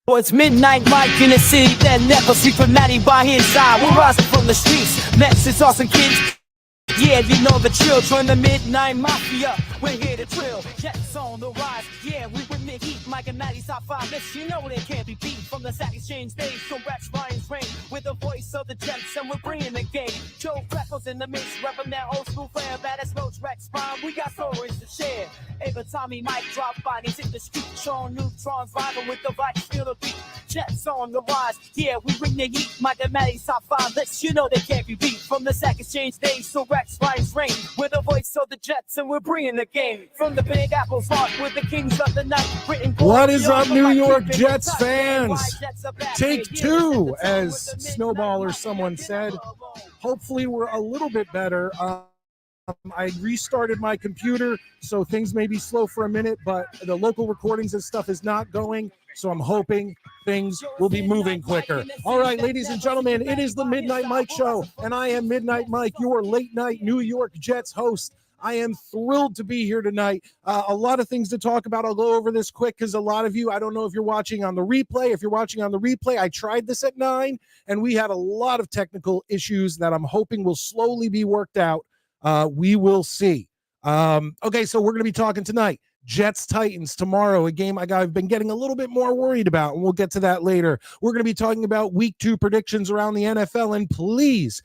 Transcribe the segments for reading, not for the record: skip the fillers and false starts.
Well, it's Midnight Mike in the city that never sleep for Matty by his side. We're rising from the streets, Mexicans, awesome kids. Yeah, you know the drill. Join the Midnight Mafia. We're here to drill. Jets on the rise. Yeah, we bring the heat. Mike and Matty's top five. Let's you know they can't be beat. From the Sack Exchange days, from Rex Ryan's reign. With the voice of the Jets, and we're bringing the game. Joe Freckles in the mix, repping that old school flair. Baddest Roach Rex Prime. We got stories to share. Ava Tommy Mike drop bodies in the street. Sean Neutron's vibing with the vibes, feel the beat. Jets on the rise. Yeah, we bring the heat. Mike and Matty's top five. Let's you know they can't be beat. From the Sack Exchange days, so Rex Ryan's reign. With the voice of the Jets, and we're bringing the game. From the Big Apple's heart, with the kings of the night. What is up, New York Jets fans? Take two, as Snowball or someone said. Hopefully we're a little bit better. I restarted my computer, so things may be slow for a minute, but the local recordings and stuff is not going, so I'm hoping things will be moving quicker. All right, ladies and gentlemen, it is the Midnight Mike Show, and I am Midnight Mike, your late-night New York Jets host. I am thrilled to be here tonight. A lot of things to talk about. I'll go over this quick because a lot of you, I don't know if you're watching on the replay. If you're watching on the replay, I tried this at 9, and we had a lot of technical issues that I'm hoping will slowly be worked out. We will see. Okay, so we're going to be talking tonight. Jets Titans tomorrow, a game I've been getting a little bit more worried about, and we'll get to that later. We're going to be talking about week 2 predictions around the NFL, and please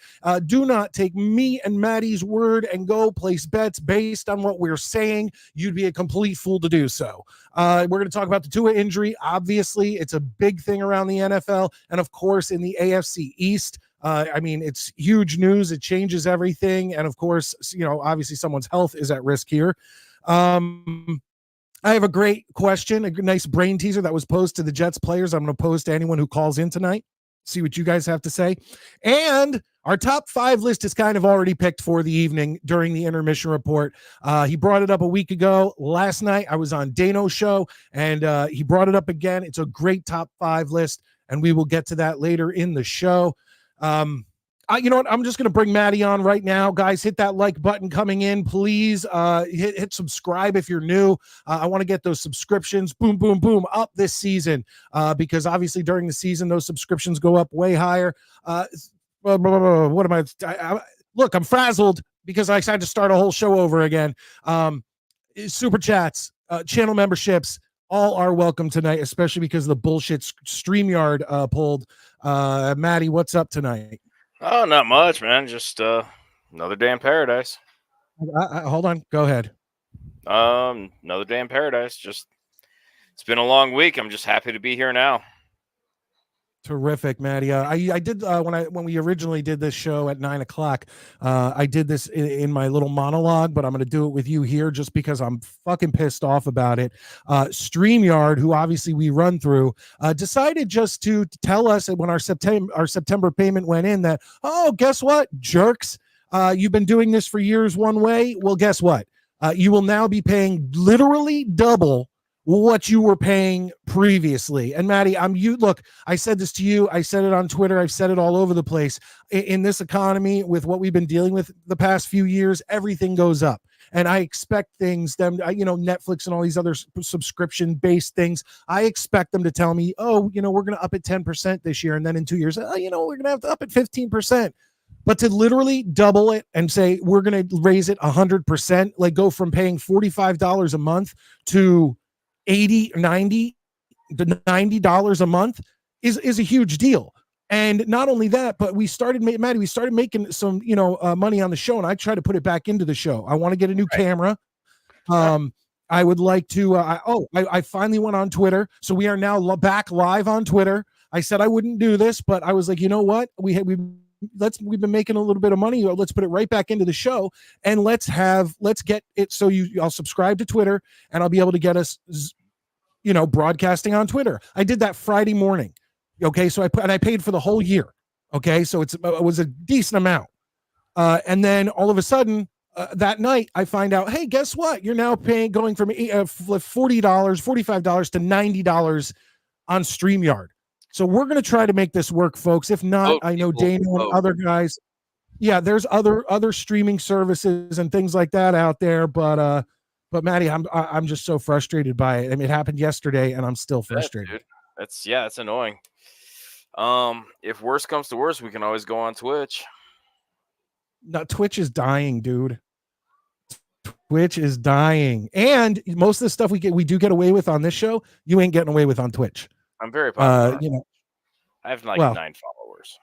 do not take me and Maddie's word and go place bets based on what we're saying. You'd be a complete fool to do so. We're going to talk about the TUA injury. Obviously, it's a big thing around the NFL, and of course in the AFC East. I mean, it's huge news. It changes everything. And of course, you know, obviously someone's health is at risk here. I have a great question, a nice brain teaser that was posed to the Jets players. I'm going to pose to anyone who calls in tonight. See what you guys have to say. And our top 5 list is kind of already picked for the evening during the intermission report. He brought it up a week ago. Last night, I was on Dano's show, and he brought it up again. It's a great top 5 list, and we will get to that later in the show. You know what? I'm just going to bring Maddie on right now. Guys, hit that like button coming in. Please hit subscribe if you're new. I want to get those subscriptions, boom, boom, boom, up this season because obviously during the season, those subscriptions go up way higher. What am I? Look, I'm frazzled because I decided to start a whole show over again. Super chats, channel memberships, all are welcome tonight, especially because the bullshit StreamYard pulled. Maddie, what's up tonight? Oh, not much, man. Just another day in paradise. Hold on. Go ahead. Another day in paradise. Just it's been a long week. I'm just happy to be here now. Terrific, Maddie. I did when we originally did this show at 9 o'clock. I did this in my little monologue, but I'm going to do it with you here just because I'm fucking pissed off about it. StreamYard, who obviously we run through, decided just to tell us when our September payment went in that, oh, guess what, jerks, you've been doing this for years one way. Well, guess what? You will now be paying literally double what you were paying previously. And Maddie, look, I said this to you, I said it on Twitter, I've said it all over the place. In this economy, with what we've been dealing with the past few years, everything goes up. And I expect Netflix and all these other subscription based things, I expect them to tell me, oh, we're going to up it 10% this year. And then in 2 years, we're going to have to up it 15%. But to literally double it and say, we're going to raise it 100%, like go from paying $45 a month to $90 a month is a huge deal. And not only that, but we started making some, money on the show, and I try to put it back into the show. I want to get a new camera. I would like to, I finally went on Twitter. So we are now back live on Twitter. I said I wouldn't do this, but I was like, you know what? We've been making a little bit of money. Let's put it right back into the show, and let's get it. So I'll subscribe to Twitter, and I'll be able to get us, broadcasting on Twitter. I did that Friday morning. Okay. So I paid for the whole year. Okay. So it was a decent amount. And then all of a sudden that night I find out, hey, guess what? You're now going from $40, $45 to $90 on StreamYard. So we're going to try to make this work, folks. If not, I know Daniel and other guys. Yeah, there's other streaming services and things like that out there, but Maddie, I'm just so frustrated by it. I mean, it happened yesterday, and I'm still frustrated. Yeah, that's annoying. If worse comes to worse, we can always go on Twitch. No, Twitch is dying, dude. Twitch is dying, and most of the stuff we do get away with on this show, you ain't getting away with on Twitch. I'm very popular. I have 9 followers.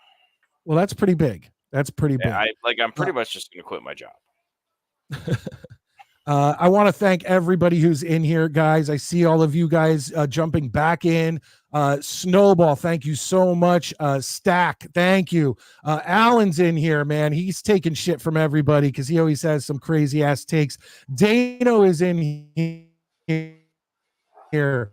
Well, that's pretty big. That's pretty big. I'm pretty much just going to quit my job. I want to thank everybody who's in here, guys. I see all of you guys jumping back in. Snowball, thank you so much. Stack, thank you. Alan's in here, man. He's taking shit from everybody because he always has some crazy ass takes. Dano is in here.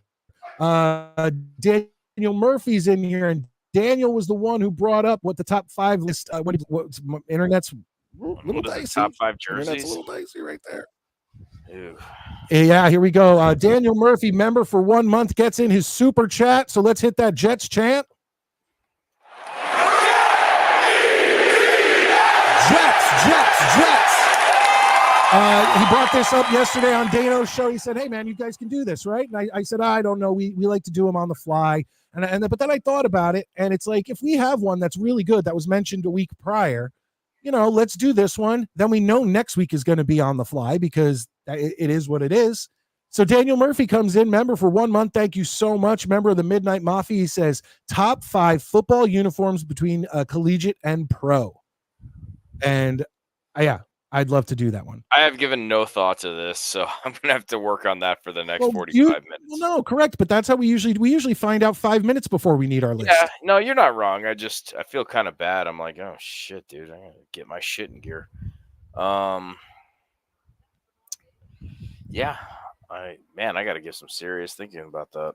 Daniel Murphy's in here, and Daniel was the one who brought up what the top 5 list. What's internet's little dicey. Top 5 jerseys. Internet's a little dicey right there. Ew. Yeah, here we go. Daniel Murphy, member for 1 month, gets in his super chat. So let's hit that Jets chant. Jets. He brought this up yesterday on Dano's show. He said, hey, man, you guys can do this, right? And I said, I don't know. We like to do them on the fly. But then I thought about it, and it's like, if we have one that's really good that was mentioned a week prior, let's do this one. Then we know next week is going to be on the fly because it is what it is. So Daniel Murphy comes in, member for 1 month. Thank you so much. Member of the Midnite Mafia. He says, top 5 football uniforms between collegiate and pro. And I'd love to do that one. I have given no thought to this, so I'm going to have to work on that for the next 45 minutes. Well, no, correct. But that's how we usually find out 5 minutes before we need our list. Yeah, no, you're not wrong. I feel kind of bad. I'm like, oh shit, dude, I gotta get my shit in gear. Yeah, I got to give some serious thinking about that.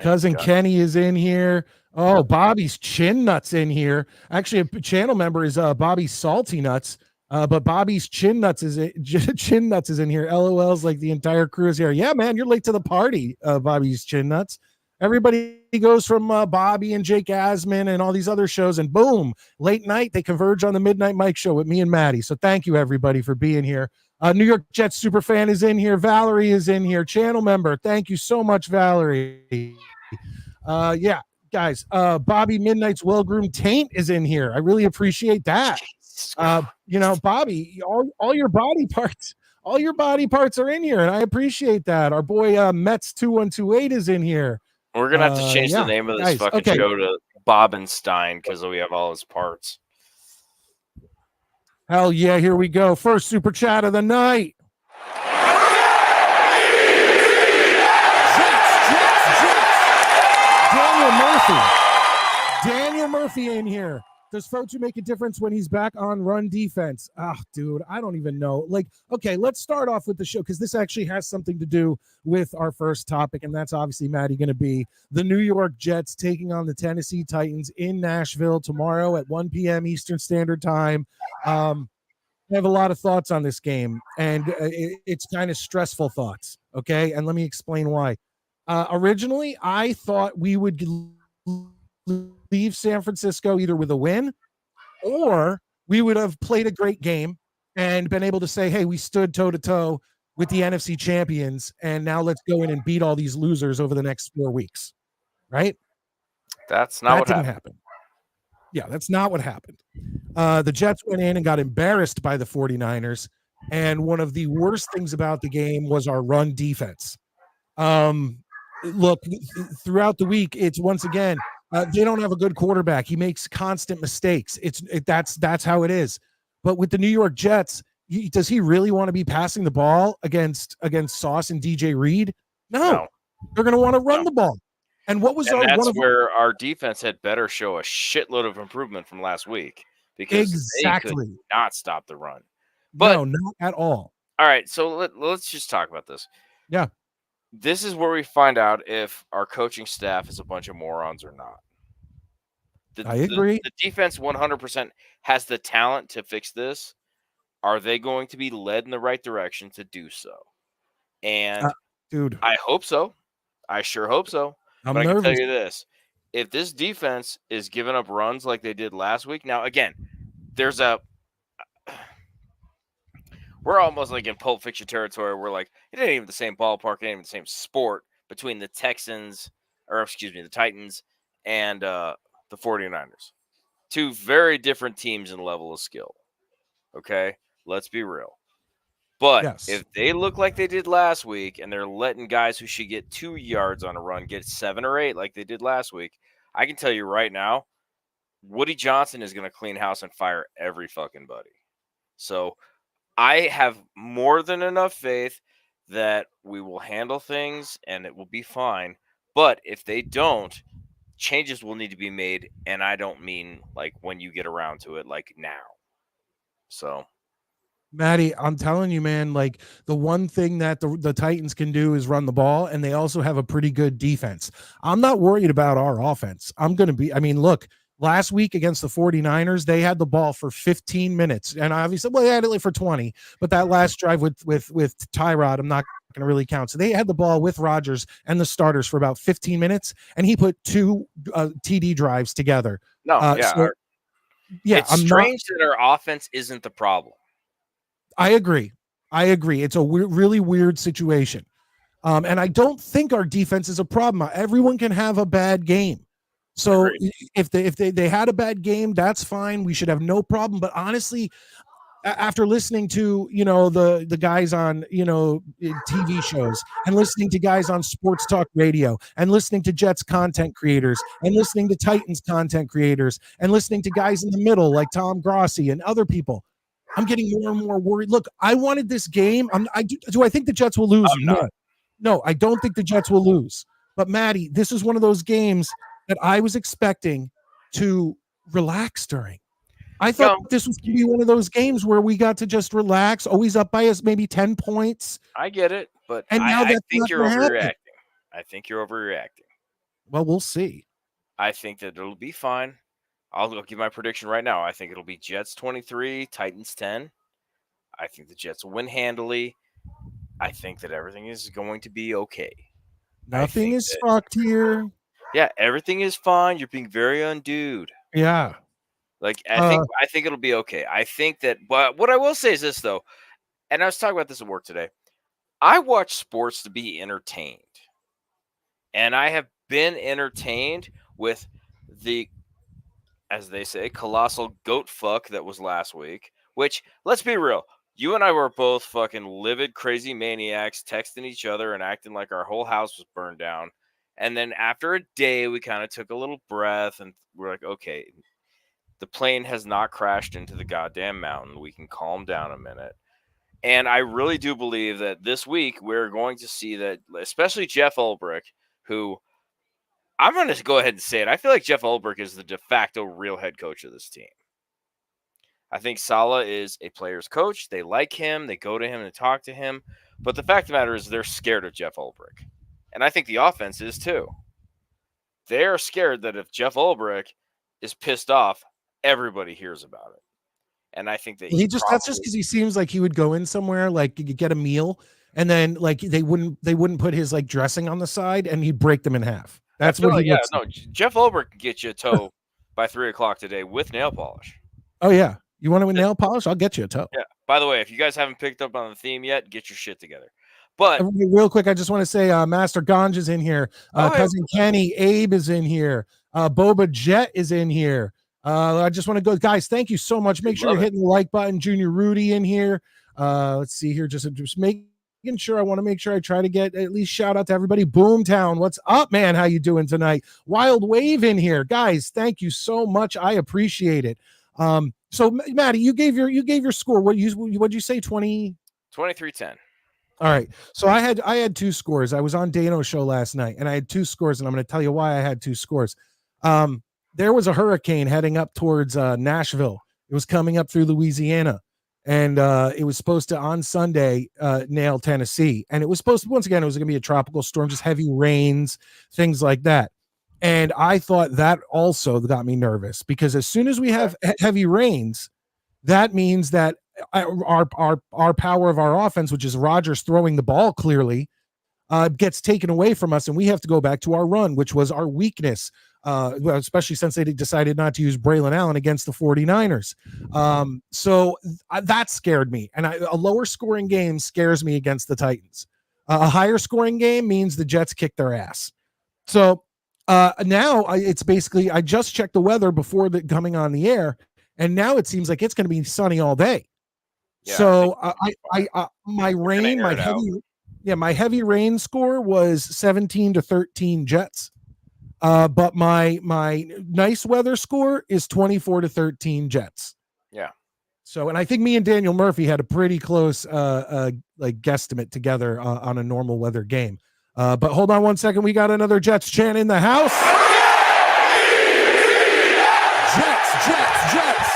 Cousin Kenny is in here. Oh, Bobby's Chin Nuts in here. Actually, a channel member is Bobby's Salty Nuts. But Bobby's Chin Nuts is in here. LOL's like the entire crew is here. Yeah, man, you're late to the party, Bobby's Chin Nuts. Everybody goes from Bobby and Jake Asman and all these other shows, and boom, late night, they converge on the Midnight Mike Show with me and Maddie. So thank you, everybody, for being here. New York Jets superfan is in here. Valerie is in here. Channel member. Thank you so much, Valerie. Yeah, guys, Bobby Midnight's well-groomed taint is in here. I really appreciate that. Bobby, all your body parts are in here, and I appreciate that. Our boy Mets 2128 is in here. We're gonna have to change the name of this fucking show to Bobenstein because we have all his parts. Hell yeah, here we go. First super chat of the night. Jets. Mafia in here. Does Fotu make a difference when he's back on run defense? Dude, I don't even know. Like, okay, let's start off with the show because this actually has something to do with our first topic, and that's obviously, Maddie, going to be the New York Jets taking on the Tennessee Titans in Nashville tomorrow at 1 p.m. Eastern Standard Time. I have a lot of thoughts on this game, and it's kind of stressful thoughts, okay? And let me explain why. Originally, I thought we would leave San Francisco either with a win or we would have played a great game and been able to say, hey, we stood toe-to-toe with the NFC champions, and now let's go in and beat all these losers over the next 4 weeks, right? That's not what happened. Yeah, that's not what happened. The Jets went in and got embarrassed by the 49ers, and one of the worst things about the game was our run defense. Look, throughout the week, it's once again, they don't have a good quarterback. He makes constant mistakes. That's how it is. But with the New York Jets, does he really want to be passing the ball against Sauce and DJ Reed? No. They're going to want to run the ball. And what was that's where our defense had better show a shitload of improvement from last week because they could not stop the run. But no, not at all. All right, so let's just talk about this. Yeah. This is where we find out if our coaching staff is a bunch of morons or not. I agree. The defense 100% has the talent to fix this. Are they going to be led in the right direction to do so? And dude, I hope so. I sure hope so. I'm but nervous. I can tell you this. If this defense is giving up runs like they did last week, now again, we're almost like in Pulp Fiction territory. We're like, it ain't even the same ballpark, it ain't even the same sport between the the Titans and the 49ers. Two very different teams in level of skill. Okay? Let's be real. But if they look like they did last week and they're letting guys who should get 2 yards on a run get 7 or 8 like they did last week, I can tell you right now, Woody Johnson is going to clean house and fire every fucking buddy. So I have more than enough faith that we will handle things and it will be fine. But if they don't, changes will need to be made. And I don't mean like when you get around to it, like now. So, Maddie, I'm telling you, man, like the one thing that the Titans can do is run the ball, and they also have a pretty good defense. I'm not worried about our offense. Look, last week against the 49ers, they had the ball for 15 minutes. And obviously, they had it for 20. But that last drive with Tyrod, I'm not going to really count. So they had the ball with Rodgers and the starters for about 15 minutes. And he put 2 TD drives together. It's strange that our offense isn't the problem. I agree. It's a really weird situation. And I don't think our defense is a problem. Everyone can have a bad game. So if they had a bad game, that's fine. We should have no problem. But honestly, after listening to, the guys on, TV shows and listening to guys on sports talk radio and listening to Jets content creators and listening to Titans content creators and listening to guys in the middle like Tom Grossi and other people, I'm getting more and more worried. Look, I wanted this game. Do I think the Jets will lose? No, I don't think the Jets will lose. But Maddie, this is one of those games that I was expecting to relax during. I thought this was going to be one of those games where we got to just relax, always up by us, maybe 10 points. I get it, but I think you're overreacting. I think you're overreacting. Well, we'll see. I think that it'll be fine. I'll give my prediction right now. I think it'll be Jets 23, Titans 10. I think the Jets will win handily. I think that everything is going to be okay. Nothing is fucked here. Yeah, everything is fine. You're being very undude. Yeah. Like I think it'll be okay. I think that, but what I will say is this though, and I was talking about this at work today. I watch sports to be entertained, and I have been entertained with the, as they say, colossal goat fuck that was last week. Which, let's be real, you and I were both fucking livid, crazy maniacs, texting each other and acting like our whole house was burned down. And then after a day, we kind of took a little breath and we're like, okay, the plane has not crashed into the goddamn mountain. We can calm down a minute. And I really do believe that this week we're going to see that, especially Jeff Ulbrich, who I'm going to go ahead and say it. I feel like Jeff Ulbrich is the de facto real head coach of this team. I think Saleh is a player's coach. They like him. They go to him and talk to him. But the fact of the matter is they're scared of Jeff Ulbrich. And I think the offense is too. They're scared that if Jeff Ulbrich is pissed off, everybody hears about it. And I think that that's just because he seems like he would go in somewhere, like get a meal, and then like they wouldn't put his like dressing on the side, and he'd break them in half. That's what he looks like. Jeff Ulbrich can get you a toe by 3:00 today with nail polish. Oh yeah. You want a nail polish? I'll get you a toe. Yeah. By the way, if you guys haven't picked up on the theme yet, get your shit together. But real quick, I just want to say Master Ganj is in here. Cousin Kenny, Abe is in here. Boba Jet is in here. I just want to go, guys. Thank you so much. Make sure you're hitting the like button. Junior Rudy in here. Let's see here. Just making sure. I want to make sure I try to get at least shout out to everybody. Boomtown, what's up, man? How you doing tonight? Wild Wave in here, guys. Thank you so much. I appreciate it. So Maddie, you gave your score. What'd you say? 23-10. All right. So I had two scores. I was on Dano's show last night and I had two scores, and I'm going to tell you why I had two scores. There was a hurricane heading up towards Nashville. It was coming up through Louisiana, and it was supposed to on Sunday nail Tennessee. And it was supposed to, once again, it was going to be a tropical storm, just heavy rains, things like that. And I thought that also got me nervous, because as soon as we have heavy rains, that means that our power of our offense, which is Rodgers throwing the ball clearly, gets taken away from us, and we have to go back to our run, which was our weakness, especially since they decided not to use Braylon Allen against the 49ers. So that scared me, and a lower scoring game scares me against the Titans. A higher scoring game means the Jets kick their ass. So now it's basically, I just checked the weather before coming on the air, and now it seems like it's going to be sunny all day. Yeah, so my heavy rain score was 17-13 Jets. But my nice weather score is 24-13 Jets. Yeah. So, and I think me and Daniel Murphy had a pretty close like guesstimate together on a normal weather game. But hold on one second, we got another Jets chant in the house. Jets.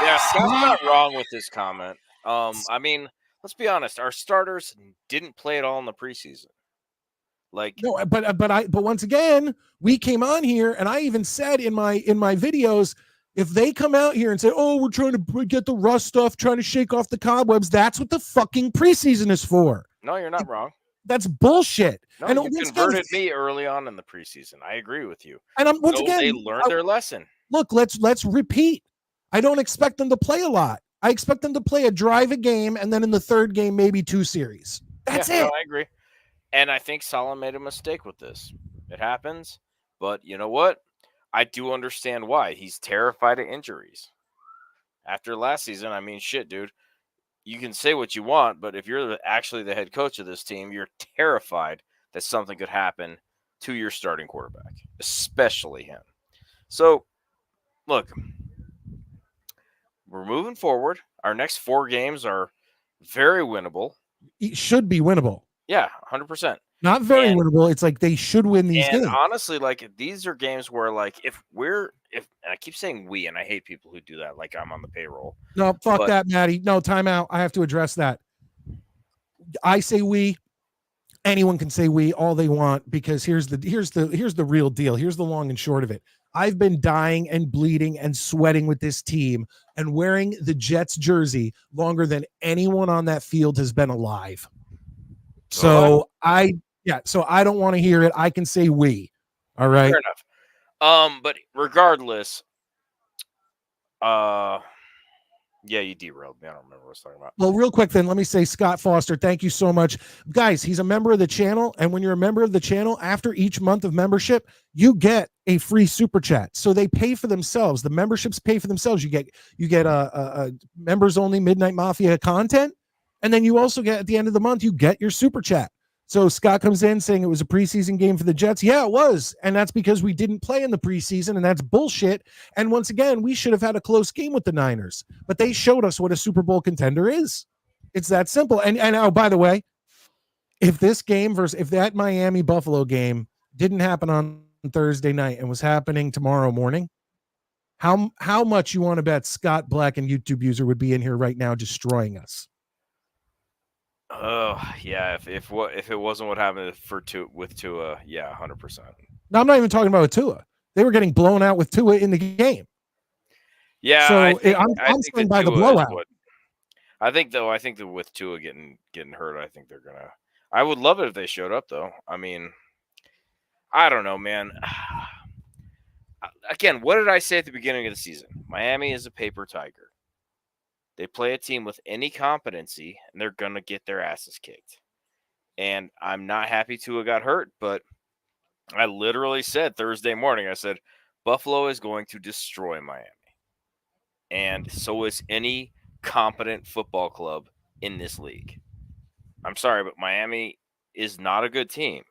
Yeah, Scott's not wrong with this comment. I mean, let's be honest. Our starters didn't play at all in the preseason. Like, no, but once again, we came on here, and I even said in my videos, if they come out here and say, "Oh, we're trying to get the rust stuff, trying to shake off the cobwebs," that's what the fucking preseason is for. No, you're not wrong. That's bullshit. No, and you converted me early on in the preseason. I agree with you. And once again, they learned their lesson. Look, let's repeat. I don't expect them to play a lot. I expect them to play a drive a game, and then in the third game, maybe 2 series. That's it. No, I agree. And I think Saleh made a mistake with this. It happens. But you know what? I do understand why. He's terrified of injuries. After last season, I mean, shit, dude. You can say what you want, but if you're actually the head coach of this team, you're terrified that something could happen to your starting quarterback, especially him. So, look, we're moving forward. Our next 4 games are very winnable. It should be winnable. Yeah, 100%. Not very winnable. It's like they should win these games. Honestly, like, these are games where, like, if and I keep saying we, and I hate people who do that, like I'm on the payroll. No, fuck that, Maddie. No, time out. I have to address that. I say we. Anyone can say we all they want, because here's the real deal. Here's the long and short of it. I've been dying and bleeding and sweating with this team and wearing the Jets jersey longer than anyone on that field has been alive. So I don't want to hear it. I can say we. All right. Fair enough. But regardless, yeah, you derailed me. I don't remember what I was talking about. Well, real quick then, let me say, Scott Foster, thank you so much. Guys, he's a member of the channel, and when you're a member of the channel, after each month of membership, you get a free super chat. So they pay for themselves. The memberships pay for themselves. You get a members only Midnight Mafia content, and then you also get, at the end of the month, you get your super chat. So Scott comes in saying it was a preseason game for the Jets. Yeah, it was. And that's because we didn't play in the preseason, and that's bullshit. And once again, we should have had a close game with the Niners, but they showed us what a Super Bowl contender is. It's that simple. And oh, by the way, if that Miami Buffalo game didn't happen on Thursday night and was happening tomorrow morning, how much you want to bet Scott Black and YouTube user would be in here right now destroying us? Oh yeah, if it wasn't what happened with Tua, yeah, 100%. Now I'm not even talking about Tua. They were getting blown out with Tua in the game. Yeah, So I think I'm that saying by the Tua is blowout. what I think that with Tua getting hurt, I think they're gonna. I would love it if they showed up though. I mean, I don't know, man. Again, what did I say at the beginning of the season? Miami is a paper tiger. They play a team with any competency, and they're gonna get their asses kicked. And I'm not happy Tua got hurt, but I literally said Thursday morning, I said, Buffalo is going to destroy Miami. And so is any competent football club in this league. I'm sorry, but Miami is not a good team.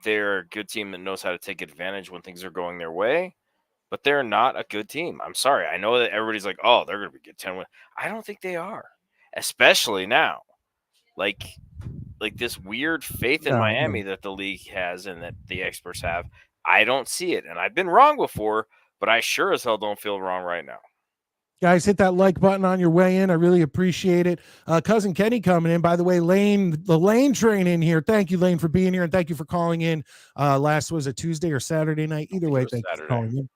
They're a good team that knows how to take advantage when things are going their way, but they're not a good team. I'm sorry. I know that everybody's like, oh, they're going to get 10 wins. I don't think they are, especially now. Like this weird faith in Miami that the league has and that the experts have. I don't see it. And I've been wrong before, but I sure as hell don't feel wrong right now. Guys, hit that like button on your way in. I really appreciate it. Cousin Kenny coming in. By the way, the Lane train in here. Thank you, Lane, for being here, and thank you for calling in. Last was a Tuesday or Saturday night. Either way, thank you for calling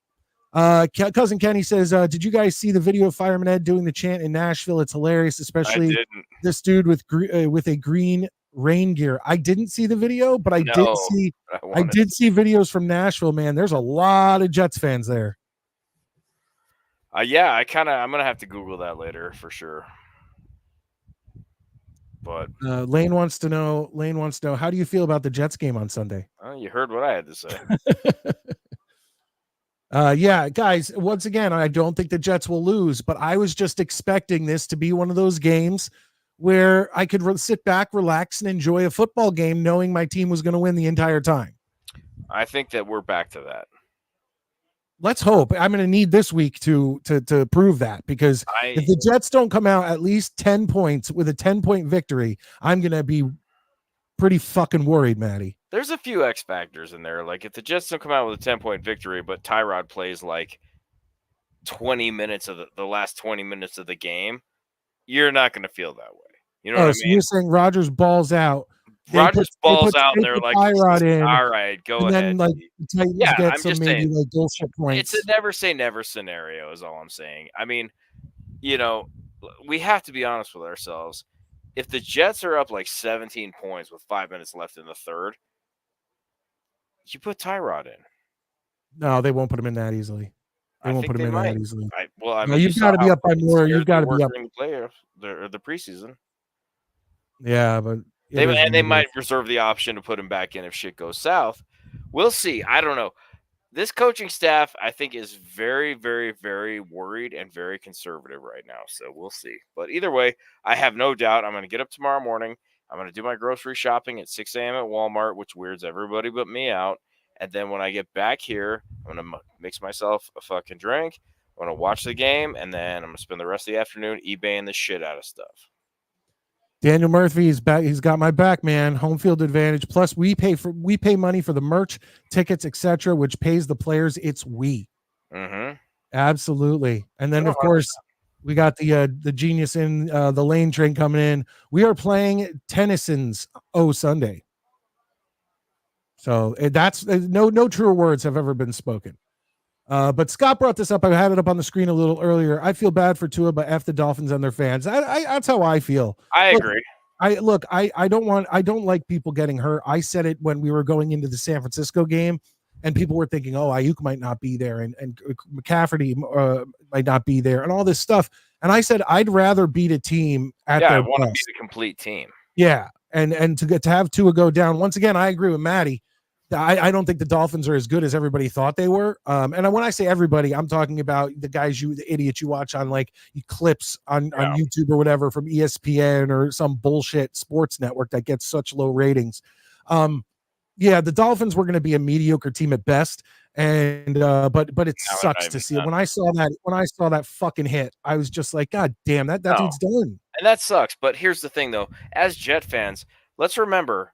in. Cousin Kenny says, did you guys see the video of Fireman Ed doing the chant in Nashville? It's hilarious, especially this dude with a green rain gear. I didn't see the video, but I did see videos from Nashville, man. There's a lot of Jets fans there. Yeah, I'm gonna have to Google that later for sure. But Lane wants to know, how do you feel about the Jets game on Sunday? You heard what I had to say. Yeah, guys, once again, I don't think the Jets will lose, but I was just expecting this to be one of those games where I could sit back, relax, and enjoy a football game knowing my team was going to win the entire time. I think that we're back to that. Let's hope. I'm going to need this week to prove that, because if the Jets don't come out at least 10 points with a 10-point victory, I'm going to be pretty fucking worried, Maddie. There's a few X factors in there. Like if the Jets don't come out with a 10-point victory, but Tyrod plays like 20 minutes of the last 20 minutes of the game, you're not going to feel that way. You know what I mean? So you're saying Rodgers balls out. Rodgers balls out, and they're like, Tyrod in, all right, go ahead. Then, like, the Titans get some maybe like bullshit points. It's a never say never scenario is all I'm saying. I mean, we have to be honest with ourselves. If the Jets are up like 17 points with 5 minutes left in the third, you put Tyrod in. No, they won't put him in that easily. They won't put him in that easily. I mean, you've got to be up by more. You've got to be up in the playoffs or the preseason. Yeah, but they might reserve the option to put him back in if shit goes south. We'll see. I don't know. This coaching staff, I think, is very, very, very worried and very conservative right now. So we'll see. But either way, I have no doubt I'm going to get up tomorrow morning. I'm going to do my grocery shopping at 6 a.m. at Walmart, which weirds everybody but me out. And then when I get back here, I'm going to mix myself a fucking drink. I'm going to watch the game, and then I'm going to spend the rest of the afternoon eBaying the shit out of stuff. Daniel Murphy is back. He's got my back, man. Home field advantage. Plus, we pay money for the merch, tickets, etc., which pays the players. It's we. Mm-hmm. Absolutely. And then, of course, we got the genius in the Lane train coming in. We are playing Tennyson's Sunday. So that's no truer words have ever been spoken. But Scott brought this up. I had it up on the screen a little earlier. I feel bad for Tua, but F the Dolphins and their fans. That's how I feel. I agree. I don't like people getting hurt. I said it when we were going into the San Francisco game, and people were thinking, oh, Ayuk might not be there, and McCaffrey might not be there, and all this stuff. And I said I'd rather beat a team at their best. I want to be the complete team. Yeah, and to have Tua go down once again. I agree with Maddie. I don't think the Dolphins are as good as everybody thought they were. And when I say everybody, I'm talking about the idiots you watch on like clips on YouTube or whatever from ESPN or some bullshit sports network that gets such low ratings. The Dolphins were going to be a mediocre team at best. And but it sucks to see it. When I saw that fucking hit, I was just like, God damn, that dude's done. And that sucks. But here's the thing though, as Jet fans, let's remember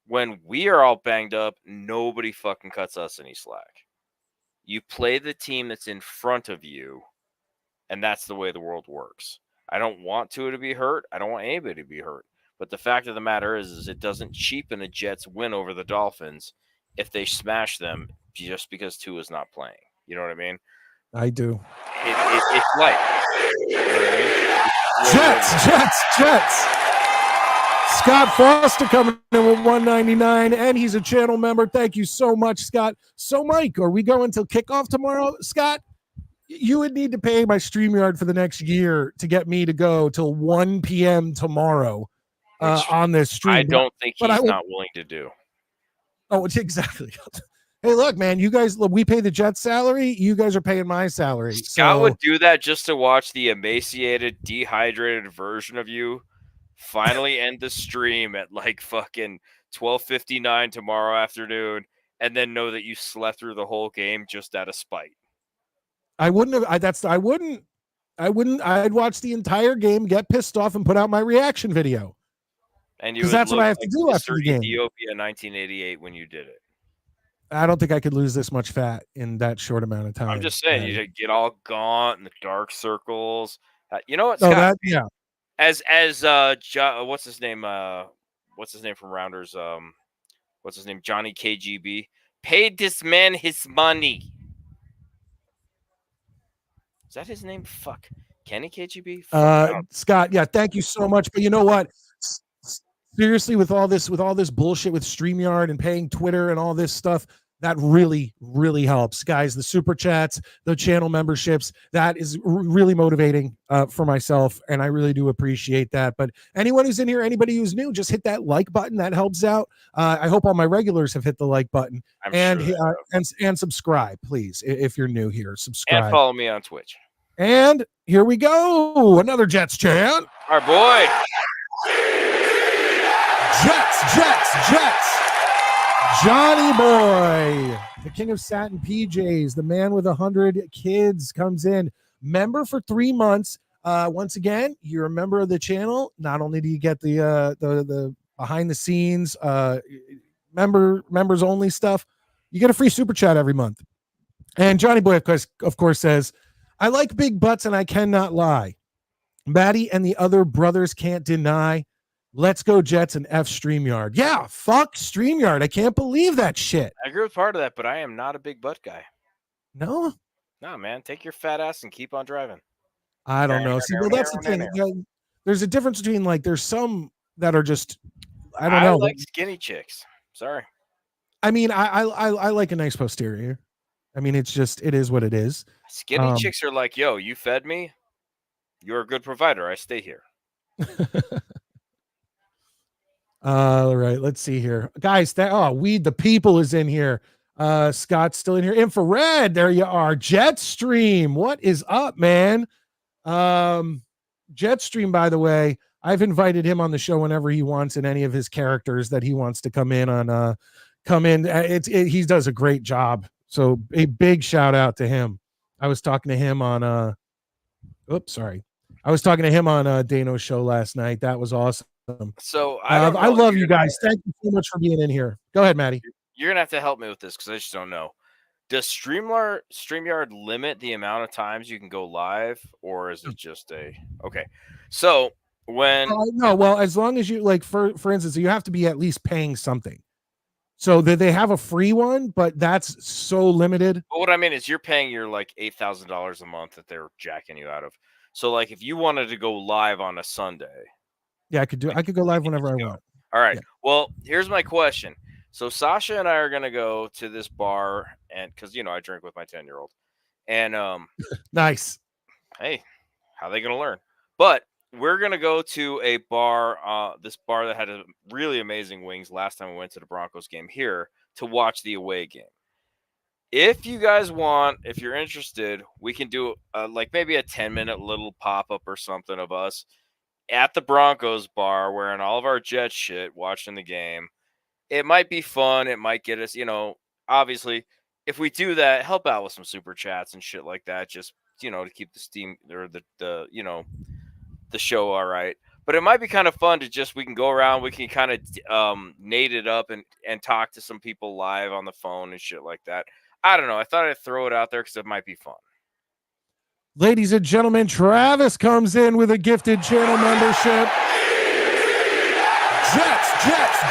when we are all banged up, nobody fucking cuts us any slack. You play the team that's in front of you, and that's the way the world works. I don't want Tua to be hurt. I don't want anybody to be hurt. But the fact of the matter is it doesn't cheapen a Jets win over the Dolphins if they smash them just because Tua is not playing. You know what I mean? I do. It's life. You know what I mean? Jets. Scott Foster coming in with 199, and he's a channel member. Thank you so much, Scott. So, Mike, are we going till kickoff tomorrow? Scott, you would need to pay my StreamYard for the next year to get me to go till 1 p.m. tomorrow on this stream. I don't think he's not willing to do. Oh, exactly. Hey, look, man, you guys, we pay the Jets salary. You guys are paying my salary. Scott would do that just to watch the emaciated, dehydrated version of you finally end the stream at like fucking 12:59 tomorrow afternoon, and then know that you slept through the whole game just out of spite. I wouldn't have. I'd watch the entire game, get pissed off, and put out my reaction video. And because that's what I have to do after the game. Ethiopia 1988 when you did it. I don't think I could lose this much fat in that short amount of time. I'm just saying, you get all gaunt and the dark circles. You know what, Scott? Oh, that, yeah. As what's his name? What's his name from Rounders? What's his name? Johnny KGB paid this man his money. Is that his name? Fuck, Kenny KGB. Scott, yeah, thank you so much. But you know what? Seriously, with all this bullshit with StreamYard and paying Twitter and all this stuff, that really, really helps, guys. The super chats, the channel memberships, that is really motivating for myself, and I really do appreciate that. But anyone who's in here, anybody who's new, just hit that like button. That helps out. I hope all my regulars have hit the like button and subscribe, please, if you're new here. Subscribe and follow me on Twitch. And here we go, another Jets chant. Our boy. Jets. Johnny Boy, the king of satin PJs, the man with 100 kids, comes in. Member for 3 months. Once again, you're a member of the channel. Not only do you get the behind the scenes, members only stuff, you get a free super chat every month. And Johnny Boy, of course, says, "I like big butts and I cannot lie. Maddie and the other brothers can't deny. Let's go Jets and F StreamYard." Yeah, fuck StreamYard. I can't believe that shit. I agree with part of that, but I am not a big butt guy. No? No, man. Take your fat ass and keep on driving. I don't know. See, well, that's the thing. You know, there's a difference between, like, there's some that are just, I don't know. I like skinny chicks. Sorry. I mean, I like a nice posterior. I mean, it is what it is. Skinny chicks are like, yo, you fed me. You're a good provider. I stay here. All right, let's see here, guys. Weed the People is in here. Scott's still in here. Infrared, there you are. Jetstream, what is up, man? Jetstream, by the way, I've invited him on the show whenever he wants, and any of his characters that he wants to come in on. He does a great job. So a big shout out to him. I was talking to him on Dano's show last night. That was awesome. So I love you guys. Thank you so much for being in here. Go ahead, Maddie. You're gonna have to help me with this because I just don't know. Does StreamYard limit the amount of times you can go live, or is it just okay? So when no, well, as long as you, like, for instance, you have to be at least paying something. So they have a free one, but that's so limited. But what I mean is you're paying your like $8,000 a month that they're jacking you out of. So like if you wanted to go live on a Sunday. Yeah, I could go live whenever I want. All right. Yeah. Well, here's my question. So Sasha and I are gonna go to this bar, and because I drink with my 10-year-old, and nice. Hey, how are they gonna learn? But we're gonna go to a bar, this bar that had a really amazing wings last time we went to the Broncos game here to watch the away game. If you guys want, if you're interested, we can do like maybe a 10-minute little pop-up or something of us at the Broncos bar wearing all of our Jet shit, watching the game. It might be fun. It might get us, obviously, if we do that, help out with some super chats and shit like that. Just, to keep the steam or the show all right. But it might be kind of fun to we can go around, we can kind of nade it up and talk to some people live on the phone and shit like that. I don't know. I thought I'd throw it out there because it might be fun. Ladies and gentlemen, Travis comes in with a gifted channel membership.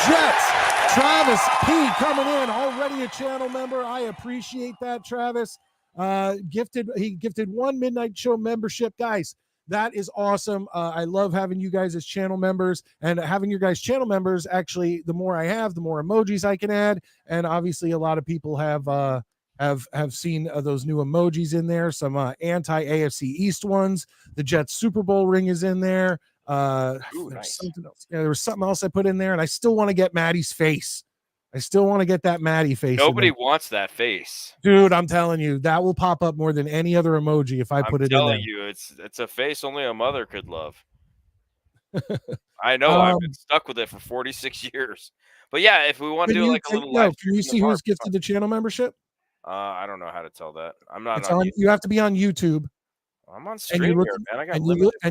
Jets. Travis P coming in, already a channel member. I appreciate that, Travis. He gifted one Midnight Show membership. Guys, that is awesome. I love having you guys as channel members, and having your guys channel members. Actually, the more I have, the more emojis I can add. And obviously, a lot of people have seen those new emojis in there. Some anti-AFC East ones. The Jets Super Bowl ring is in there. Ooh, nice. Something else. Yeah, there was something else I put in there, and I still want to get Maddie's face. I still want to get that Maddie face. Nobody wants that face, dude. I'm telling you, that will pop up more than any other emoji if I put it in there. I'm telling you, it's a face only a mother could love. I know. I've been stuck with it for 46 years. But yeah, if we want to do like a little live stream, can you see who's gifted the channel membership? I don't know how to tell that. I'm not on. You have to be on YouTube. I'm on stream here, man. I got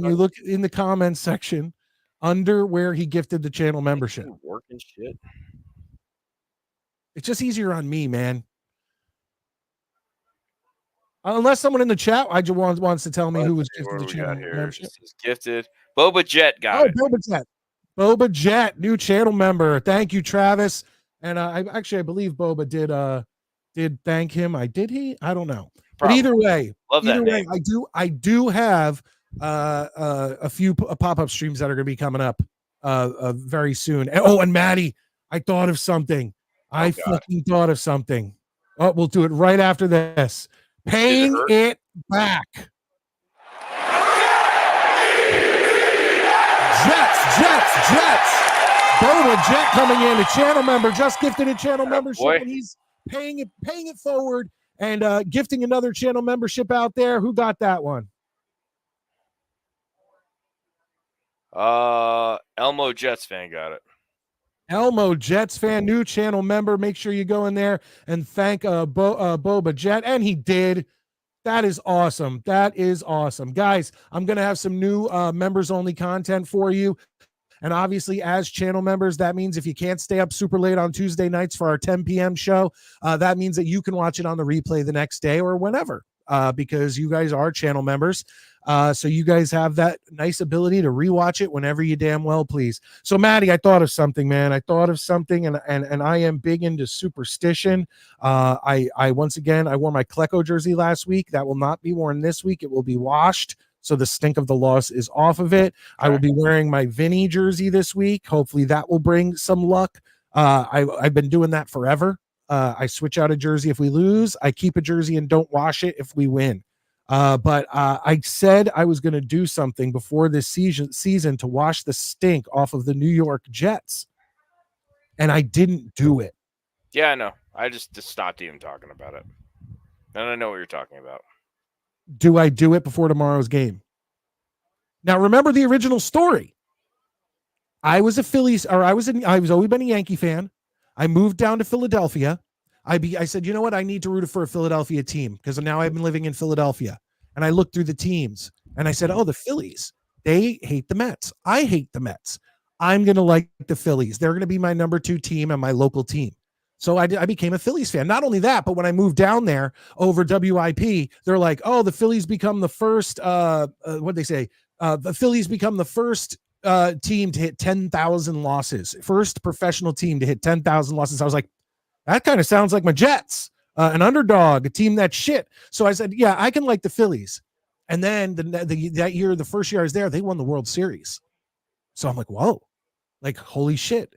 you look in the comments section under where he gifted the channel membership. Working shit. It's just easier on me, man. Unless someone in the chat wants to tell me who was gifted the channel membership. He's gifted. Boba Jet got it. Boba Jet, new channel member. Thank you, Travis. And I believe Boba did thank him. I don't know. Probably. But either way, I do have a few pop-up streams that are going to be coming up very soon. And Maddie, I thought of something. Fucking thought of something. Oh, we'll do it right after this. Paying it back. Jets. Boba Jet coming in, a channel member, just gifted a channel membership, and he's paying it forward and gifting another channel membership out there. Who got that one? Elmo Jets fan got it. Elmo Jets fan, new channel member. Make sure you go in there and thank Boba Jet, and he did. That is awesome. Guys, I'm going to have some new members-only content for you. And obviously, as channel members, that means if you can't stay up super late on Tuesday nights for our 10 p.m. show, that means that you can watch it on the replay the next day or whenever, because you guys are channel members. So you guys have that nice ability to rewatch it whenever you damn well please. So Maddie, I thought of something, man. I am big into superstition. I once again, I wore my Klecko jersey last week. That will not be worn this week. It will be washed, so the stink of the loss is off of it. I will be wearing my Vinny jersey this week. Hopefully that will bring some luck. I've been doing that forever. I switch out a jersey if we lose. I keep a jersey and don't wash it if we win. But I said I was going to do something before this season to wash the stink off of the New York Jets, and I didn't do it. Yeah, I know. I just stopped even talking about it. And I know what you're talking about. Do I do it before tomorrow's game? Now, remember the original story. I was I've always been a Yankee fan. I moved down to Philadelphia. I said, you know what? I need to root for a Philadelphia team because now I've been living in Philadelphia. And I looked through the teams and I said, oh, the Phillies, they hate the Mets. I hate the Mets. I'm going to like the Phillies. They're going to be my number 2 team and my local team. So I became a Phillies fan. Not only that, but when I moved down there over WIP, they're like, oh, the Phillies become the first, what'd they say? The Phillies become the first team to hit 10,000 losses. First professional team to hit 10,000 losses. I was like, that kind of sounds like my Jets, an underdog, a team that's shit. So I said, yeah, I can like the Phillies. And then that year, the first year I was there, they won the World Series. So I'm like, whoa, like, holy shit.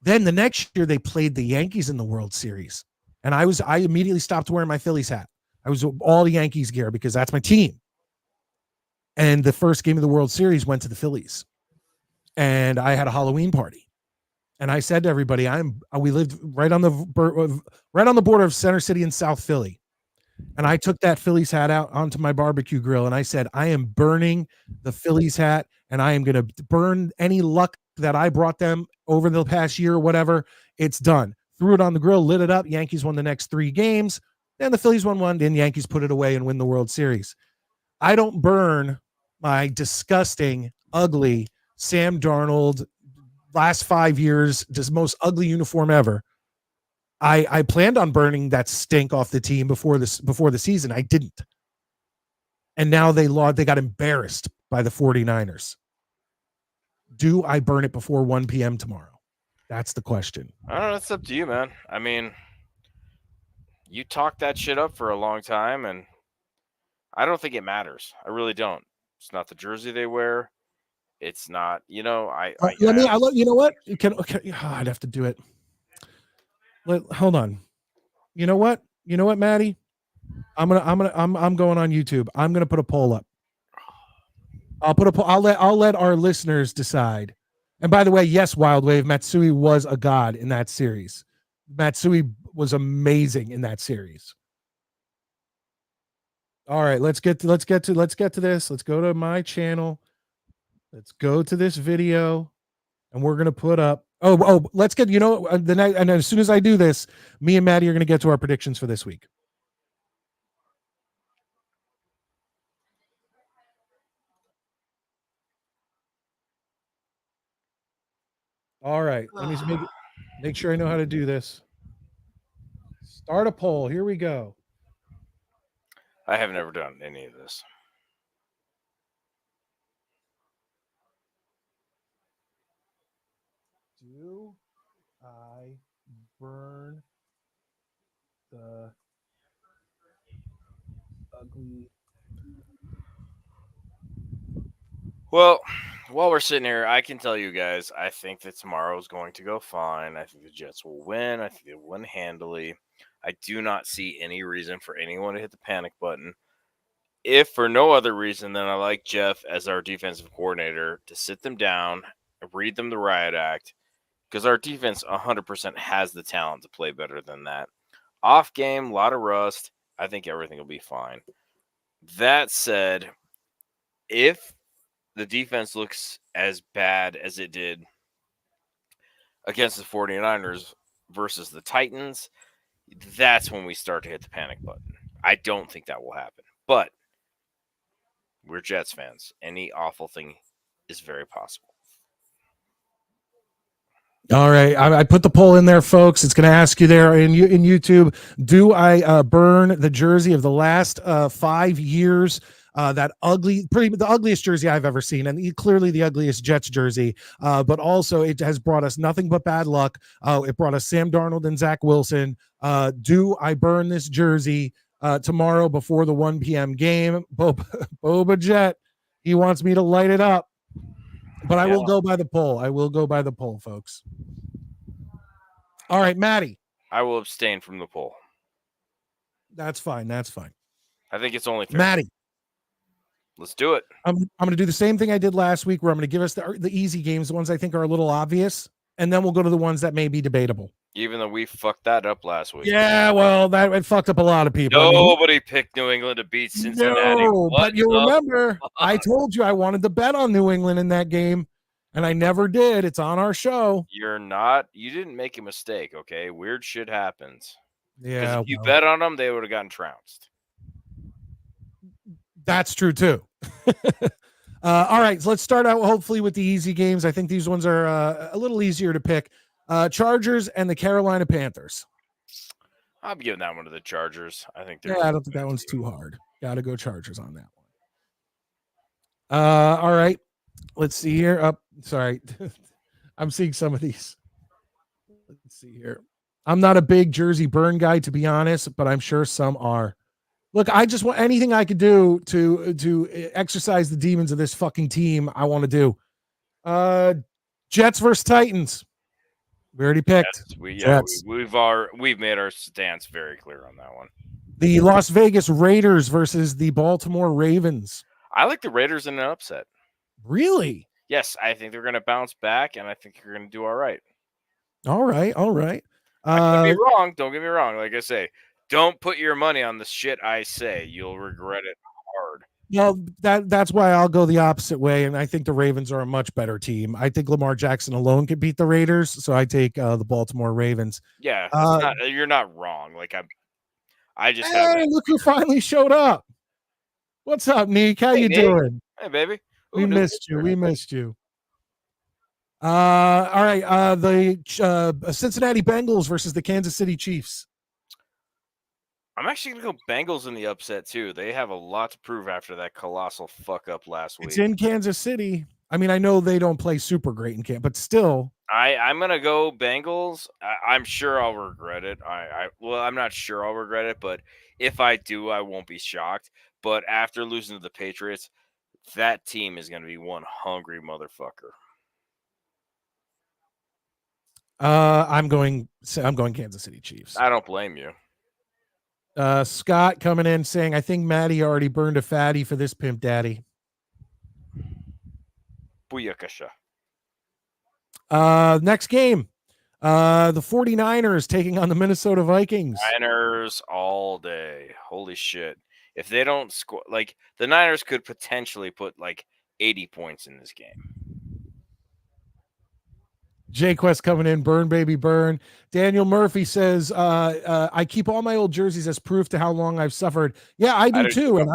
Then the next year they played the Yankees in the World Series. And I immediately stopped wearing my Phillies hat. I was all the Yankees gear because that's my team. And the first game of the World Series went to the Phillies. And I had a Halloween party. And I said to everybody, we lived right on the border of Center City and South Philly. And I took that Phillies hat out onto my barbecue grill. And I said, I am burning the Phillies hat. And I am going to burn any luck that I brought them over the past year or whatever. It's done. Threw it on the grill, lit it up. Yankees won the next 3 games. Then the Phillies won 1. Then Yankees put it away and win the World Series. I don't burn my disgusting, ugly Sam Darnold, last 5 years, just most ugly uniform ever. I planned on burning that stink off the team before the season. I didn't. And now they got embarrassed by the 49ers. Do I burn it before 1 p.m. tomorrow? That's the question. I don't know. That's up to you, man. I mean, you talked that shit up for a long time, and I don't think it matters. I really don't. It's not the jersey they wear. It's not, you know, You know what? I'd have to do it. Hold on. You know what, Maddie? I'm going on YouTube. I'm going to put a poll up. I'll let our listeners decide. And by the way, yes, Wild Wave, Matsui was a god in that series. Matsui was amazing in that series. All right, let's get to this. Let's go to my channel. Let's go to this video, and we're gonna put up. Let's get the night. And as soon as I do this, me and Maddie are gonna get to our predictions for this week. All right, let me just make sure I know how to do this. Start a poll. Here we go. I have never done any of this. Do I burn the ugly? Well, while we're sitting here, I can tell you guys, I think that tomorrow's going to go fine. I think the Jets will win. I think they'll win handily. I do not see any reason for anyone to hit the panic button. If for no other reason than I like Jeff as our defensive coordinator to sit them down, read them the riot act, because our defense 100% has the talent to play better than that. Off game, a lot of rust. I think everything will be fine. That said, if the defense looks as bad as it did against the 49ers versus the Titans, that's when we start to hit the panic button. I don't think that will happen. But we're Jets fans. Any awful thing is very possible. All right, I put the poll in there, folks. It's going to ask you there in YouTube. Do I burn the jersey of the last 5 years? That the ugliest jersey I've ever seen, and clearly the ugliest Jets jersey. But also, it has brought us nothing but bad luck. It brought us Sam Darnold and Zach Wilson. Do I burn this jersey tomorrow before the 1 p.m. game? Boba Jet, he wants me to light it up. But I will go by the poll. I will go by the poll, folks. All right, Maddie. I will abstain from the poll. That's fine. That's fine. I think it's only fair. Maddie. Let's do it. I'm going to do the same thing I did last week, where I'm going to give us the easy games, the ones I think are a little obvious, and then we'll go to the ones that may be debatable. Even though we fucked that up last week. Yeah, well, it fucked up a lot of people. Nobody picked New England to beat Cincinnati. No, but you remember, I told you I wanted to bet on New England in that game, and I never did. It's on our show. You didn't make a mistake, okay? Weird shit happens. Yeah. If you bet on them, they would have gotten trounced. That's true, too. All right, so let's start out hopefully with the easy games. I think these ones are a little easier to pick. Chargers and the Carolina Panthers. I'm giving that one to the Chargers. I think I don't think that one's too hard. Got to go Chargers on that one. All right, let's see here. Sorry, I'm seeing some of these. Let's see here. I'm not a big jersey burn guy, to be honest, but I'm sure some are. Look, I just want anything I could do to exercise the demons of this fucking team. I want to do. Jets versus Titans. We already picked. Yes, we've made our stance very clear on that one. The Las Vegas Raiders versus the Baltimore Ravens. I like the Raiders in an upset. Really? Yes, I think they're going to bounce back, and I think you're going to do all right. All right. I could be wrong. Don't get me wrong. Like I say, don't put your money on the shit I say. You'll regret it hard. Well, that's why I'll go the opposite way, and I think the Ravens are a much better team. I think Lamar Jackson alone could beat the Raiders, so I take the Baltimore Ravens. Yeah, you're not wrong. Like I just look who finally showed up. What's up, Neek? How you doing? Hey, baby. We missed you. All right. The Cincinnati Bengals versus the Kansas City Chiefs. I'm actually going to go Bengals in the upset, too. They have a lot to prove after that colossal fuck up last week. It's in Kansas City. I mean, I know they don't play super great in camp, but still. I'm going to go Bengals. I'm sure I'll regret it. Well, I'm not sure I'll regret it, but if I do, I won't be shocked. But after losing to the Patriots, that team is going to be one hungry motherfucker. I'm going Kansas City Chiefs. I don't blame you. Scott coming in saying, I think Maddie already burned a fatty for this pimp daddy. Booyakasha. Next game. The 49ers taking on the Minnesota Vikings. Niners all day. Holy shit. If they don't score, like, the Niners could potentially put like 80 points in this game. J-Quest coming in, burn baby burn. Daniel Murphy says, I keep all my old jerseys as proof to how long I've suffered. Yeah, I do too. And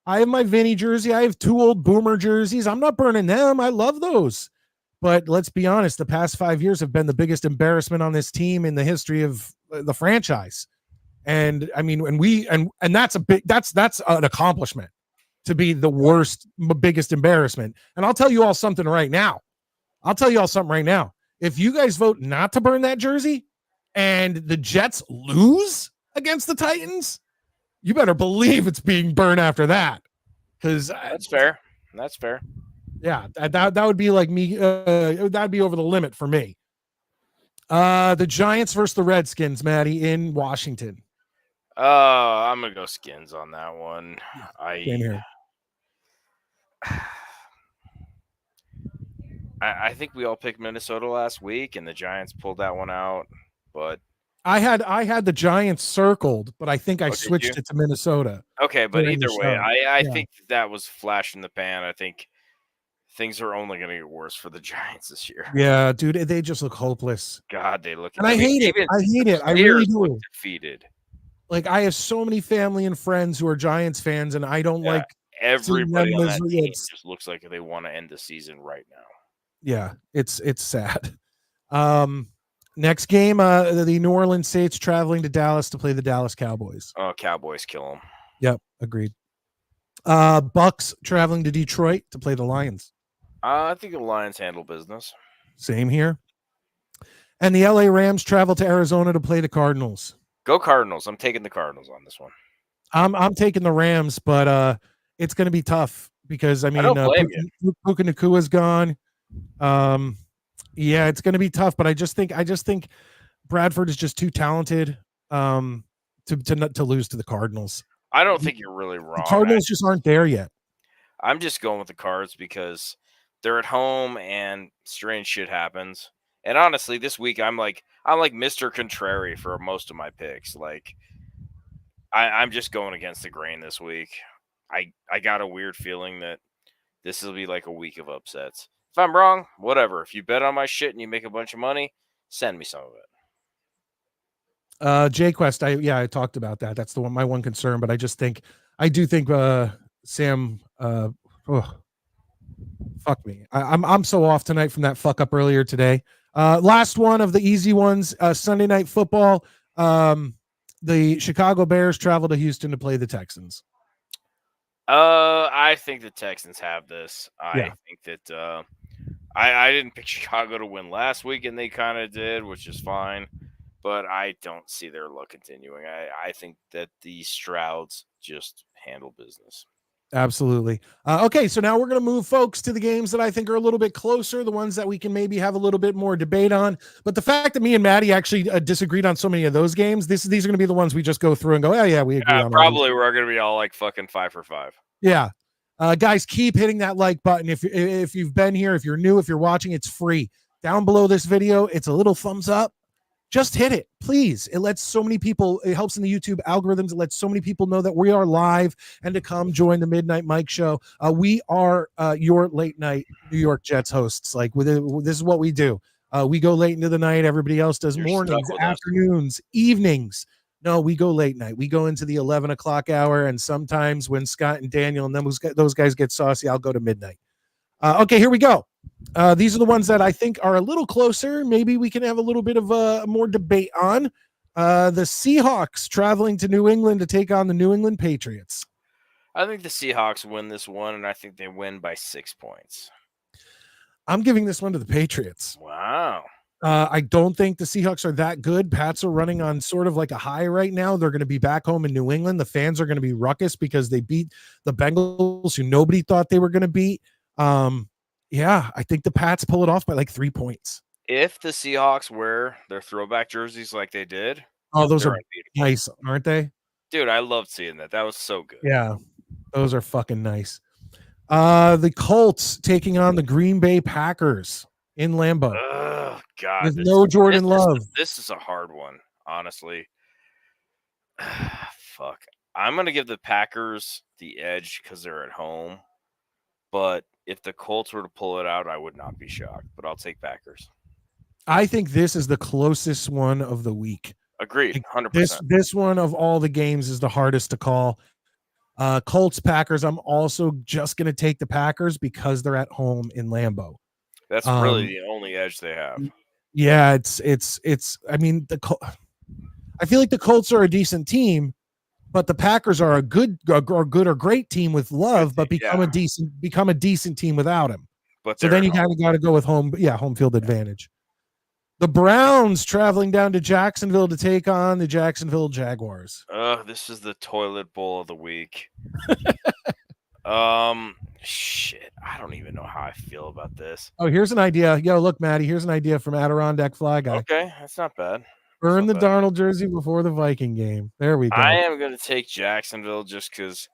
I have my Vinny jersey. I have 2 old Boomer jerseys. I'm not burning them. I love those. But let's be honest, the past 5 years have been the biggest embarrassment on this team in the history of the franchise. And I mean, and that's an accomplishment to be the worst, biggest embarrassment. And I'll tell you all something right now. If you guys vote not to burn that jersey and the Jets lose against the Titans, you better believe it's being burned after that. Because that's fair. That's fair. Yeah, that would be like me. That would be over the limit for me. The Giants versus the Redskins, Maddie, in Washington. I'm gonna go Skins on that one. Same here. I think we all picked Minnesota last week, and the Giants pulled that one out. But I had the Giants circled, but I think I switched it to Minnesota. Okay, but either way, I think that was flash in the pan. I think things are only going to get worse for the Giants this year. Yeah, dude, they just look hopeless. God, they look. And I hate it. I really do. Defeated. Like, I have so many family and friends who are Giants fans, and I don't like everybody on that team. Just looks like they want to end the season right now. Yeah, it's sad. Next game, the New Orleans Saints traveling to Dallas to play the Dallas Cowboys. Oh, Cowboys kill them. Yep, agreed. Bucks traveling to Detroit to play the Lions. I think the Lions handle business. Same here. And the LA Rams travel to Arizona to play the Cardinals. Go Cardinals. I'm taking the Cardinals on this one. I'm taking the Rams, but it's going to be tough because I mean, Puka Nakua's gone. Yeah, it's going to be tough, but I just think Bradford is just too talented to lose to the Cardinals. I don't think you're really wrong. The Cardinals just aren't there yet. I'm just going with the Cards because they're at home and strange shit happens. And honestly, this week I'm like Mr. Contrary for most of my picks. Like I'm just going against the grain this week. I got a weird feeling that this will be like a week of upsets. If I'm wrong, whatever. If you bet on my shit and you make a bunch of money, send me some of it. J-Quest, I talked about that. That's my one concern, but I do think Sam fuck me. I'm so off tonight from that fuck up earlier today. Last one of the easy ones, Sunday Night Football. The Chicago Bears travel to Houston to play the Texans. I think the Texans have this. I think that I didn't pick Chicago to win last week, and they kind of did, which is fine. But I don't see their luck continuing. I think that the Strouds just handle business. Absolutely. Okay, so now we're going to move, folks, to the games that I think are a little bit closer, the ones that we can maybe have a little bit more debate on. But the fact that me and Maddie actually disagreed on so many of those games, these are going to be the ones we just go through and go, oh, yeah, we agree on probably we're going to be all like fucking 5 for 5. Yeah. Guys, keep hitting that like button. If you've been here, if you're new, if you're watching, it's free. Down below this video, it's a little thumbs up. Just hit it, please. It lets so many people, it helps in the YouTube algorithms. It lets so many people know that we are live and to come join the Midnight Mike Show. We are your late night New York Jets hosts. Like, this is what we do. We go late into the night. Everybody else does mornings, afternoons, evenings. No, we go late night. We go into the 11 o'clock hour. And sometimes when Scott and Daniel and those guys get saucy, I'll go to midnight. Okay, here we go. These are the ones that I think are a little closer. Maybe we can have a little bit of more debate on. The Seahawks traveling to New England to take on the New England Patriots. I think the Seahawks win this one, and I think they win by 6 points. I'm giving this one to the Patriots. Wow. I don't think the Seahawks are that good. Pats are running on sort of like a high right now. They're going to be back home in New England. The fans are going to be ruckus because they beat the Bengals, who nobody thought they were going to beat. Yeah, I think the Pats pull it off by like 3 points. If the Seahawks wear their throwback jerseys like they did, Oh, those they're are unbeatable. nice, aren't they? Dude, I loved seeing that. That was so good. Yeah, those are fucking nice. The Colts taking on the Green Bay Packers in Lambeau. Oh God, With no Jordan Love. This is a hard one, honestly. Fuck. I'm gonna give the Packers the edge because they're at home. But if the Colts were to pull it out, I would not be shocked. But I'll take Packers. I think this is the closest one of the week. Agreed, 100%. This one of all the games is the hardest to call. Colts Packers. I'm also just going to take the Packers because they're at home in Lambeau. That's really the only edge they have. Yeah, it's. I mean, I feel like the Colts are a decent team, but the Packers are a good or great team with Love, but become a decent team without him. But so then you kind of got to go with home field advantage. The Browns traveling down to Jacksonville to take on the Jacksonville Jaguars. This is the toilet bowl of the week. Shit. I don't even know how I feel about this. Oh, here's an idea. Yo, look, Maddie, here's an idea from Adirondack Fly Guy. Okay, that's not bad. Earn the Darnold jersey before the Viking game. There we go. I am going to take Jacksonville just because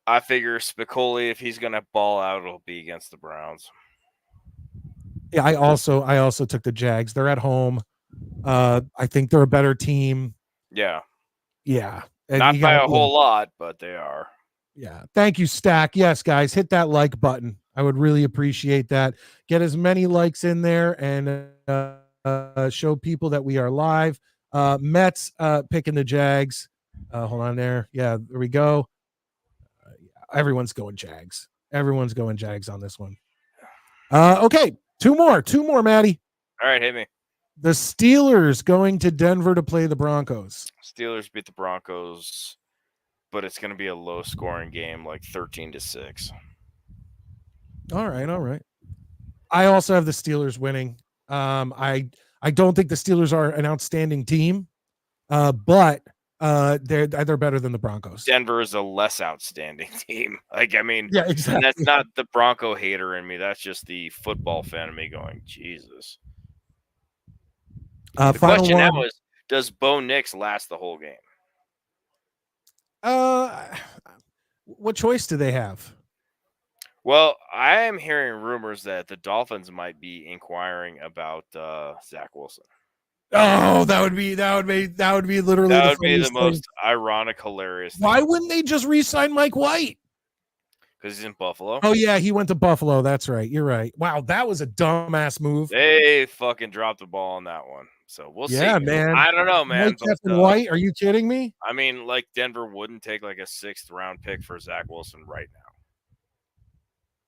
I figure Spicoli, if he's going to ball out, it'll be against the Browns. Yeah, I also took the Jags. They're at home. I think they're a better team. Yeah. Yeah. Not by a whole lot, but they are. Yeah. Thank you, Stack. Yes, guys, hit that like button. I would really appreciate that. Get as many likes in there and show people that we are live. Mets picking the Jags. Hold on there. Yeah, there we go. Everyone's going Jags. Everyone's going Jags on this one. Okay. Two more, Maddie. All right, hit me. The Steelers going to Denver to play the Broncos. Steelers beat the Broncos, but it's going to be a low-scoring game, like 13-6. All right. I also have the Steelers winning. I don't think the Steelers are an outstanding team, but they're better than the Broncos. Denver is a less outstanding team. Like, I mean, yeah, exactly. That's not the Bronco hater in me. That's just the football fan of me going, Jesus. The question now is, does Bo Nix last the whole game? What choice do they have? Well, I am hearing rumors that the Dolphins might be inquiring about Zach Wilson. Oh, that would be literally the most ironic, hilarious thing. Why wouldn't they just re-sign Mike White? Because he's in Buffalo. Oh yeah, he went to Buffalo. That's right. You're right. Wow, that was a dumbass move. They fucking dropped the ball on that one. So we'll see. Yeah, man. I don't know, man. White, are you kidding me? I mean, like Denver wouldn't take like a 6th round pick for Zach Wilson right now.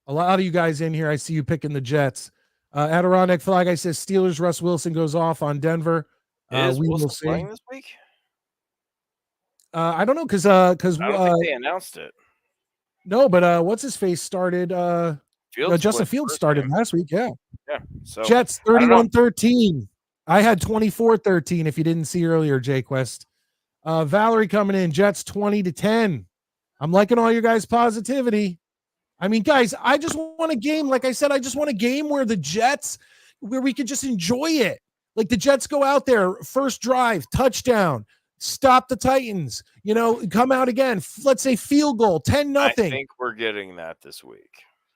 A lot of you guys in here, I see you picking the Jets. Adirondack Flag Guy says Steelers. Russ Wilson goes off on Denver. Is Wilson playing this week? I don't know because I don't think they announced it. No, but what's his face started? Justin Fields started last week. Yeah. So Jets 31-13. I had 24-13. If you didn't see earlier, Jay Quest. Valerie coming in. Jets 20-10. I'm liking all your guys' positivity. I mean, guys, I just want a game. Like I said, I just want a game where we could just enjoy it. Like the Jets go out there, first drive, touchdown, stop the Titans, come out again. Let's say field goal, 10-0. I think we're getting that this week.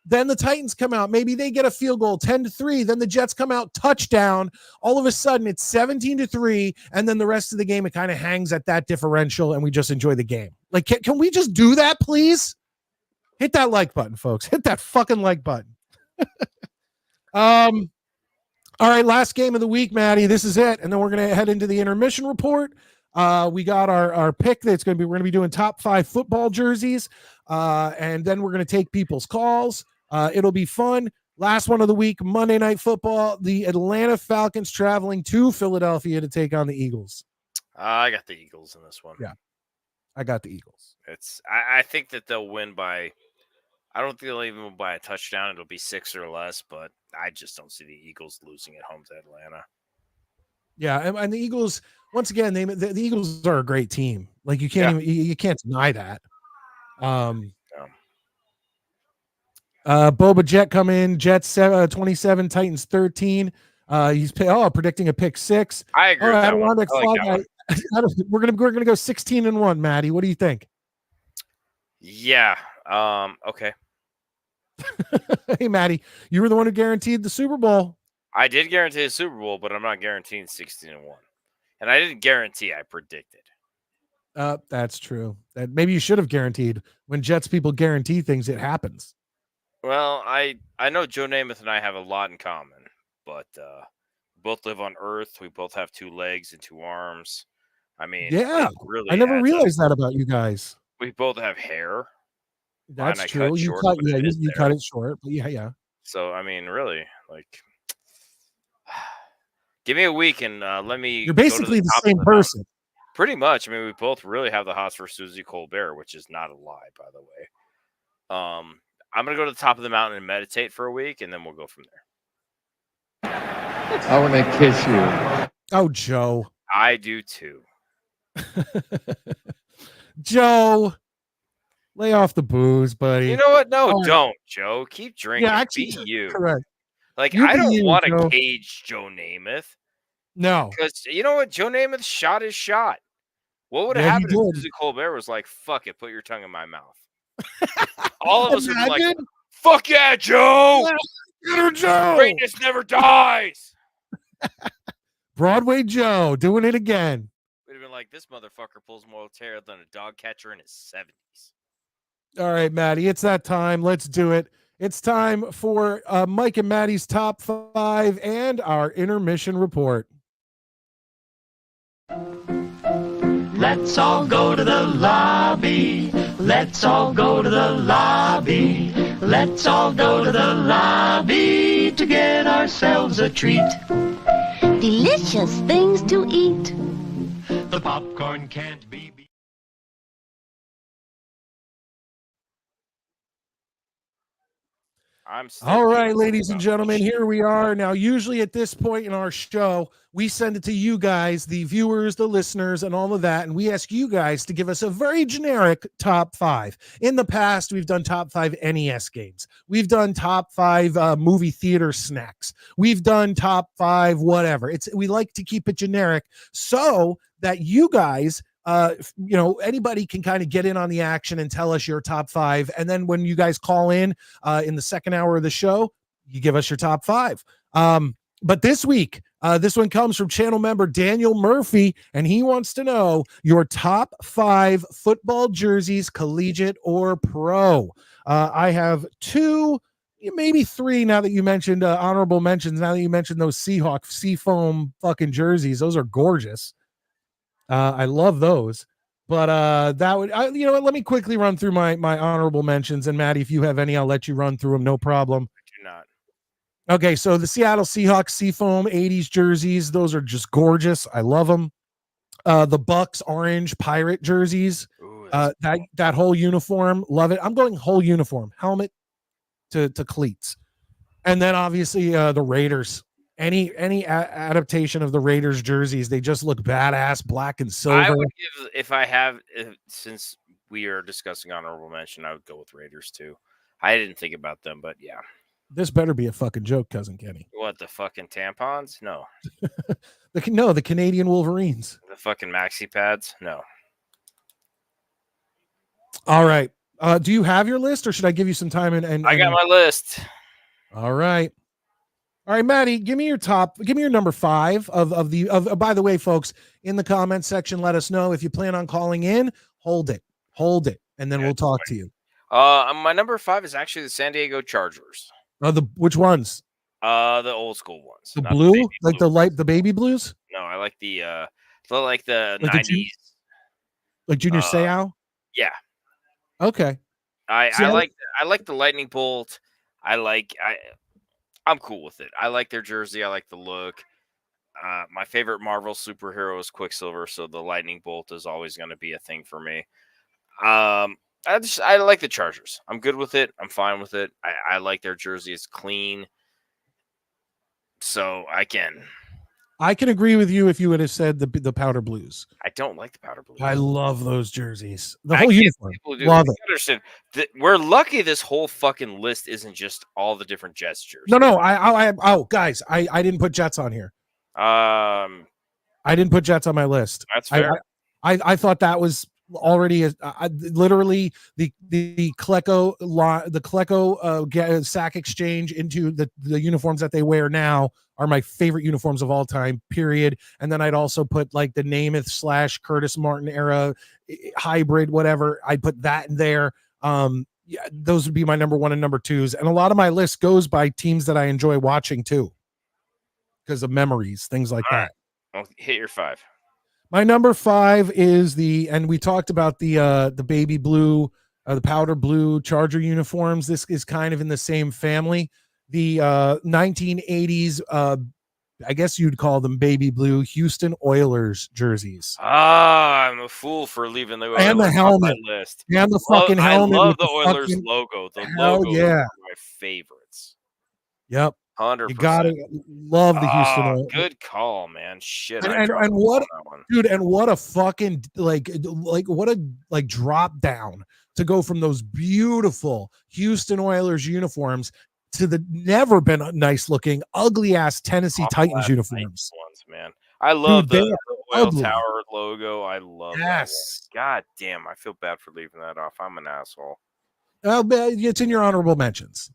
Then the Titans come out. Maybe they get a field goal, 10-3. Then the Jets come out, touchdown. All of a sudden, it's 17-3. And then the rest of the game, it kind of hangs at that differential, and we just enjoy the game. Like, can we just do that, please? Hit that like button, folks. Hit that fucking like button. All right, last game of the week, Maddie. This is it. And then we're going to head into the intermission report. We got our pick that's we're going to be doing top 5 football jerseys. And then we're going to take people's calls. It'll be fun. Last one of the week, Monday Night Football. The Atlanta Falcons traveling to Philadelphia to take on the Eagles. I got the Eagles in this one. Yeah, I got the Eagles. I think that they'll win by. I don't think they'll even win by a touchdown. It'll be 6 or less, but I just don't see the Eagles losing at home to Atlanta. Yeah, and the Eagles, once again, the Eagles are a great team. Like you can't even you can't deny that. Boba Jet come in, Jets 27, Titans 13. He's predicting a pick 6. I agree. All With right, that one. we're gonna go 16-1, Maddie. What do you think? Yeah. Okay. Hey, Maddie, you were the one who guaranteed the Super Bowl. I did guarantee the Super Bowl, but I'm not guaranteeing 16-1. And I didn't guarantee. I predicted. That's true. That maybe you should have guaranteed. When Jets people guarantee things, it happens. Well, I know Joe Namath and I have a lot in common, but we both live on Earth. We both have 2 legs and 2 arms. I mean, yeah, really I never realized that about you guys. We both have hair. That's true. You cut it short, but yeah. So I mean, really, like, give me a week and let me. You're basically the same person. Pretty much. I mean, we both really have the hots for Susie Colbert, which is not a lie, by the way. I'm gonna go to the top of the mountain and meditate for a week, and then we'll go from there. I want to kiss you. Oh, Joe. I do too. Joe, lay off the booze, buddy. You know what? No, don't, Joe. Keep drinking. Yeah, actually, be you. Correct. Like, I don't want to cage Joe Namath. No. Because you know what? Joe Namath shot his shot. What would have happened if Susie Colbert was like, fuck it, put your tongue in my mouth? All of us would be like, fuck yeah, Joe! Joe! Greatness never dies! Broadway Joe doing it again. We'd have been like, this motherfucker pulls more hair than a dog catcher in his 70s. All right, Maddie, it's that time. Let's do it. It's time for Mike and Maddie's top 5 and our intermission report. Let's all go to the lobby. Let's all go to the lobby. Let's all go to the lobby to get ourselves a treat. Delicious things to eat. The popcorn can't be beat. All right, ladies and gentlemen, here we are. Now, usually at this point in our show, we send it to you guys, the viewers, the listeners, and all of that, and we ask you guys to give us a very generic top 5. In the past, we've done top 5 NES games. We've done top 5 movie theater snacks. We've done top 5 whatever. We like to keep it generic so that you guys anybody can kind of get in on the action and tell us your top 5. And then when you guys call in the second hour of the show, you give us your top 5. But this week, this one comes from channel member Daniel Murphy, and he wants to know your top 5 football jerseys, collegiate or pro. I have 2, maybe 3 now that you mentioned honorable mentions. Now that you mentioned those Seahawk Seafoam fucking jerseys, those are gorgeous. I love those, but that would, you know what? Let me quickly run through my honorable mentions. And Maddie, if you have any, I'll let you run through them. No problem. I do not. Okay. So the Seattle Seahawks Seafoam 80s jerseys, those are just gorgeous. I love them. The Bucks orange pirate jerseys, that whole uniform, love it. I'm going whole uniform, helmet to cleats. And then obviously the Raiders. Any adaptation of the Raiders jerseys, they just look badass, black and silver. I would give, since we are discussing honorable mention, I would go with Raiders too. I didn't think about them, but yeah. This better be a fucking joke, Cousin Kenny. What, the fucking tampons? No. The Canadian Wolverines. The fucking maxi pads? No. All right. Do you have your list, or should I give you some time? And I got my list. All right. All right, Maddie, give me your number 5 of by the way, folks, in the comment section, let us know if you plan on calling in. Hold it, and then we'll talk to you. My number 5 is actually the San Diego Chargers. Which ones? The old school ones. The blue, like the baby blues? No, I like the 90s. Like Junior Seau? Yeah. Okay. I like the lightning bolt. I'm cool with it. I like their jersey. I like the look. My favorite Marvel superhero is Quicksilver, so the lightning bolt is always going to be a thing for me. I like the Chargers. I'm good with it. I'm fine with it. I like their jersey. It's clean, so I can. I can agree with you if you would have said the powder blues. I don't like the powder blue. I love those jerseys. The I whole can't uniform. people do. Love You it. understand that we're lucky this whole fucking list isn't just all the different Jets jerseys. No, oh, guys, I didn't put Jets on here. Um, I didn't put Jets on my list. that's fair. I thought that was already literally the Klecko sack exchange into the uniforms that they wear now are my favorite uniforms of all time, period. And then I'd also put like the Namath / Curtis Martin era hybrid, whatever. I'd put that in there. Yeah, those would be my number 1 and number 2s. And a lot of my list goes by teams that I enjoy watching too, because of memories, things like All that. right. Well, hit your 5. My number 5 is and we talked about the baby blue, the powder blue Charger uniforms. This is kind of in the same family. The 1980s, I guess you'd call them baby blue Houston Oilers jerseys. I'm a fool for leaving the Oilers And the off helmet. my list. And the fucking helmet. I love with the Oilers fucking, logo. The hell logo is yeah. one of my favorites. Yep. 100%. You gotta love the Houston Oilers. Good call, man. Shit. And, I dropped and the ball what, on that one. dude, and what a fucking what a drop down to go from those beautiful Houston Oilers uniforms to the never been nice looking, ugly ass Tennessee Titans uniforms. Ones, man. I love Dude, the Oil ugly. Tower logo. I love that. Yes. One. God damn, I feel bad for leaving that off. I'm an asshole. It's in your honorable mentions.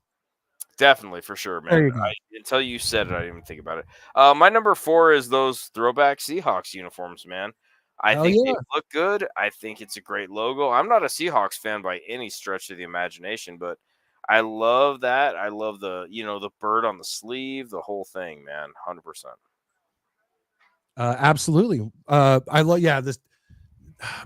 Definitely, for sure, There man. you go. Until you said it, I didn't even think about it. My number 4 is those throwback Seahawks uniforms, man. I Hell think yeah. they look good. I think it's a great logo. I'm not a Seahawks fan by any stretch of the imagination, but I love that. I love the bird on the sleeve, the whole thing, man. 100%. Absolutely. I love this.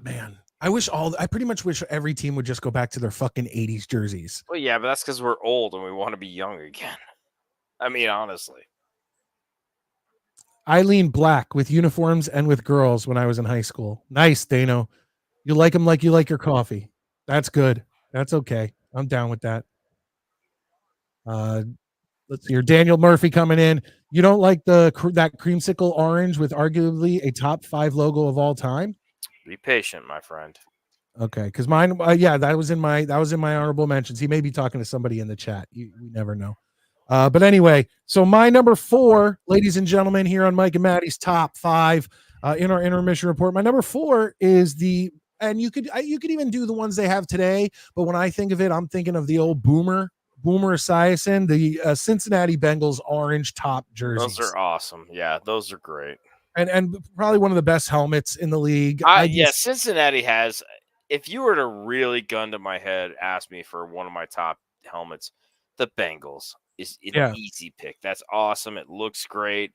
Man, I pretty much wish every team would just go back to their fucking 80s jerseys. Well, yeah, but that's because we're old and we want to be young again. I mean, honestly. I leaned black with uniforms and with girls when I was in high school. Nice, Dano. You like them like you like your coffee. That's good. That's okay. I'm down with that. Let's see here. Daniel Murphy coming in. You don't like that creamsicle orange with arguably a top 5 logo of all time? Be patient, my friend. Okay, because mine, that was in my honorable mentions. He may be talking to somebody in the chat. You never know. But anyway, so my number 4, ladies and gentlemen, here on Mike and Maddie's top 5 in our intermission report. My number 4 is and you could even do the ones they have today. But when I think of it, I'm thinking of the old Boomer Esiason, the Cincinnati Bengals orange top jerseys. Those are awesome. Yeah, those are great. And probably one of the best helmets in the league. Cincinnati has. If you were to really gun to my head, ask me for one of my top helmets, the Bengals is an easy pick. That's awesome. It looks great.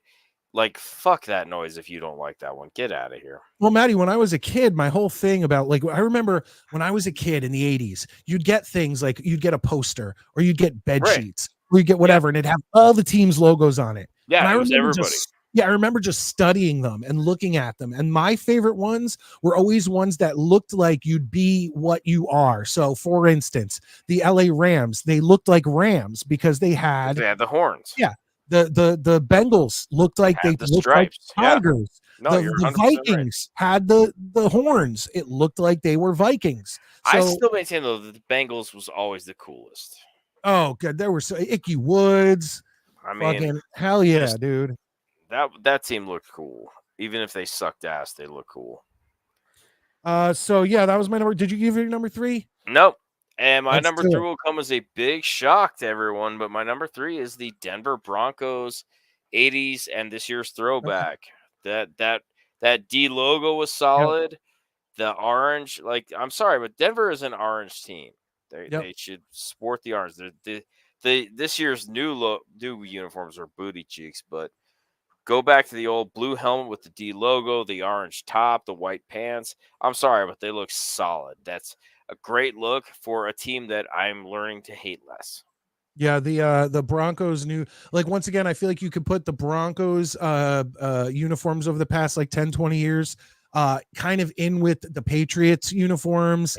Like, fuck that noise if you don't like that one. Get out of here. Well, Maddie, when I was a kid, my whole thing about I remember when I was a kid in the 80s, you'd get things like you'd get a poster or you'd get bed sheets or you get whatever, and it'd have all the team's logos on it. Yeah, and it was everybody. I remember just studying them and looking at them. And my favorite ones were always ones that looked like you'd be what you are. So, for instance, the LA Rams, they looked like Rams because they had the horns. Yeah. The Bengals looked like they the looked stripes. like tigers. No, the Vikings had the horns. It looked like they were Vikings. So, I still maintain, though, that the Bengals was always the coolest. Oh, God. There were Icky Woods. I mean, fucking hell yeah, dude. That team looked cool. Even if they sucked ass, they look cool. So yeah, that was my number. Did you give your number 3? Nope. And my number 3 will come as a big shock to everyone, but my number 3 is the Denver Broncos 80s and this year's throwback. Okay. That D logo was solid. Yep. The orange, I'm sorry, but Denver is an orange team. They should sport the orange. This year's new uniforms are booty cheeks, but go back to the old blue helmet with the D logo, the orange top, the white pants. I'm sorry, but they look solid. That's a great look for a team that I'm learning to hate less. Yeah, the Broncos new, like, once again, I feel like you could put the Broncos uniforms over the past like 10, 20 years kind of in with the Patriots uniforms,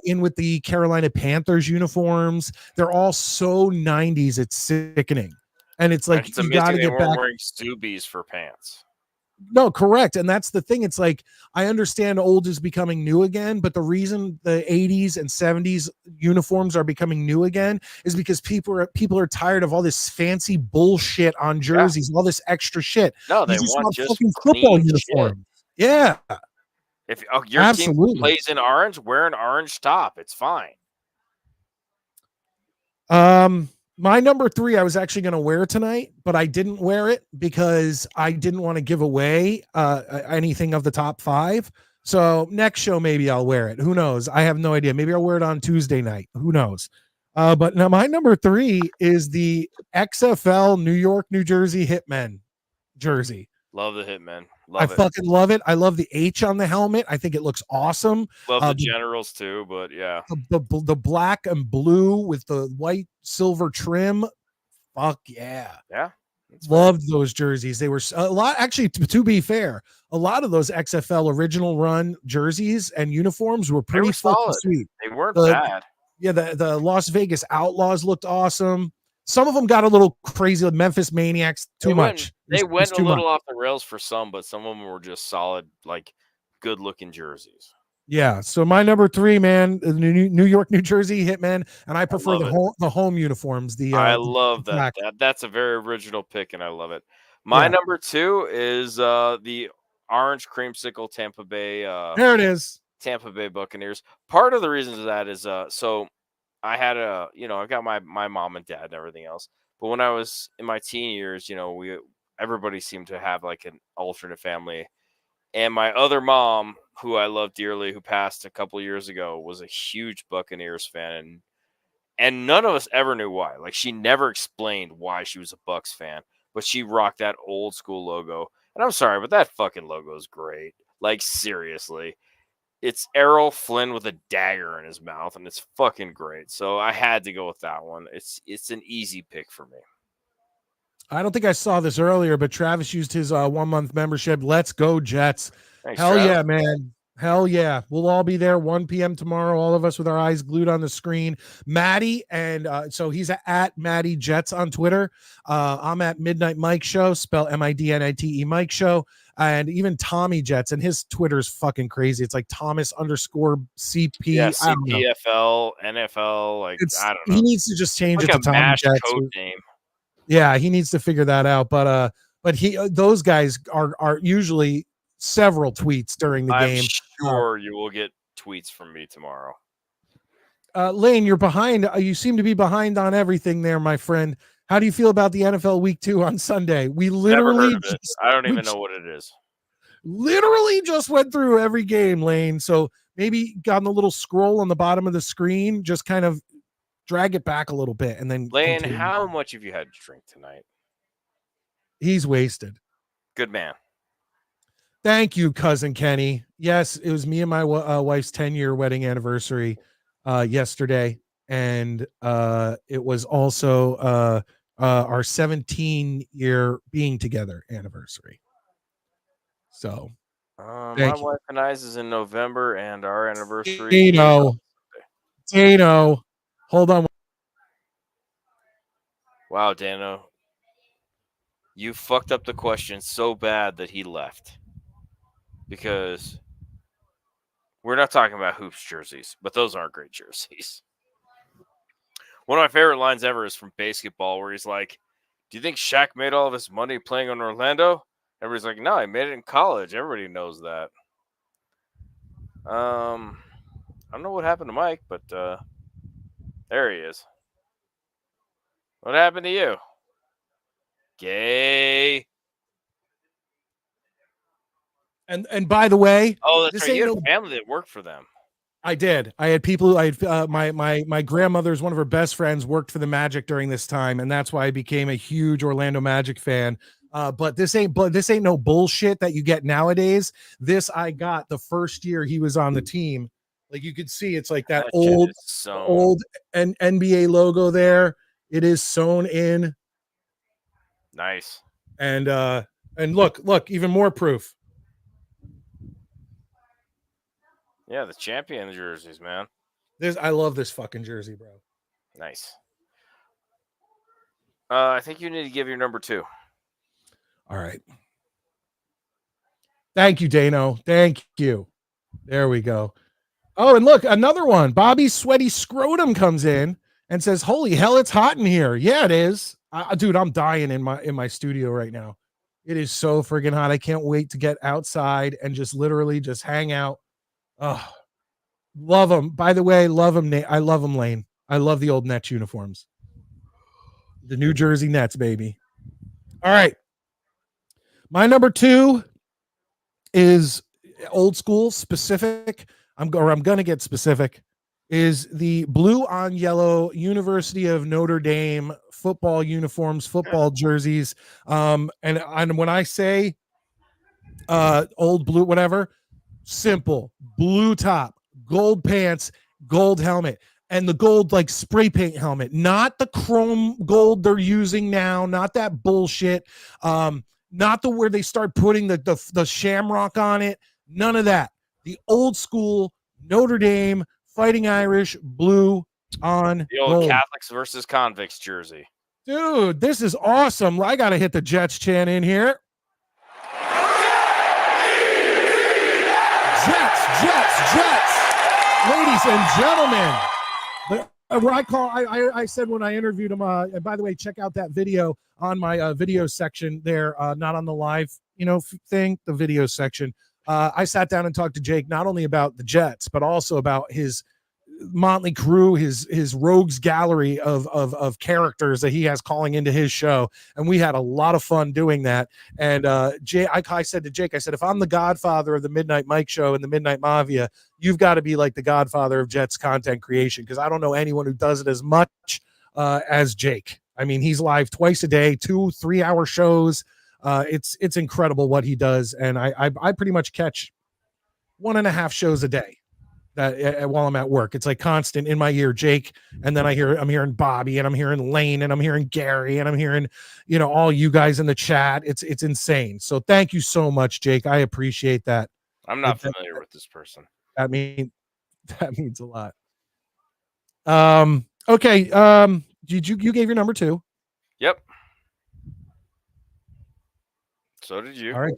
in with the Carolina Panthers uniforms. They're all so 90s, it's sickening. And it's And like it's you got amazing to they get weren't back. wearing Zubies for pants. No, correct. And that's the thing. It's like I understand old is becoming new again, but the reason the 80s and 70s uniforms are becoming new again is because people are tired of all this fancy bullshit on Yeah. jerseys, all this extra shit. No, You they just want want just fucking football clean shit. uniform. Yeah, If your team absolutely. plays in orange, wear an orange top. It's fine. My number 3, I was actually going to wear tonight, but I didn't wear it because I didn't want to give away anything of the top 5. So next show, maybe I'll wear it. Who knows? I have no idea. Maybe I'll wear it on Tuesday night. Who knows? But now my number 3 is the XFL New York, New Jersey Hitmen jersey. Love the Hitmen. I Love it. fucking love it. I love the H on the helmet. I think it looks awesome. Love the Generals too, but yeah. The black and blue with the white silver trim. Fuck yeah. Yeah. Loved those jerseys. They were a lot, actually, to be fair, a lot of those XFL original run jerseys and uniforms were pretty fucking sweet. They weren't bad. Yeah, the Las Vegas Outlaws looked awesome. Some of them got a little crazy. Memphis Maniacs, too much. They went a little off the rails for some, but some of them were just solid, like good looking jerseys. Yeah. So my number 3, man, the New York, New Jersey Hitmen, and I prefer the home uniforms. I love that. That's a very original pick, and I love it. My number 2 is the orange creamsicle Tampa Bay. There it is. Tampa Bay Buccaneers. Part of the reason for that is so I had I've got my mom and dad and everything else. But when I was in my teen years, everybody seemed to have like an alternate family. And my other mom, who I love dearly, who passed a couple years ago, was a huge Buccaneers fan. And none of us ever knew why. Like, she never explained why she was a Bucs fan, but she rocked that old school logo. And I'm sorry, but that fucking logo is great. Like, seriously. It's Errol Flynn with a dagger in his mouth, and it's fucking great. So I had to go with that one. It's an easy pick for me. I don't think I saw this earlier, but Travis used his 1-month membership. Let's go Jets. Thanks, Hell Travis. yeah, man. Hell yeah. We'll all be there 1 p.m. tomorrow, all of us with our eyes glued on the screen. Maddie, and so he's at Maddie Jets on Twitter. I'm at Midnight Mike Show, spell MIDNITE Mike Show. And even Tommy Jets, and his Twitter's fucking crazy. It's like Thomas_CP. Yeah, CPFL, NFL. Like, I don't know. He needs to just change like it to Tommy Jets. Code name. Yeah, he needs to figure that out. But those guys are usually several tweets during the game. I'm sure you will get tweets from me tomorrow. Lane, you're behind. You seem to be behind on everything there, my friend. How do you feel about the NFL Week 2 on Sunday? We literally I don't even know what it is. Literally just went through every game, Lane. So maybe got a little scroll on the bottom of the screen, just kind of drag it back a little bit, and then Lane, continue. how much have you had to drink tonight? He's wasted. Good man. Thank you, cousin Kenny. Yes, it was me and my wife's 10-year wedding anniversary yesterday, and it was also our 17-year being together anniversary. So, my wife and I's is in November, and our anniversary. Dano, hold on. Wow, Dano, you fucked up the question so bad that he left. Because we're not talking about hoops jerseys, but those aren't great jerseys. One of my favorite lines ever is from basketball, where he's like, "Do you think Shaq made all of his money playing in Orlando?" Everybody's like, "No, he made it in college. Everybody knows that." I don't know what happened to Mike, but there he is. What happened to you? Gay. And by the way, that's right. You had a family that worked for them. I did. I had people. I had my grandmother's one of her best friends worked for the Magic during this time, and that's why I became a huge Orlando Magic fan. But this ain't no bullshit that you get nowadays. This I got the first year he was on the team. Like, you could see, it's like that old NBA logo there. It is sewn in, Nice. and look, even more proof. Yeah, the champion jerseys, man. I love this fucking jersey, bro. Nice. I think you need to give your number 2. All right. Thank you, Dano. Thank you. There we go. Oh, and look, another one. Bobby's sweaty scrotum comes in and says, "Holy hell, it's hot in here." Yeah, it is. Dude, I'm dying in my studio right now. It is so friggin' hot. I can't wait to get outside and just literally just hang out. Oh, love them. By the way, love them, Nate. I love them, Lane. I love the old Nets uniforms. The New Jersey Nets, baby. All right. My number 2 is old school, specific. I'm gonna get specific. Is the blue on yellow University of Notre Dame football uniforms, football jerseys. And when I say old blue, whatever, simple blue top, gold pants, gold helmet, and the gold like spray paint helmet, not the chrome gold they're using now, not that bullshit. Not the where they start putting the shamrock on it. None of that. The old school Notre Dame Fighting Irish blue on The old gold. Catholics versus convicts jersey. Dude, this is awesome. I got to hit the Jets chant in here. Jets. Ladies and gentlemen. What I said when I interviewed him, and by the way, check out that video on my video section there, not on the live, thing, the video section. I sat down and talked to Jake not only about the Jets, but also about his motley crew, his rogues gallery of characters that he has calling into his show, and we had a lot of fun doing that. And I said to Jake, I said, if I'm the godfather of the Midnight Mike show and the Midnight Mafia, you've got to be like the godfather of Jets content creation, because I don't know anyone who does it as much as Jake. I mean, he's live twice a day, 2-3 hour shows. It's incredible what he does, and I pretty much catch 1.5 shows a day that while I'm at work. It's like constant in my ear, Jake, and then I'm hearing Bobby, and I'm hearing Lane, and I'm hearing Gary, and I'm hearing all you guys in the chat. It's insane. So thank you so much, Jake. I appreciate that. I'm not familiar with this person. That means a lot. Okay. You gave your number 2. Yep. So did you. All right.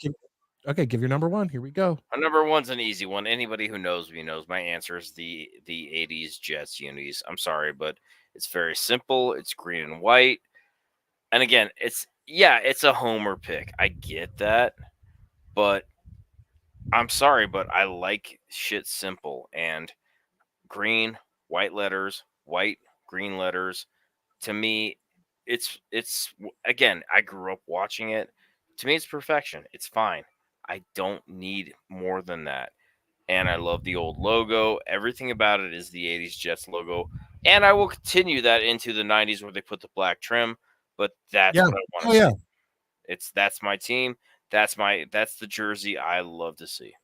Give your number 1. Here we go. My number 1's an easy one. Anybody who knows me knows my answer is the 80s Jets unis. I'm sorry, but it's very simple. It's green and white. And again, it's a homer pick. I get that. But I'm sorry, but I like shit simple. And green, white letters, white, green letters. To me, it's again, I grew up watching it. To me, it's perfection. It's fine. I don't need more than that. And I love the old logo. Everything about it is the 80s Jets logo. And I will continue that into the 90s where they put the black trim. But that's what I want to see. That's my team. That's the jersey I love to see.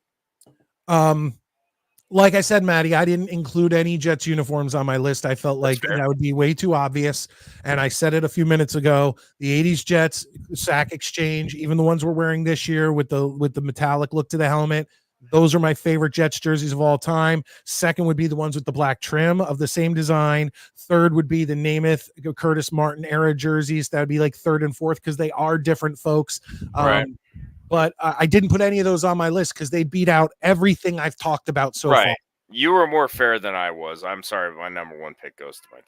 Like I said, Maddie, I didn't include any Jets uniforms on my list. I felt like that would be way too obvious. And I said it a few minutes ago. The 80s Jets sack exchange, even the ones we're wearing this year with the metallic look to the helmet, those are my favorite Jets jerseys of all time. Second would be the ones with the black trim of the same design. Third would be the Namath, Curtis Martin era jerseys. That would be like third and fourth, because they are different folks. Right. But I didn't put any of those on my list because they beat out everything I've talked about so far. You were more fair than I was. I'm sorry, but my number 1 pick goes to my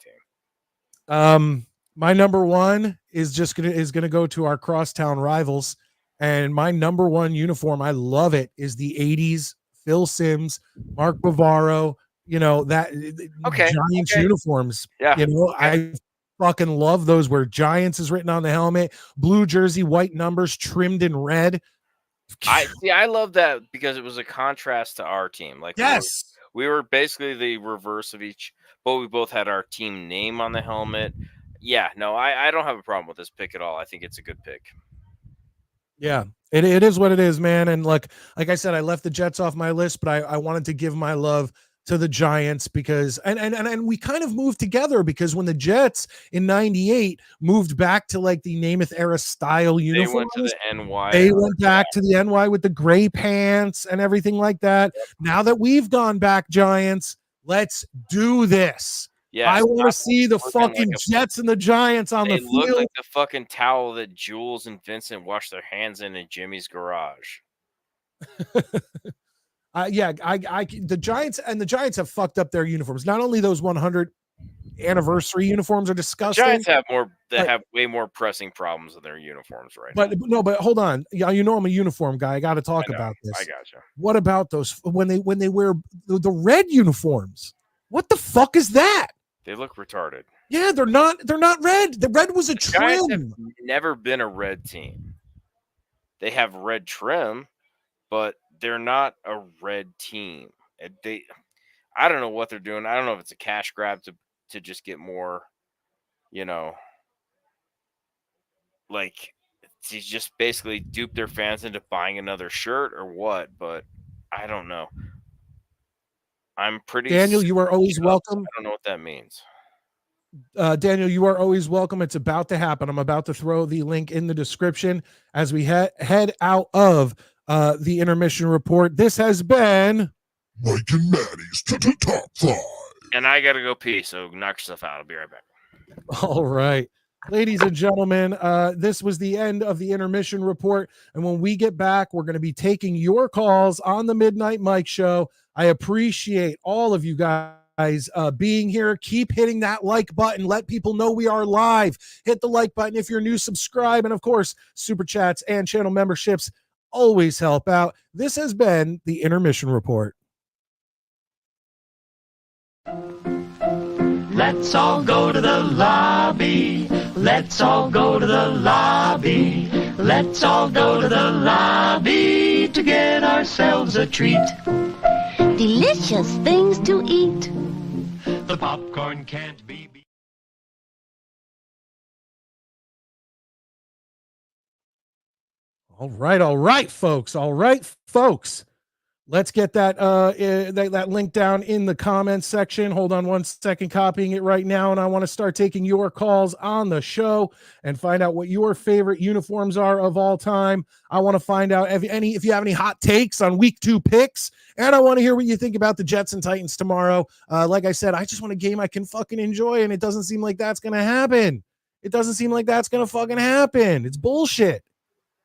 team. My number 1 is gonna go to our crosstown rivals, and my number 1 uniform, I love it, is the 80s Phil Simms, Mark Bavaro. Giants uniforms. Yeah, I fucking love those where Giants is written on the helmet, blue jersey, white numbers trimmed in red. I love that because it was a contrast to our team. Like, yes, we were basically the reverse of each, but we both had our team name on the helmet. Yeah, no, I don't have a problem with this pick at all. I think it's a good pick. Yeah, it is what it is, man. And like I said, I left the Jets off my list, but I wanted to give my love to the Giants because and we kind of moved together because when the Jets in 98 moved back to like the Namath era style uniforms, They went to the NY. they went back to the NY with the gray pants and everything like that. Now that we've gone back, Giants, let's do this. Yeah, I want to see the looking fucking Jets and the Giants on the They look field. like the fucking towel that Jules and Vincent washed their hands in Jimmy's garage. The Giants have fucked up their uniforms. Not only those 100 anniversary uniforms are disgusting. Giants have have way more pressing problems with their uniforms right now. But hold on. Yeah, you know I'm a uniform guy. I got to talk about this. I gotcha. What about those when they wear the red uniforms? What the fuck is that? They look retarded. Yeah, they're not red. The red was a Giants have trim. never been a red team. They have red trim, but they're not a red team. I don't know what they're doing. I don't know if it's a cash grab to just get more, like to just basically dupe their fans into buying another shirt or what, but I don't know. I'm pretty Daniel, you are always welcome. I don't know what that means. Daniel, you are always welcome. It's about to happen. I'm about to throw the link in the description as we head out of the intermission report. This has been Mike and Maddie's top 5. And I got to go pee, so knock yourself out. I'll be right back. All right. Ladies and gentlemen, this was the end of the intermission report. And when we get back, we're going to be taking your calls on the Midnight Mike Show. I appreciate all of you guys being here. Keep hitting that like button. Let people know we are live. Hit the like button if you're new, subscribe. And of course, super chats and channel memberships always help out. This has been the intermission report. Let's all go to the lobby. Let's all go to the lobby. Let's all go to the lobby to get ourselves a treat. Delicious things to eat. The popcorn can't be beat. All right, folks. Let's get that link down in the comments section. Hold on one second, copying it right now. And I want to start taking your calls on the show and find out what your favorite uniforms are of all time. I want to find out if you have any hot takes on week 2 picks. And I want to hear what you think about the Jets and Titans tomorrow. Like I said, I just want a game I can fucking enjoy. And it doesn't seem like that's going to happen. It doesn't seem like that's going to fucking happen. It's bullshit.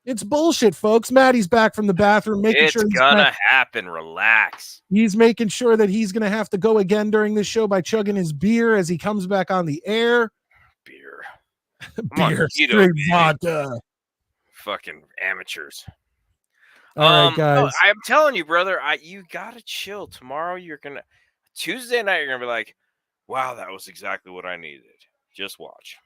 It's bullshit, folks. Maddie's back from the bathroom, making sure it's gonna happen. Relax. He's making sure that he's gonna have to go again during this show by chugging his beer as he comes back on the air. Beer, straight vodka. Fucking amateurs. All right, guys. I'm telling you, brother. You gotta chill. Tomorrow, Tuesday night, you're gonna be like, "Wow, that was exactly what I needed." Just watch.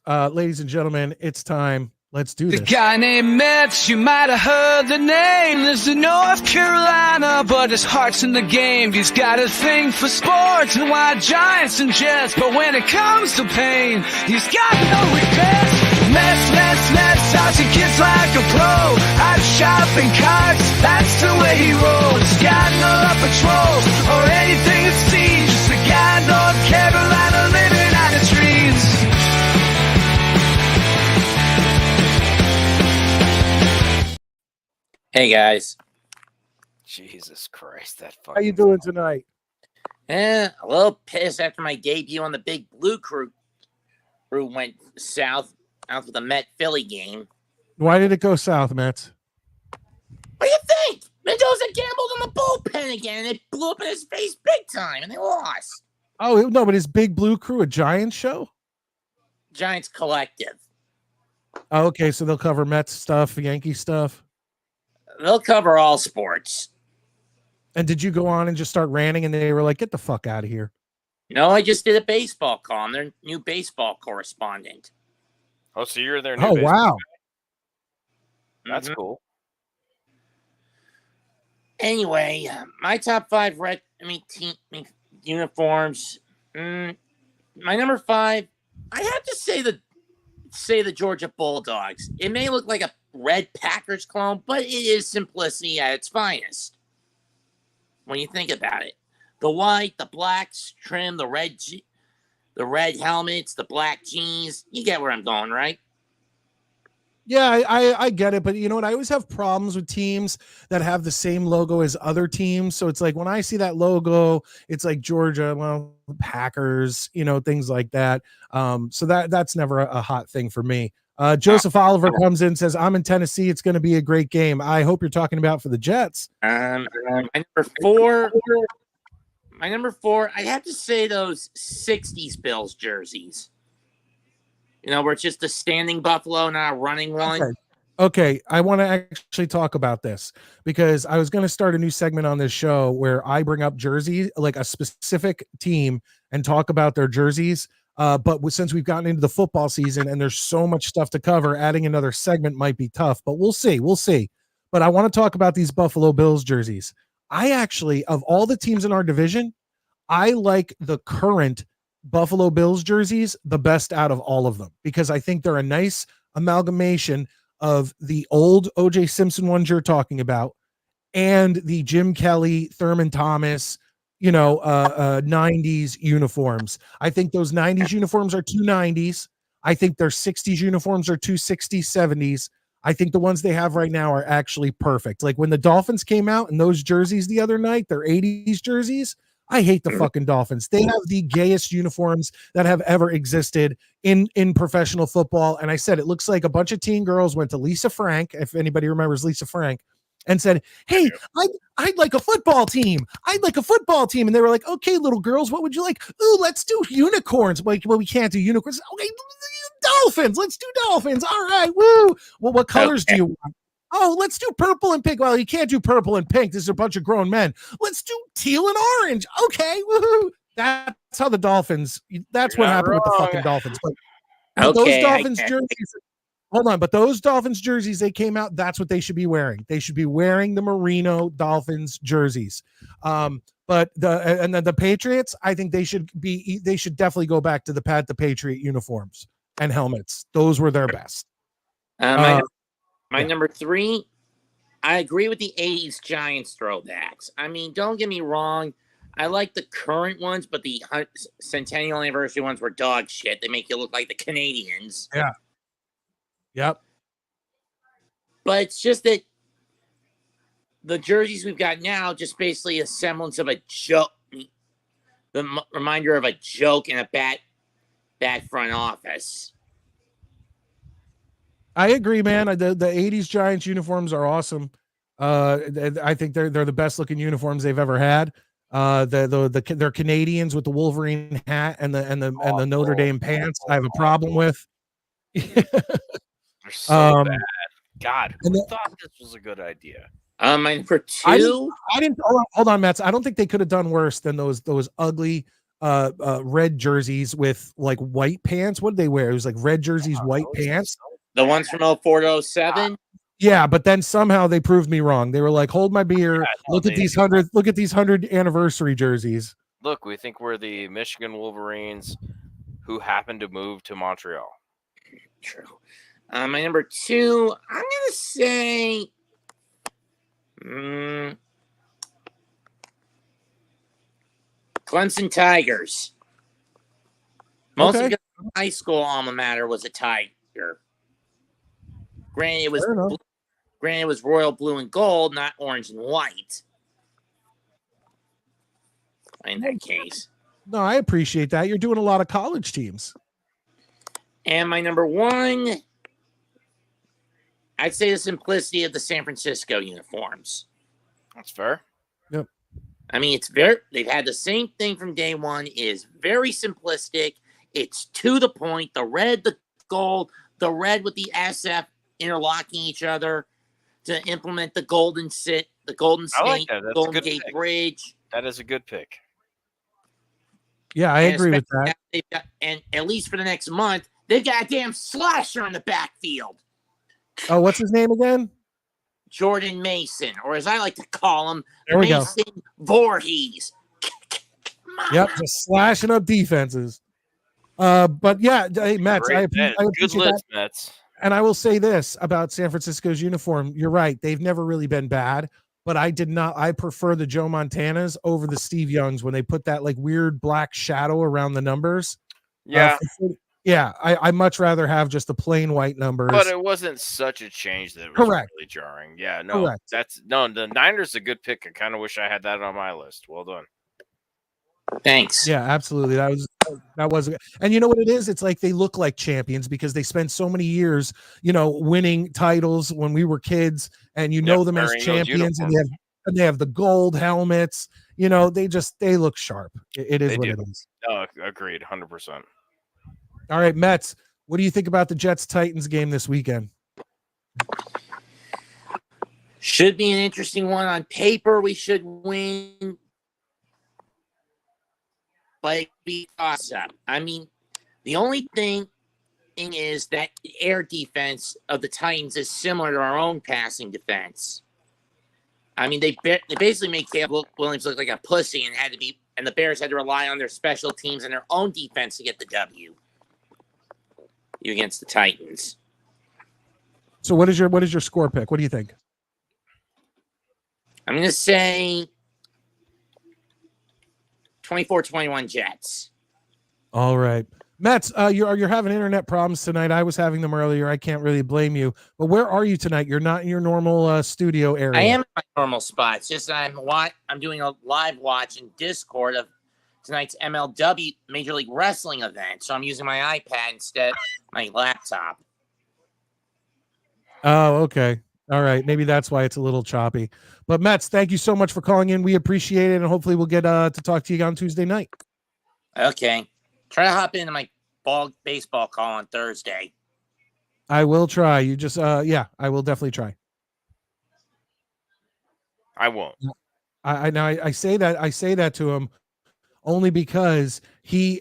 Ladies and gentlemen, it's time. Let's do this. The guy named Metz, you might have heard the name. Lives in North Carolina, but his heart's in the game. He's got a thing for sports and why Giants and Jets. But when it comes to pain, he's got no regrets. Metz, tossing kids like a pro. Out shopping carts, that's the way he rolls. He's got no love for trolls or anything it seems. Just a guy in North Carolina living out his dreams. Hey guys. Jesus Christ, that fucking. How you doing tonight? A little pissed after my debut on the Big Blue Crew went south after the Met Philly game. Why did it go south, Mets? What do you think? Mendoza gambled on the bullpen again, and it blew up in his face big time, and they lost. Oh no, but is Big Blue Crew a Giants show? Giants Collective. Oh, okay, so they'll cover Mets stuff, Yankee stuff. They'll cover all sports. And did you go on and just start ranting and they were like, get the fuck out of here? No, I just did a baseball call. I'm their new baseball correspondent. Oh, so you're their new Oh, baseball wow. guy. That's cool. Anyway, my top 5 team uniforms. My number 5, I have to say the Georgia Bulldogs. It may look like a red Packers clone, but it is simplicity at its finest when you think about it. The white, the black trim, the red helmets, the black jeans. You get where I'm going, right? Yeah, I get it, but you know what? I always have problems with teams that have the same logo as other teams. So it's like when I see that logo, it's like Georgia, well, Packers, things like that. So that's never a hot thing for me. Joseph Oliver comes in, says, I'm in Tennessee. It's going to be a great game. I hope you're talking about for the Jets. My number four, I'd have to say those 60s Bills jerseys. Where it's just a standing buffalo, not a running one. Okay. I want to actually talk about this because I was going to start a new segment on this show where I bring up jerseys, like a specific team, and talk about their jerseys. But since we've gotten into the football season and there's so much stuff to cover, adding another segment might be tough, but we'll see. But I want to talk about these Buffalo Bills jerseys. I actually, of all the teams in our division, I like the current Buffalo Bills jerseys the best out of all of them because I think they're a nice amalgamation of the old O.J. Simpson ones you're talking about and the Jim Kelly, Thurman Thomas, 90s uniforms. I think those 90s uniforms are 290s. I think their 60s uniforms are 260s, 70s. I think the ones they have right now are actually perfect. Like when the Dolphins came out in those jerseys the other night, their 80s jerseys, I hate the fucking Dolphins. They have the gayest uniforms that have ever existed in professional football. And I said, it looks like a bunch of teen girls went to Lisa Frank, if anybody remembers Lisa Frank, and said, hey, I'd like a football team. I'd like a football team. And they were like, okay, little girls, what would you like? Ooh, let's do unicorns. Like, well, we can't do unicorns. Okay, dolphins. Let's do dolphins. All right, woo. Well, what colors do you want? Oh, let's do purple and pink. Well, you can't do purple and pink. This is a bunch of grown men. Let's do teal and orange. Okay, woohoo. That's how the Dolphins, that's what happened with the fucking Dolphins. But those Dolphins jerseys, hold on, but those Dolphins jerseys, they came out, that's what they should be wearing. They should be wearing the Merino Dolphins jerseys. But the Patriots, I think they should definitely go back to the Pat the Patriot uniforms and helmets. Those were their best. My number three, I agree with the 80s Giants throwbacks. I mean, don't get me wrong. I like the current ones, but the centennial anniversary ones were dog shit. They make you look like the Canadians. Yeah. Yep. But it's just that the jerseys we've got now, just basically a semblance of a joke. The reminder of a joke in a bad front office. I agree, man. The 80s Giants uniforms are awesome. I think they're the best looking uniforms they've ever had. They're Canadians with the Wolverine hat and the Notre Dame pants. I have a problem with. They're so bad. God, who thought this was a good idea? My number two. I didn't. Hold on, Mets. I don't think they could have done worse than those ugly red jerseys with like white pants. What did they wear? It was like red jerseys, white pants. The ones from 04 to 07? Yeah, but then somehow they proved me wrong. They were like, hold my beer. Look at these 100 anniversary jerseys. Look, we think we're the Michigan Wolverines who happened to move to Montreal. True. My number two, I'm going to say Clemson Tigers. Most of the high school alma mater was a Tiger. Granted, it was royal blue and gold, not orange and white. In that case. No, I appreciate that. You're doing a lot of college teams. And my number one, I'd say the simplicity of the San Francisco uniforms. That's fair. Yep. I mean, they've had the same thing from day one. It is very simplistic. It's to the point. The red, the gold, the red with the SF interlocking each other to implement the Golden State, Golden Gate Bridge. That is a good pick. Yeah, I agree with that. And at least for the next month, they've got a damn slasher on the backfield. Oh, what's his name again? Jordan Mason, or as I like to call him, there we Mason go. Voorhees. Yep, just slashing up defenses. But yeah, hey, Mets, I appreciate good list, that. Mets. And I will say this about San Francisco's uniform. You're right. They've never really been bad. but I did not. I prefer the Joe Montanas over the Steve Youngs when they put that like weird black shadow around the numbers. Yeah, Yeah, I much rather have just the plain white numbers. but it wasn't such a change that was Correct. really jarring. Yeah, no, Correct. the Niners a good pick. I kind of wish I had that on my list. Well done. Thanks. Yeah, absolutely. That was, and you know what it is? It's like they look like champions because they spent so many years, winning titles when we were kids, and know them as wearing those champions, and uniforms. they have the gold helmets. They look sharp. It is They what do. it is. No, agreed, 100%. All right, Mets. What do you think about the Jets Titans game this weekend? Should be an interesting one. On paper, we should win. But it be toss-up. I mean, the only thing is that the air defense of the Titans is similar to our own passing defense. I mean, they basically made Caleb Williams look like a pussy and the Bears had to rely on their special teams and their own defense to get the W against the Titans. So what is your score pick? What do you think? I'm going to say 24-21 Jets. All right. Mets, you're having internet problems tonight. I was having them earlier. I can't really blame you. But where are you tonight? You're not in your normal studio area. I am in my normal spot. It's just I'm doing a live watch in Discord of tonight's MLW Major League Wrestling event. So I'm using my iPad instead of my laptop. Oh, okay. All right. Maybe that's why it's a little choppy. But Mets, thank you so much for calling in. We appreciate it. And hopefully we'll get to talk to you on Tuesday night. Okay. Try to hop into my baseball call on Thursday. I will try. You just I will definitely try. I won't. I say that to him only because he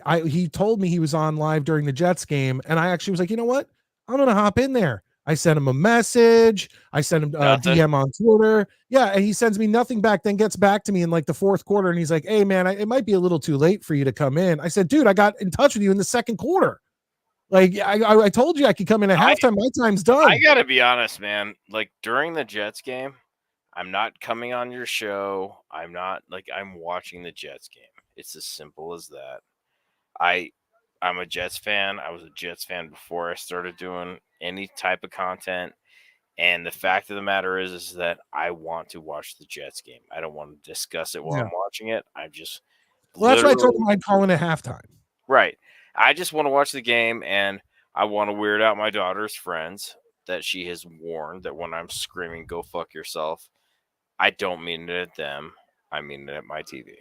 told me he was on live during the Jets game, and I actually was like, you know what? I'm gonna hop in there. I sent him a message. I sent him a DM on Twitter. Yeah, and he sends me nothing back, then gets back to me in like the fourth quarter, and he's like, hey, man, it might be a little too late for you to come in. I said, dude, I got in touch with you in the second quarter. Like, I told you I could come in at halftime. My time's done. I got to be honest, man. Like, during the Jets game, I'm not coming on your show. I'm watching the Jets game. It's as simple as that. I'm a Jets fan. I was a Jets fan before I started doing any type of content. And the fact of the matter is that I want to watch the Jets game. I don't want to discuss it while I'm watching it. That's why I told him I'd call in at halftime. Right. I just want to watch the game, and I want to weird out my daughter's friends that she has warned that when I'm screaming, go fuck yourself, I don't mean it at them. I mean it at my TV.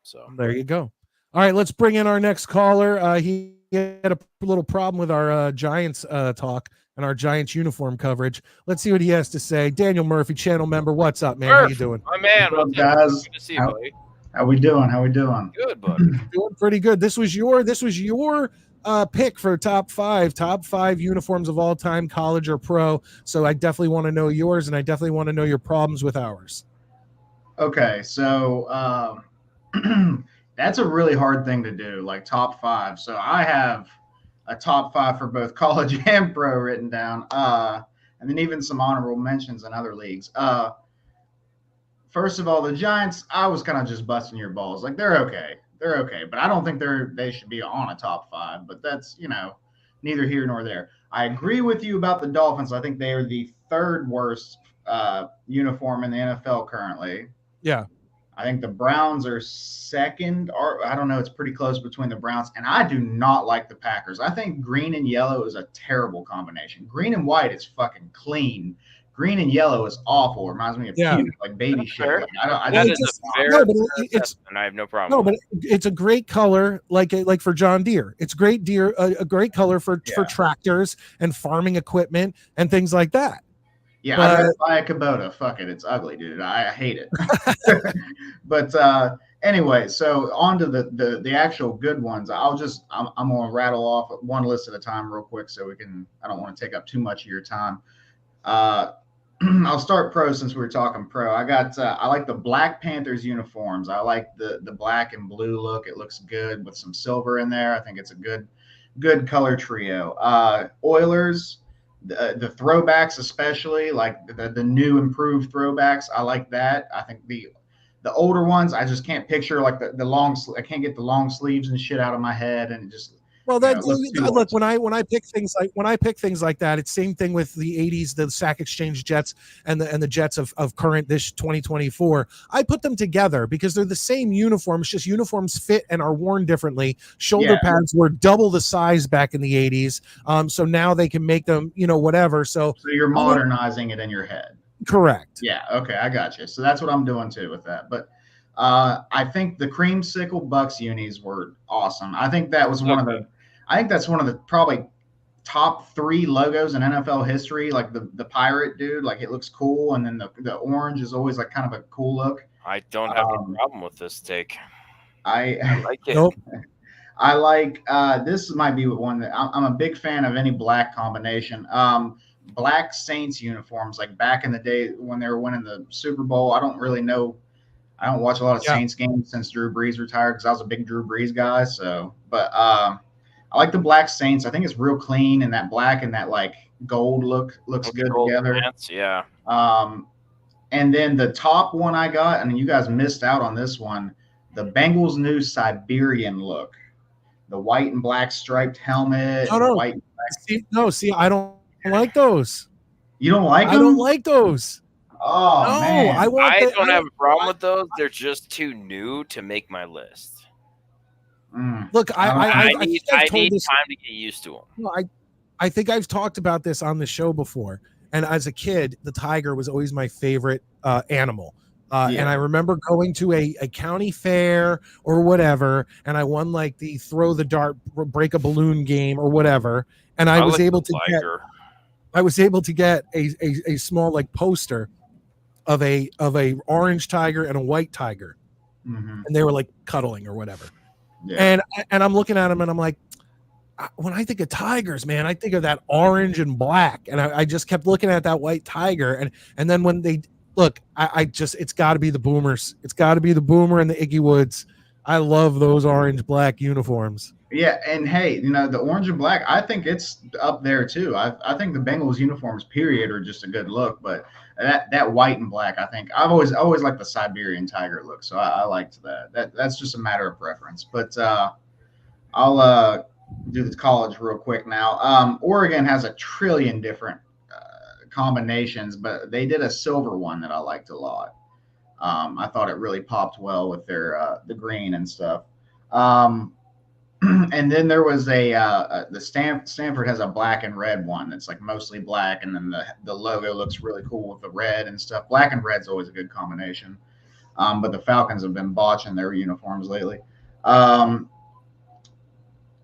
So there you go. All right, let's bring in our next caller. He had a little problem with our Giants talk and our Giants uniform coverage. Let's see what he has to say. Daniel Murphy, channel member. What's up, man? How you doing? My man. What's up, guys? Good to see you, buddy. How we doing? Good, buddy. Doing pretty good. This was your pick for top five uniforms of all time, college or pro. So I definitely want to know yours, and I definitely want to know your problems with ours. Okay, so that's a really hard thing to do, like top five. So I have a top five for both college and pro written down, and then even some honorable mentions in other leagues. First of all, the Giants, I was kind of just busting your balls. Like, they're okay, but I don't think they should be on a top five. But that's neither here nor there. I agree with you about the Dolphins. I think they are the third worst uniform in the NFL currently. Yeah. I think the Browns are second, or I don't know. It's pretty close between the Browns. And I do not like the Packers. I think green and yellow is a terrible combination. Green and white is fucking clean. Green and yellow is awful. It reminds me of puke, like baby shit. Like, that is a fair and I have no problem. No, but it's a great color, like for John Deere. It's great a great color for tractors and farming equipment and things like that. Yeah, I'd rather buy a Kubota. Fuck it. It's ugly, dude. I hate it. But anyway, so on to the actual good ones. I'm going to rattle off one list at a time real quick so I don't want to take up too much of your time. I'll start pro since we were talking pro. I like the Black Panthers uniforms. I like the black and blue look. It looks good with some silver in there. I think it's a good color trio. Oilers, the throwbacks, especially like the new improved throwbacks. I like that. I think the older ones, I just can't picture like the long. I can't get the long sleeves and shit out of my head, and it just Well, you know, that it looks too look old. when I pick things like that, it's same thing with the '80s, the Sack Exchange Jets and the Jets of current this 2024. I put them together because they're the same uniforms, just uniforms fit and are worn differently. Shoulder Yeah. pads were double the size back in the '80s, so now they can make them, whatever. So So you're modernizing it in your head. correct. Yeah, okay, I got you. So that's what I'm doing too with that. But I think the creamsicle Bucks unis were awesome. I think that was I think that's one of the probably top 3 logos in NFL history. Like the pirate dude, like it looks cool, and then the orange is always like kind of a cool look. I don't have any problem with this take. I like it. Nope. I like this might be one that I'm a big fan of any black combination. Black Saints uniforms, like back in the day when they were winning the Super Bowl. I don't really know. I don't watch a lot of Saints games since Drew Brees retired because I was a big Drew Brees guy. So, but I like the Black Saints. I think it's real clean, and that black and that like gold looks good together. Pants, yeah. And then the top one I got, and you guys missed out on this one, the Bengals' new Siberian look. The white and black striped helmet. No. White and black. See, I don't like those. You don't like them? I don't like those. Oh, no, man. I don't have a problem with those. They're just too new to make my list. Look, I need time to get used to them. No, I think I've talked about this on the show before. And as a kid, the tiger was always my favorite animal. And I remember going to a county fair or whatever, and I won like the throw the dart, break a balloon game or whatever. And I was able to get a small like poster of a orange tiger and a white tiger, and they were like cuddling or whatever. Yeah. And I'm looking at them and I'm like, when I think of tigers, man, I think of that orange and black, and I just kept looking at that white tiger, and then when they look, it's got to be the Boomers. It's got to be the Boomer and the Iggy Woods. I love those orange black uniforms. Yeah, and hey, the orange and black, I think it's up there too. I think the Bengals uniforms, period, are just a good look, but that white and black, I think I've always liked the Siberian tiger look, so I liked that. That's just a matter of preference. But I'll do the college real quick now. Oregon has a trillion different combinations, but they did a silver one that I liked a lot. I thought it really popped well with their the green and stuff. And then there was Stanford has a black and red one that's like mostly black, and then the logo looks really cool with the red and stuff. Black and red's always a good combination. But the Falcons have been botching their uniforms lately.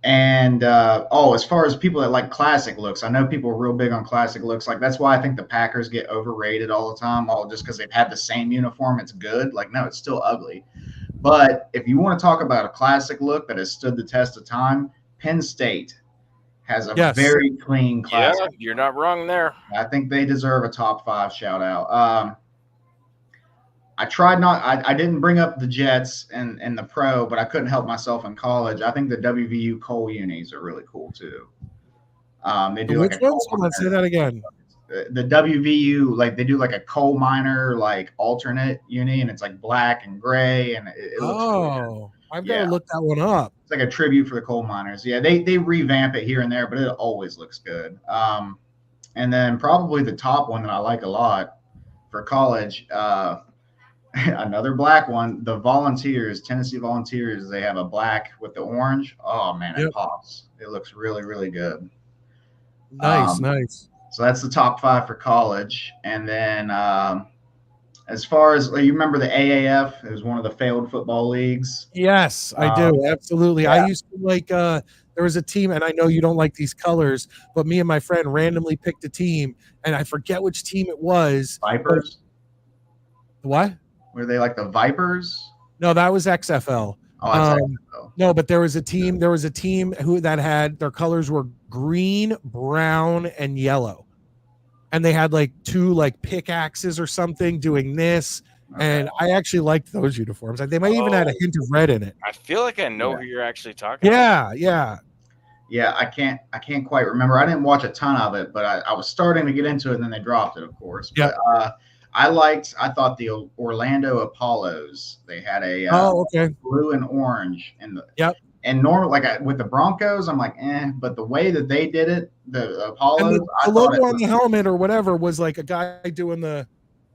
As far as people that like classic looks, I know people are real big on classic looks. Like that's why I think the Packers get overrated all the time, all just because they've had the same uniform. It's good. Like, no, it's still ugly. But if you want to talk about a classic look that has stood the test of time, Penn State has a very clean classic. Yeah, you're not wrong there. I think they deserve a top 5 shout out. I didn't bring up the Jets and the pro, but I couldn't help myself in college. I think the WVU Cole unis are really cool too. They do which ones? Hold on, say that again. The WVU, like they do like a coal miner like alternate uni, and it's like black and gray, and it looks really good. I've got to look that one up. It's like a tribute for the coal miners. Yeah, they revamp it here and there, but it always looks good. And then probably the top one that I like a lot for college, another black one, the Volunteers, Tennessee Volunteers, they have a black with the orange. Oh man, it pops. It looks really, really good. Nice. So that's the top 5 for college. And then as far as you remember the AAF, it was one of the failed football leagues. Yes, I do. Absolutely. Yeah. I used to like there was a team, and I know you don't like these colors, but me and my friend randomly picked a team, and I forget which team it was. Vipers? What? Were they like the Vipers? No, that was XFL. Oh, that's XFL. No, but there was a team who had their colors were green, brown, and yellow. And they had like 2 like pickaxes or something doing this. Okay. And I actually liked those uniforms. They might even had a hint of red in it. I feel like I know who you're actually talking about. Yeah. Yeah, I can't quite remember. I didn't watch a ton of it, but I was starting to get into it, and then they dropped it, of course. Yep. But I thought the Orlando Apollos, they had a Oh, okay. blue and orange in the Yep. and normal with the Broncos, I'm like, but the way that they did it, the And Apollos, I the thought logo it on was, the helmet or whatever was like a guy doing the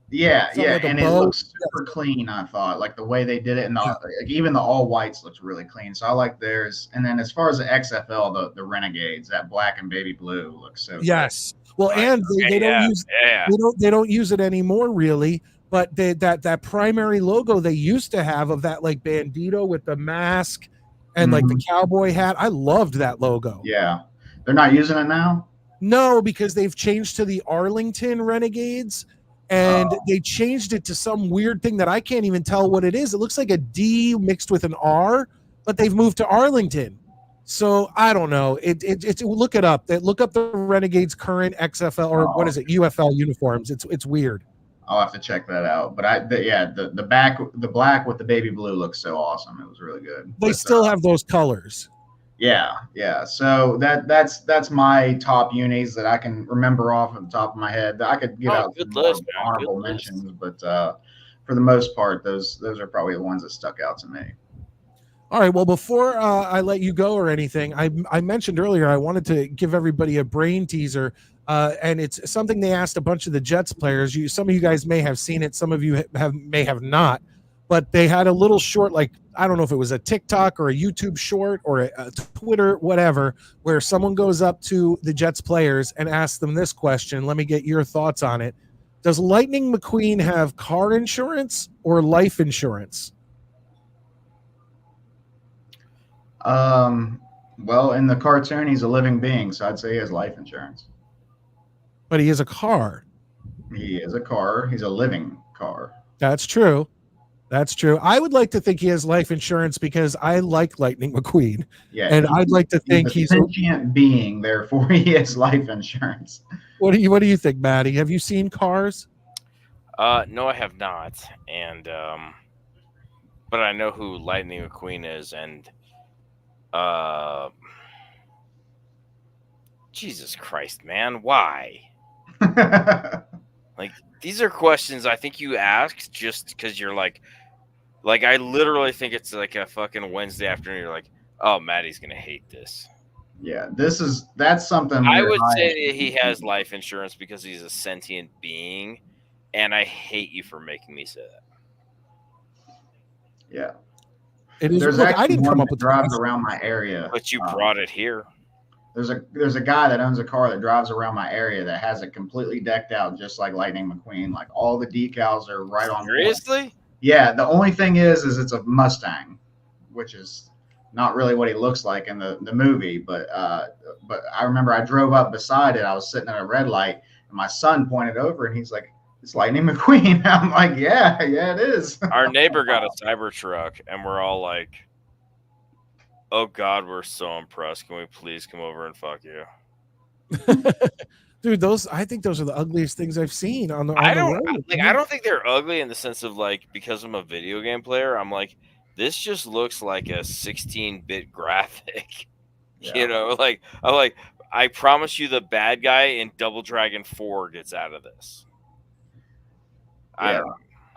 yeah, something like a and it bow. looks super clean. I thought like the way they did it, and like, even the all whites looks really clean. So I like theirs. And then as far as the XFL, the Renegades, that black and baby blue looks so good. Yes. Well, Right. and they don't use Yeah. they don't use it anymore really. But that primary logo they used to have of that like bandito with the mask and like the cowboy hat, I loved that logo. Yeah, they're not using it now. No, because they've changed to the Arlington Renegades, and they changed it to some weird thing that I can't even tell what it is. It looks like a D mixed with an R, but they've moved to Arlington. So I don't know. It's look it up. Look up the Renegades current XFL or what is it UFL uniforms. It's weird. I'll have to check that out. But the black with the baby blue looks so awesome. It was really good. They still have those colors. Yeah. So that's my top unis that I can remember off the top of my head. I could give out some more honorable mentions, but for the most part, those are probably the ones that stuck out to me. All right. Well, before I let you go or anything, I mentioned earlier I wanted to give everybody a brain teaser, and it's something they asked a bunch of the Jets players. Some of you guys may have seen it, some of you may have not, but they had a little short, like I don't know if it was a TikTok or a YouTube short or a Twitter, whatever, where someone goes up to the Jets players and asks them this question. Let me get your thoughts on it. Does Lightning McQueen have car insurance or life insurance? Well, in the cartoon, he's a living being, so I'd say he has life insurance. But he is a car. He is a car. He's a living car. That's true. That's true. I would like to think he has life insurance because I like Lightning McQueen. Yeah, and I'd like to think he's a sentient being, therefore he has life insurance. What do you think, Maddie? Have you seen Cars? No, I have not. And but I know who Lightning McQueen is, and Jesus Christ, man, why? Like, these are questions I think you asked just because you're like I literally think it's like a fucking Wednesday afternoon. You're like, oh, Maddie's gonna hate this. Yeah, that's something. I would say that he has life insurance because he's a sentient being, and I hate you for making me say that. Yeah. It is. There's I didn't come up with drives around my area. But you brought it here. There's a guy that owns a car that drives around my area that has it completely decked out just like Lightning McQueen. Like all the decals are right on. Seriously? Point. Yeah. The only thing is it's a Mustang, which is not really what he looks like in the movie. But I remember I drove up beside it. I was sitting at a red light, and my son pointed over, and he's like, "It's Lightning McQueen." I'm like, "Yeah, it is." Our neighbor got a Cybertruck, and we're all like, oh God, we're so impressed. Can we please come over and fuck you? Dude, I think those are the ugliest things I've seen on the road. I don't think they're ugly in the sense of like, because I'm a video game player, I'm like, this just looks like a 16-bit graphic. Yeah. You know, like I'm like, I promise you the bad guy in Double Dragon 4 gets out of this.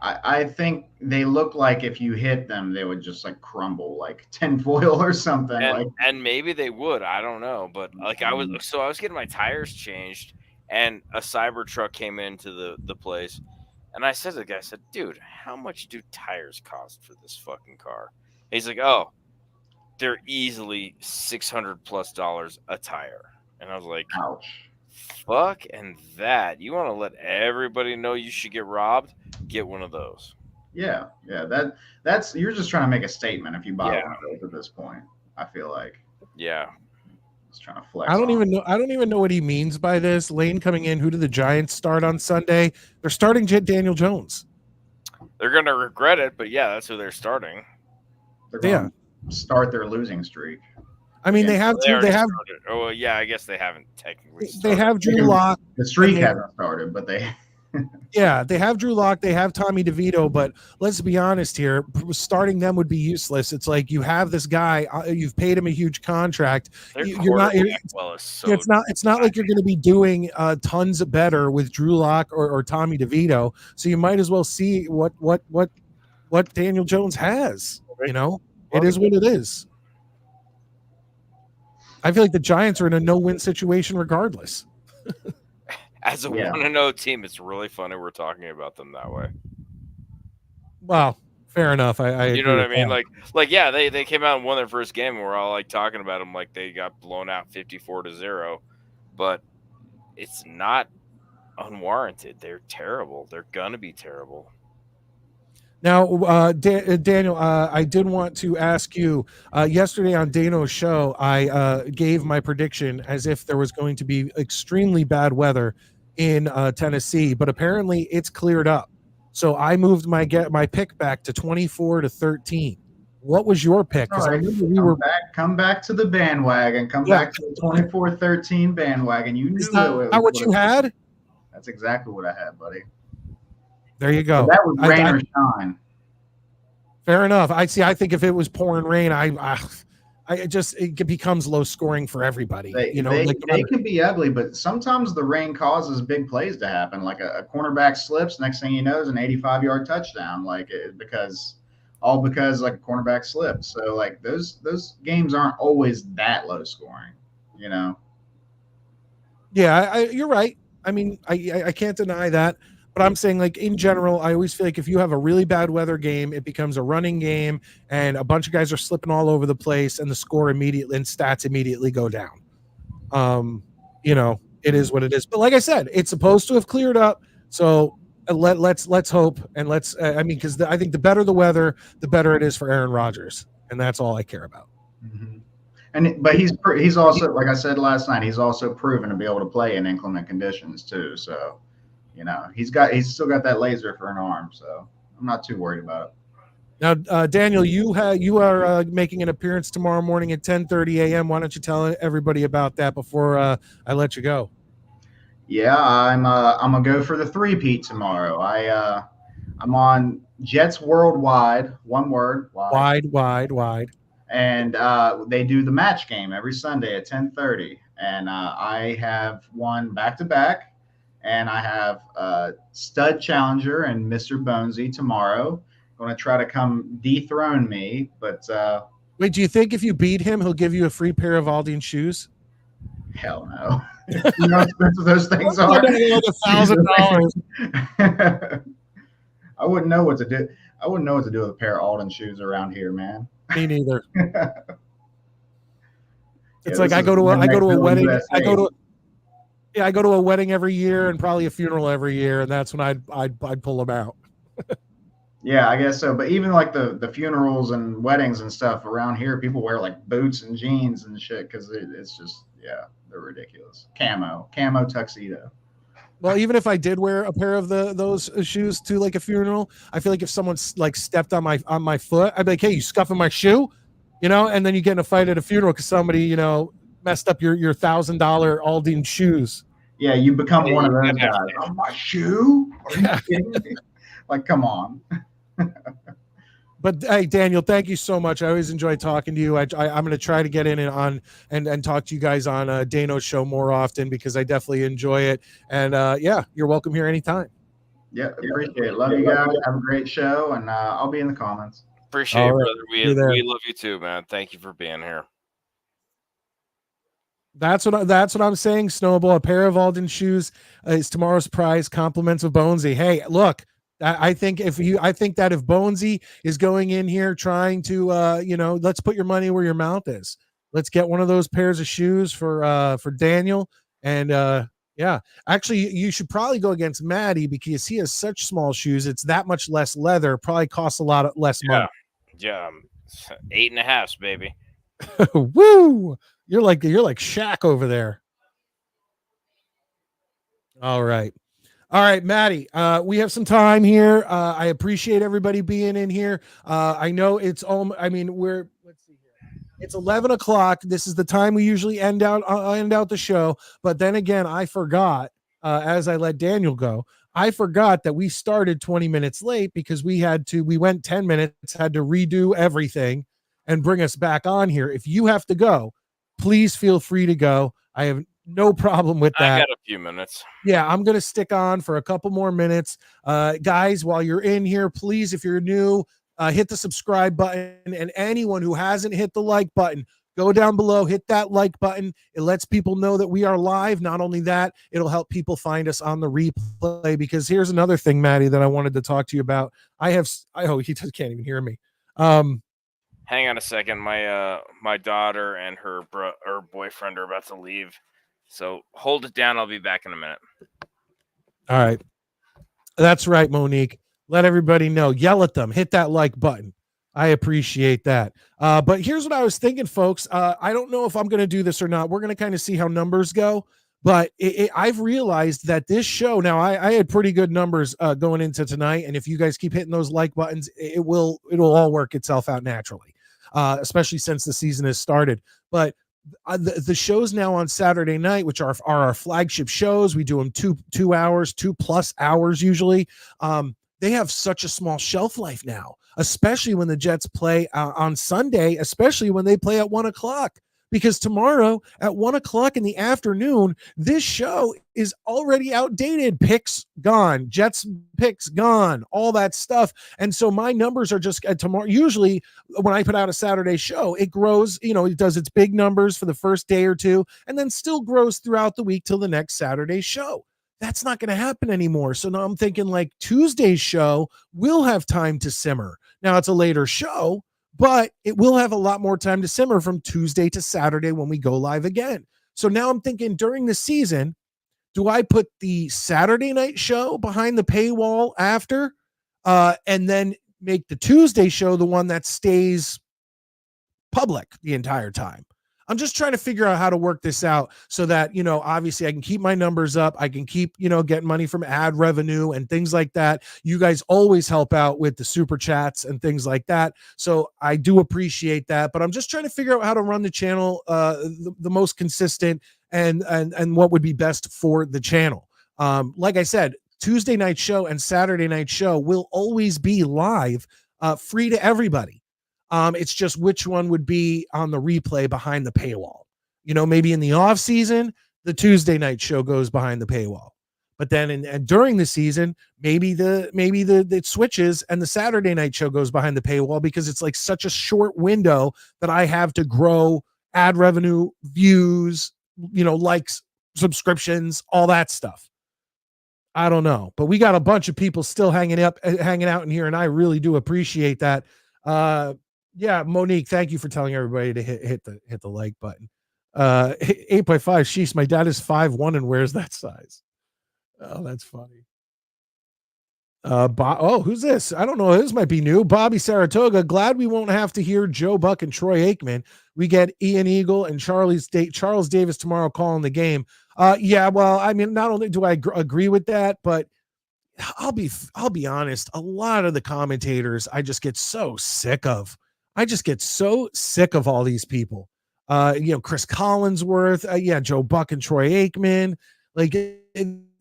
I think they look like if you hit them, they would just like crumble like tinfoil or something. And maybe they would. I don't know. But like I was getting my tires changed, and a Cybertruck came into the place, and I said to the guy, I said, "Dude, how much do tires cost for this fucking car?" And he's like, "Oh, they're easily $600+ a tire." And I was like, "Ouch." Fuck and that. You want to let everybody know you should get robbed? Get one of those. Yeah. That's you're just trying to make a statement if you buy one of those at this point. I feel like. Yeah. Just trying to flex. I don't even know what he means by this. Lane coming in. Who do the Giants start on Sunday? They're starting Daniel Jones. They're gonna regret it, but yeah, that's who they're starting. They're going to start their losing streak. I mean, they have. Oh yeah, I guess they haven't technically. They have Drew Lock. The streak hasn't started, but they. Yeah, they have Drew Lock, they have Tommy DeVito, but let's be honest here, starting them would be useless. It's like you have this guy, you've paid him a huge contract. Their You're not. quarterback well is so. It's not. It's not like you're going to be doing tons better with Drew Lock or Tommy DeVito. So you might as well see what Daniel Jones has. You know, it is what it is. I feel like the Giants are in a no-win situation regardless. As a 1-0 team, it's really funny we're talking about them that way. Well, fair enough. I you know what I mean? that. Like yeah, they came out and won their first game, and we're all like talking about them like they got blown out 54-0, but it's not unwarranted. They're terrible. They're gonna be terrible. Now, Daniel, I did want to ask you. Yesterday on Dano's show, I gave my prediction as if there was going to be extremely bad weather in Tennessee, but apparently it's cleared up. So I moved my pick back to 24-13. What was your pick? Because come back to the bandwagon. Come back to the 24-13 bandwagon. You knew Is that what you had? That's exactly what I had, buddy. There you go. So that was rain or shine. Fair enough. I think if it was pouring rain, it becomes low scoring for everybody. They can be ugly, but sometimes the rain causes big plays to happen. Like a cornerback slips, next thing you know is an 85-yard touchdown. Because like a cornerback slipped. So like those games aren't always that low scoring, you know. Yeah, you're right. I mean, I can't deny that. But I'm saying, like, in general, I always feel like if you have a really bad weather game, it becomes a running game and a bunch of guys are slipping all over the place and the score immediately and stats immediately go down. You know, it is what it is. But like I said, it's supposed to have cleared up. So let's hope. And because I think the better the weather, the better it is for Aaron Rodgers. And that's all I care about. Mm-hmm. But he's also, like I said last night, he's also proven to be able to play in inclement conditions too. So, you know, he's still got that laser for an arm, so I'm not too worried about it. Now, Daniel, you are making an appearance tomorrow morning at 10:30 a.m. Why don't you tell everybody about that before I let you go? Yeah, I'm gonna go for the three-peat tomorrow. I'm on Jets Worldwide, one word, wide. And they do the match game every Sunday at 10:30, and I have one back-to-back. And I have Stud Challenger and Mr. Bonesy tomorrow. Going to try to come dethrone me, but wait, do you think if you beat him, he'll give you a free pair of Aldian shoes? Hell no. You know how expensive those things are. $1,000. I wouldn't know what to do. I wouldn't know what to do with a pair of Alden shoes around here, man. Me neither. It's like I go to a wedding. I go to a wedding every year and probably a funeral every year, and that's when I'd pull them out. Yeah, I guess so. But even like the funerals and weddings and stuff around here, people wear like boots and jeans and shit because it's just they're ridiculous. Camo tuxedo. Well, even if I did wear a pair of those shoes to like a funeral, I feel like if someone like stepped on my foot, I'd be like, "Hey, you scuffing my shoe?" You know, and then you get in a fight at a funeral because somebody messed up your $1,000 Aldian shoes. Yeah, you become one of those guys. Oh, my shoe? Are you kidding me? Like, come on. But hey, Daniel, thank you so much. I always enjoy talking to you. I'm going to try to get in and talk to you guys on Dano's show more often because I definitely enjoy it. And you're welcome here anytime. Yeah, appreciate it. Love you guys. Have a great show, and I'll be in the comments. Appreciate it, brother. We love you too, man. Thank you for being here. That's what I'm saying. Snowball, a pair of Alden shoes is tomorrow's prize. Compliments of Bonesy. Hey, look, I think that if Bonesy is going in here trying to, let's put your money where your mouth is. Let's get one of those pairs of shoes for Daniel. And actually, you should probably go against Maddie because he has such small shoes. It's that much less leather. Probably costs a lot less money. Yeah, 8.5, baby. Woo! You're like Shaq over there. All right, Maddie. We have some time here. I appreciate everybody being in here. I know it's let's see here. It's 11 o'clock. This is the time we usually end out the show. But then again, I forgot as I let Daniel go. I forgot that we started 20 minutes late because we went 10 minutes, had to redo everything and bring us back on here. If you have to go, please feel free to go. I have no problem with that. I got a few minutes. Yeah, I'm going to stick on for a couple more minutes. Guys, while you're in here, please, if you're new, hit the subscribe button. And anyone who hasn't hit the like button, go down below, hit that like button. It lets people know that we are live. Not only that, it'll help people find us on the replay. Because here's another thing, Maddie, that I wanted to talk to you about. He can't even hear me. Hang on a second. My daughter and her boyfriend are about to leave. So hold it down. I'll be back in a minute. All right. That's right, Monique. Let everybody know. Yell at them. Hit that like button. I appreciate that. But here's what I was thinking, folks. I don't know if I'm going to do this or not. We're going to kind of see how numbers go. But I've realized that this show, now I had pretty good numbers going into tonight. And if you guys keep hitting those like buttons, it'll all work itself out naturally, especially since the season has started. But the shows now on Saturday night, which are our flagship shows, we do them 2 hours, 2+ hours usually. They have such a small shelf life now, especially when the Jets play on Sunday, especially when they play at 1:00. Because tomorrow at 1:00 in the afternoon, this show is already outdated. Picks gone, Jets picks gone, all that stuff. And so my numbers are just tomorrow. Usually when I put out a Saturday show, it grows, it does its big numbers for the first day or two, and then still grows throughout the week till the next Saturday show. That's not going to happen anymore. So now I'm thinking like Tuesday's show will have time to simmer. Now it's a later show, but it will have a lot more time to simmer from Tuesday to Saturday when we go live again. So now I'm thinking during the season, do I put the Saturday night show behind the paywall after, and then make the Tuesday show the one that stays public the entire time? I'm just trying to figure out how to work this out so that, obviously I can keep my numbers up. I can keep, getting money from ad revenue and things like that. You guys always help out with the super chats and things like that. So I do appreciate that, but I'm just trying to figure out how to run the channel the most consistent and what would be best for the channel. Like I said, Tuesday night show and Saturday night show will always be live, free to everybody. It's just which one would be on the replay behind the paywall. Maybe in the off season, the Tuesday night show goes behind the paywall, but then during the season, maybe the switches and the Saturday night show goes behind the paywall because it's like such a short window that I have to grow ad revenue, views, likes, subscriptions, all that stuff. I don't know, but we got a bunch of people still hanging out in here, and I really do appreciate that. Yeah, Monique, thank you for telling everybody to hit the like button. 8x5, sheesh, my dad is 5'1" and wears that size. Oh, that's funny. Who's this? I don't know. This might be new. Bobby Saratoga. Glad we won't have to hear Joe Buck and Troy Aikman. We get Ian Eagle and Charles Davis tomorrow calling the game. Yeah, well, I mean, not only do I agree with that, but I'll be honest. A lot of the commentators I just get so sick of. I just get so sick of all these people. Chris Collinsworth, Joe Buck and Troy Aikman. Like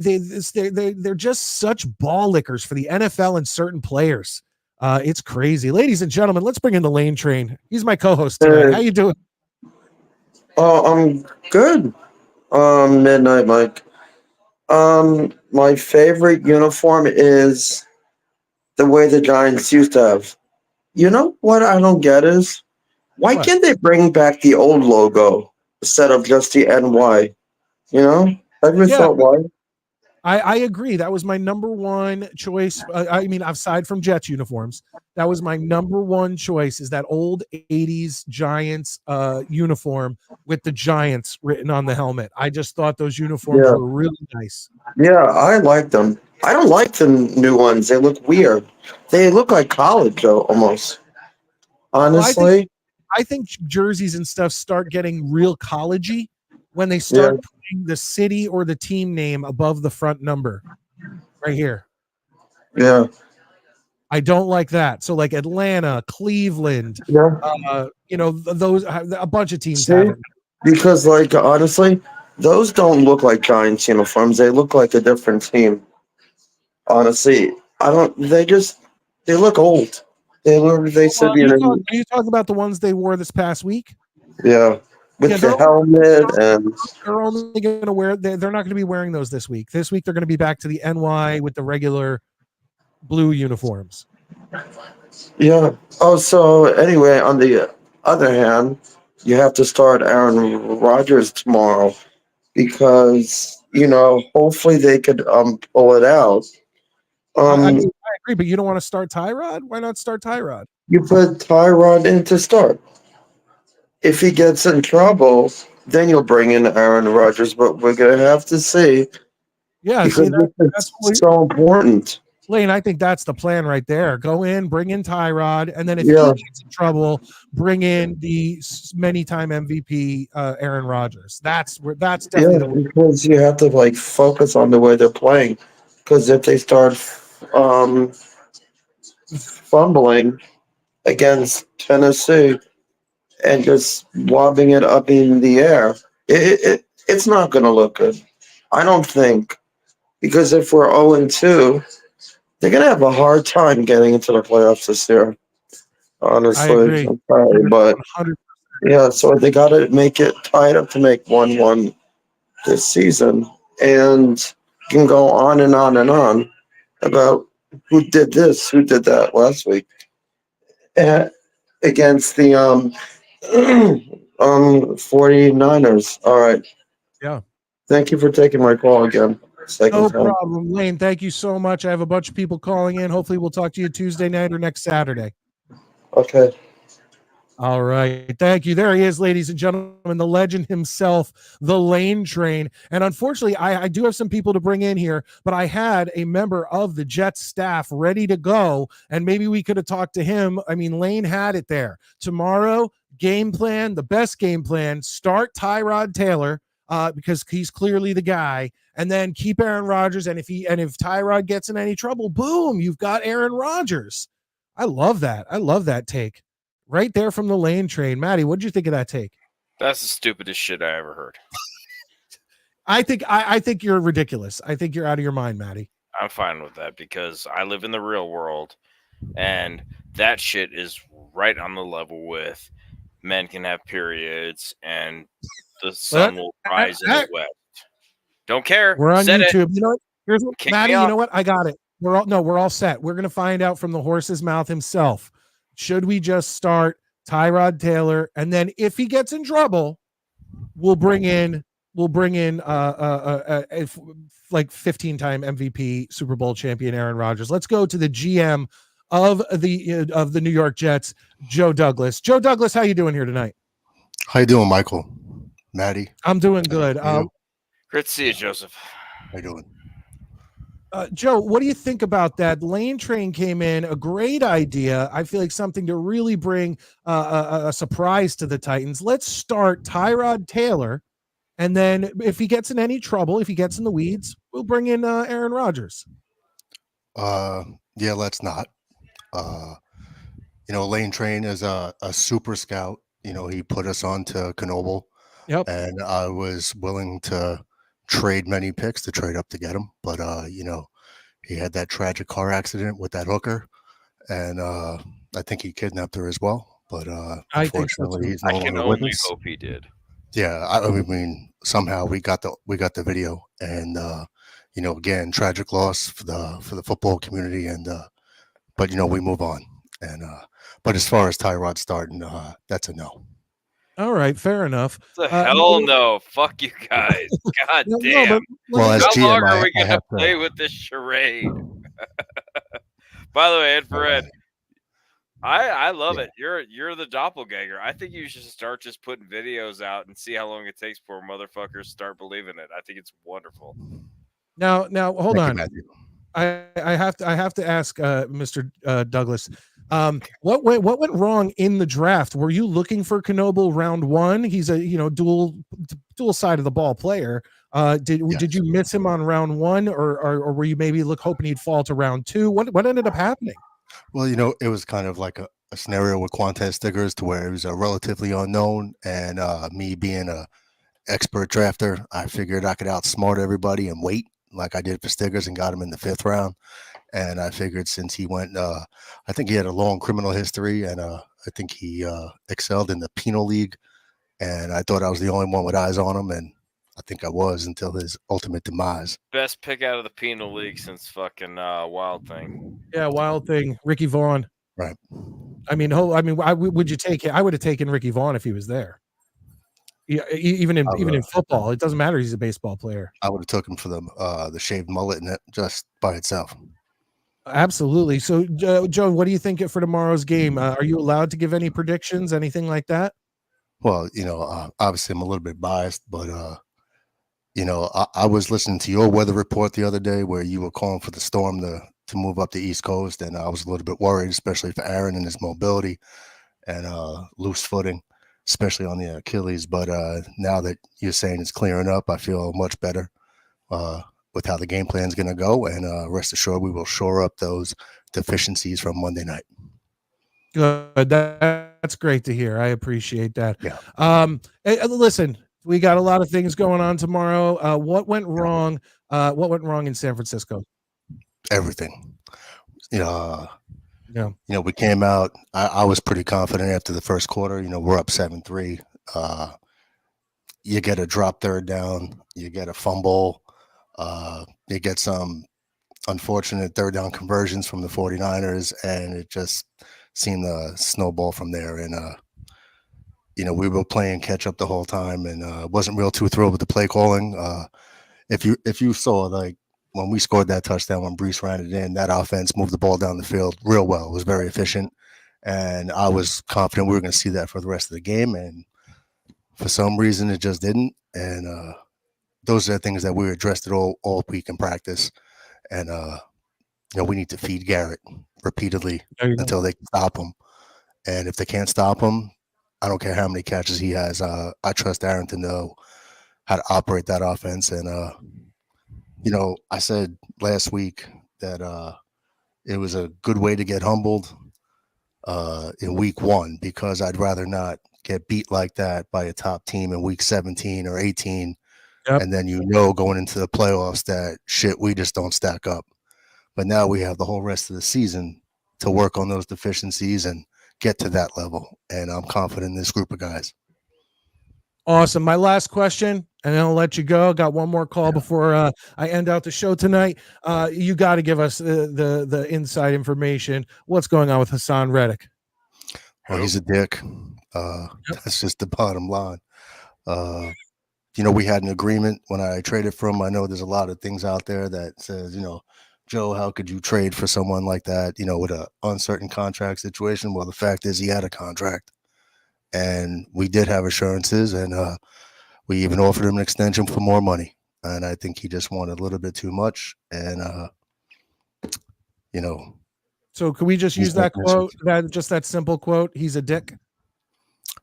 they're just such ball lickers for the NFL and certain players. It's crazy. Ladies and gentlemen, let's bring in the Lane Train. He's my co-host tonight. How you doing? I'm good. Midnight Mike. My favorite uniform is the way the Giants used to have. You know what I don't get is why can't they bring back the old logo instead of just the NY? Have you thought why? I agree. That was my number one choice. I mean, aside from Jets uniforms, that was my number one choice is that old 80s Giants uniform with the Giants written on the helmet. I just thought those uniforms were really nice. Yeah, I like them. I don't like the new ones. They look weird. They look like college, though, almost. Honestly. I think jerseys and stuff start getting real collegey when they start putting the city or the team name above the front number right here. Yeah. I don't like that. So like Atlanta, Cleveland, those, a bunch of teams have it. Because honestly, those don't look like Giants uniforms. They look like a different team. Honestly, I don't. They look old. They Well, should be in. are you talking about the ones they wore this past week? Yeah, Yeah, with the helmet and they're only going to wear. They're not going to be wearing those this week. This week they're going to be back to the NY with the regular blue uniforms. yeah. Oh, so anyway, on the other hand, you have to start Aaron Rodgers tomorrow because hopefully they could pull it out. I Um, mean, I agree, but you don't want to start Tyrod? Why not start Tyrod? you put Tyrod in to start. If he gets in trouble, then you'll bring in Aaron Rodgers. But we're gonna have to see Yeah, see because that's it's so important. Lane. I think that's the plan right there. Go in, bring in Tyrod, and then if he Yeah, gets in trouble, bring in the many-time MVP Aaron Rodgers. That's yeah, definitely the because you have to like focus on the way they're playing. Because if they start um, fumbling against Tennessee and just lobbing it up in the air, it's not going to look good. I don't think because if we're 0-2, they're going to have a hard time getting into the playoffs this year. I Honestly, agree. I'm sorry, but 100. yeah, so they got to make it tied up to make 1-1 this season, and can go on and on and on about who did this, who did that last week against the 49ers. All right. Yeah. Thank you for taking my call again. Second No time. problem, Lane. Thank you so much. I have a bunch of people calling in. Hopefully, we'll talk to you Tuesday night or next Saturday. Okay. All right. Thank you. There he is, ladies and gentlemen, the legend himself, the Lane Train. And unfortunately, I do have some people to bring in here, but I had a member of the Jets staff ready to go, and maybe we could have talked to him. I mean, Lane had it there. Tomorrow, game plan, the best game plan, start Tyrod Taylor because he's clearly the guy, and then keep Aaron Rodgers. And if Tyrod gets in any trouble, boom, you've got Aaron Rodgers. I love that. I love that take. Right there from the Lane Train. Maddie, what did you think of that take? That's the stupidest shit I ever heard. I think you're ridiculous. I think you're out of your mind, Maddie. I'm fine with that because I live in the real world, and that shit is right on the level with men can have periods and the sun will rise in the west. Don't care. We're on Said YouTube. It. You know what? Here's what, Kick Maddie. me You off. know what? I got it. We're all set. We're gonna find out from the horse's mouth himself. Should we just start Tyrod Taylor, and then if he gets in trouble, we'll bring in like 15-time MVP, Super Bowl champion Aaron Rodgers. Let's go to the GM of the New York Jets, Joe Douglas. Joe Douglas, how you doing here tonight? How you doing, Michael? Maddie? I'm doing good. Great to see you, Joseph. How you doing? Joe, what do you think about that? Lane Train came in, a great idea. I feel like something to really bring a surprise to the Titans. Let's start Tyrod Taylor, and then if he gets in any trouble, if he gets in the weeds, we'll bring in Aaron Rodgers. Yeah, let's not. Lane Train is a super scout. He put us on to Knoble. Yep. And I was willing to trade many picks to trade up to get him. But, he had that tragic car accident with that hooker. And I think he kidnapped her as well. But unfortunately, he's no I can longer with only us. hope he did. Yeah, I mean, somehow we got the video, and again, tragic loss for the football community, and but we move on. And but as far as Tyrod starting, that's a no. All right, fair enough. The hell no. Fuck you guys. God damn. Well, as how GM, long are we I going to have play with this charade? By the way, infrared. I love it. You're the doppelganger. I think you should start just putting videos out and see how long it takes before motherfuckers start believing it. I think it's wonderful. Now hold on. Matthew. I have to ask Mr. Douglas. What went wrong in the draft? Were you looking for Knoble round one? He's a dual side of the ball player. Did you miss him on round one, or were you maybe hoping he'd fall to round two? What ended up happening? Well, it was kind of like a scenario with Quantez Stiggers to where it was a relatively unknown, and me being a expert drafter, I figured I could outsmart everybody and wait like I did for Stiggers and got him in the 5th round. And I figured since he went, I think he had a long criminal history, and I think he excelled in the penal league. And I thought I was the only one with eyes on him, and I think I was until his ultimate demise. Best pick out of the penal league since fucking Wild Thing. Yeah, Wild Thing, Ricky Vaughn. Right. I mean, why would you take it? I would have taken Ricky Vaughn if he was there. Yeah, even in football, it doesn't matter. He's a baseball player. I would have took him for the shaved mullet and it just by itself. Absolutely. So, Joe, what do you think for tomorrow's game? Are you allowed to give any predictions, anything like that? Well, obviously I'm a little bit biased, but I was listening to your weather report the other day where you were calling for the storm to move up the East Coast, and I was a little bit worried, especially for Aaron and his mobility and loose footing, especially on the Achilles. But now that you're saying it's clearing up, I feel much better with how the game plan is going to go, and rest assured we will shore up those deficiencies from Monday night. Good. That's great to hear. I appreciate that. Yeah. Listen, we got a lot of things going on tomorrow. What went wrong? What went wrong in San Francisco? Everything. Yeah. We came out. I was pretty confident after the first quarter. We're up 7-3. You get a drop third down. You get a fumble. You get some unfortunate third down conversions from the 49ers, and it just seemed to snowball from there. And we were playing catch up the whole time, and wasn't real too thrilled with the play calling. If you saw, like, when we scored that touchdown, when Brees ran it in, that offense moved the ball down the field real well. It was very efficient, and I was confident we were going to see that for the rest of the game. And for some reason, it just didn't. And those are the things that we addressed all week in practice. And we need to feed Garrett repeatedly until they can stop him. And if they can't stop him, I don't care how many catches he has. I trust Aaron to know how to operate that offense. And I said last week that it was a good way to get humbled in week 1, because I'd rather not get beat like that by a top team in week 17 or 18. Yep. And then going into the playoffs that shit, we just don't stack up. But now we have the whole rest of the season to work on those deficiencies and get to that level. And I'm confident in this group of guys. Awesome. My last question, and then I'll let you go. Got one more call before I end out the show tonight. You got to give us the inside information. What's going on with Hassan Reddick? Well, he's a dick. That's just the bottom line. We had an agreement when I traded for him. I know there's a lot of things out there that says, Joe, how could you trade for someone like that, with an uncertain contract situation? Well, the fact is he had a contract, and we did have assurances, and we even offered him an extension for more money. And I think he just wanted a little bit too much. And, So can we just use that quote, that simple quote? He's a dick.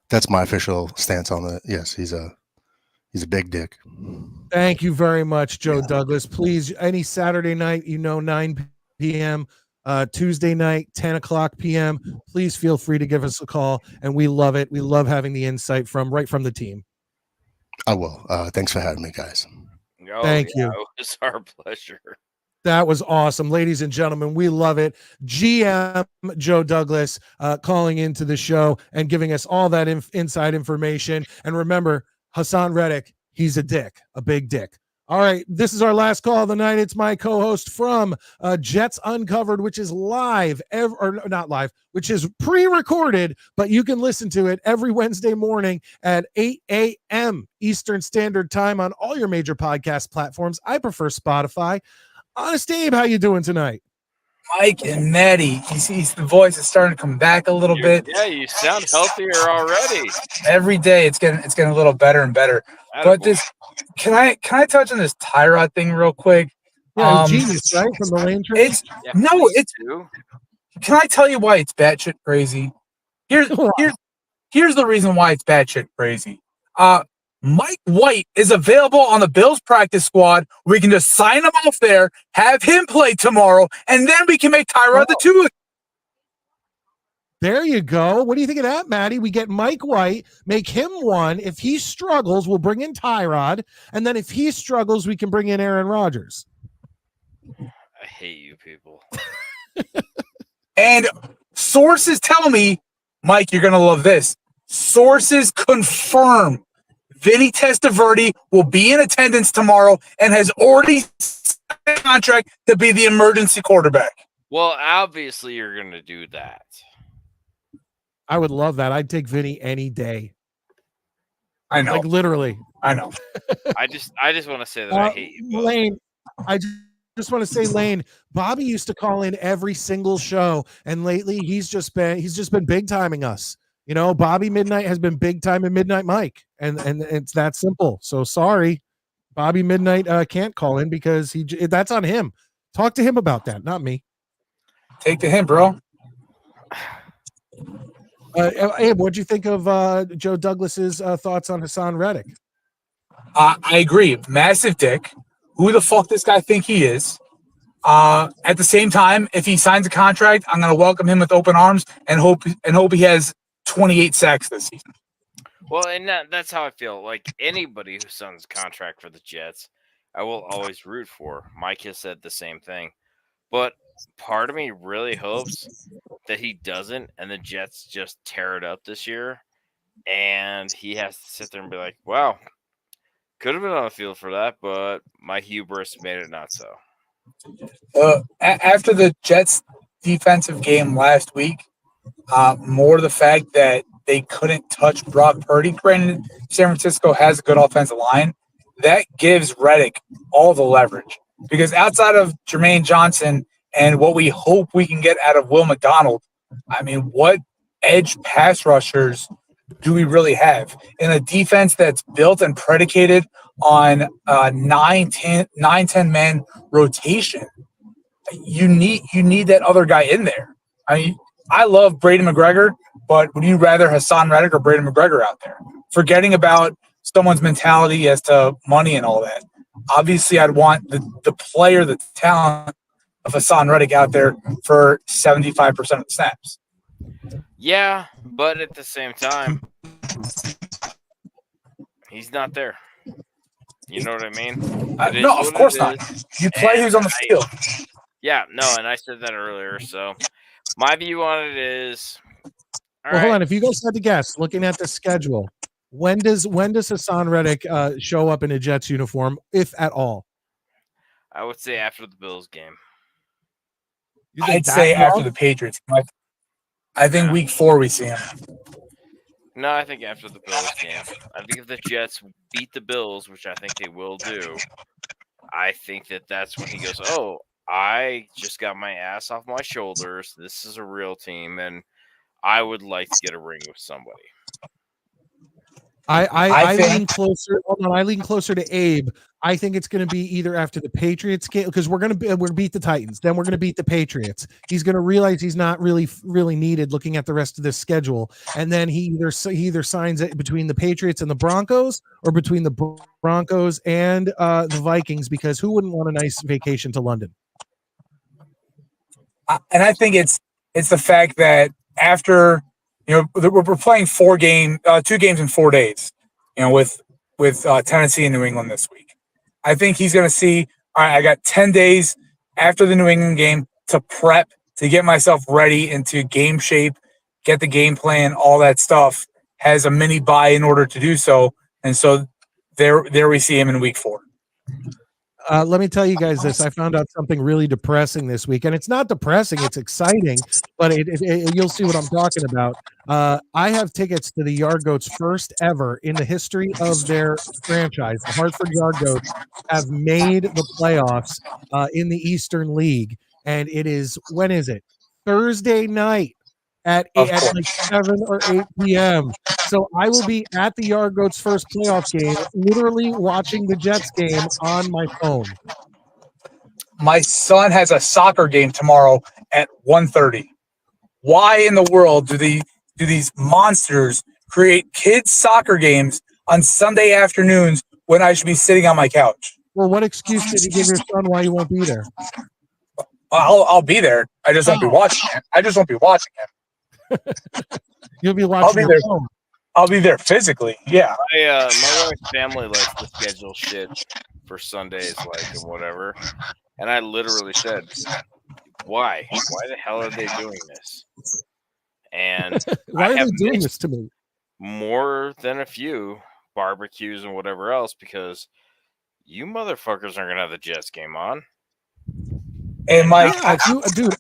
That's my official stance on it. Yes, he's a big dick. Thank you very much, Joe Douglas. Please, any Saturday night, 9 p.m., Tuesday night, 10 o'clock p.m., please feel free to give us a call. And we love it. We love having the insight right from the team. I will. Thanks for having me, guys. Thank you. It's our pleasure. That was awesome. Ladies and gentlemen, we love it. GM Joe Douglas calling into the show and giving us all that inside information. And remember, Hassan Reddick, he's a dick, a big dick. All right, this is our last call of the night. It's my co-host from Jets Uncovered, which is live, or not live, which is pre-recorded, but you can listen to it every Wednesday morning at 8 a.m. Eastern Standard Time on all your major podcast platforms. I prefer Spotify. Honest Abe, how you doing tonight? Mike and Maddie, the voice is starting to come back a little bit. Yeah, you sound healthier already. Every day it's getting a little better and better. But can I touch on this Tyrod thing real quick? Yeah, genius, right? From the Lane trade? Can I tell you why it's batshit crazy? Here's the reason why it's batshit crazy. Mike White is available on the Bills practice squad. We can just sign him off there, have him play tomorrow, and then we can make Tyrod the 2. There you go. What do you think of that, Maddie? We get Mike White, make him 1. If he struggles, we'll bring in Tyrod. And then if he struggles, we can bring in Aaron Rodgers. I hate you people. And sources tell me, Mike, you're going to love this. Sources confirm Vinny Testaverde will be in attendance tomorrow and has already signed a contract to be the emergency quarterback. Well, obviously you're going to do that. I would love that. I'd take Vinny any day. I know. Like literally. I know. I just want to say that I hate you both. Lane, I just want to say, Lane, Bobby used to call in every single show, and lately he's just been big timing us. You know, Bobby Midnite has been big time in Midnight Mike, and it's that simple. So sorry, Bobby Midnite can't call in because that's on him. Talk to him about that, not me. Take to him, bro. Abe, what'd you think of Joe Douglas's thoughts on Hassan Reddick? I agree. Massive dick. Who the fuck this guy think he is? At the same time, if he signs a contract, I'm going to welcome him with open arms and hope he has 28 sacks this season. Well, and that's how I feel. Like anybody who signs a contract for the Jets, I will always root for. Mike has said the same thing. But part of me really hopes that he doesn't and the Jets just tear it up this year. And he has to sit there and be like, wow, could have been on the field for that, but my hubris made it not so. After the Jets' defensive game last week, more the fact that they couldn't touch Brock Purdy. Granted, San Francisco has a good offensive line. That gives Reddick all the leverage. Because outside of Jermaine Johnson and what we hope we can get out of Will McDonald, I mean, what edge pass rushers do we really have in a defense that's built and predicated on 9-10 man rotation? You need that other guy in there. I mean, I love Brady McGregor, but would you rather Hassan Reddick or Brady McGregor out there? Forgetting about someone's mentality as to money and all that. Obviously, I'd want the player, the talent of Hassan Reddick out there for 75% of the snaps. Yeah, but at the same time, he's not there. You know what I mean? No, of course not. You play who's on the field. Yeah, no, and I said that earlier. So my view on it is, Hold on. If you guys had to guess, looking at the schedule, when does Hassan Reddick show up in a Jets uniform, if at all? I would say after the Bills game. I'd say after the Patriots. I think week 4 we see him. No, I think after the Bills game. I think if the Jets beat the Bills, which I think they will do, I think that's when he goes, oh, I just got my ass off my shoulders. This is a real team, and I would like to get a ring with somebody. I lean closer. Hold on, I lean closer to Abe. I think it's going to be either after the Patriots game, because we're beat the Titans, then we're going to beat the Patriots. He's going to realize he's not really needed looking at the rest of this schedule, and then he either signs it between the Patriots and the Broncos, or between the Broncos and the Vikings, because who wouldn't want a nice vacation to London? And I think it's the fact that after, we're playing 2 games in 4 days, with Tennessee and New England this week. I think he's going to see, all right, I got 10 days after the New England game to prep, to get myself ready into game shape, get the game plan, all that stuff. Has a mini bye in order to do so. And so there we see him in week 4. Let me tell you guys this. I found out something really depressing this week, and it's not depressing. It's exciting, but you'll see what I'm talking about. I have tickets to the Yard Goats' first ever in the history of their franchise. The Hartford Yard Goats have made the playoffs in the Eastern League, and it is, when is it? Thursday night at like 7 or 8 p.m. So I will be at the Yard Goats' first playoff game, literally watching the Jets game on my phone. My son has a soccer game tomorrow at 1:30. Why in the world do these monsters create kids' soccer games on Sunday afternoons when I should be sitting on my couch? Well, what excuse did you give your son why you won't be there? I'll be there. I just won't be watching him. You'll be watching. I'll be there physically. Yeah. My wife's family likes to schedule shit for Sundays, like and whatever. And I literally said, "Why? Why the hell are they doing this?" And Why I are have they doing missed this to me? more than a few barbecues and whatever else because you motherfuckers aren't gonna have the Jets game on. And Mike, Yeah, if you, dude,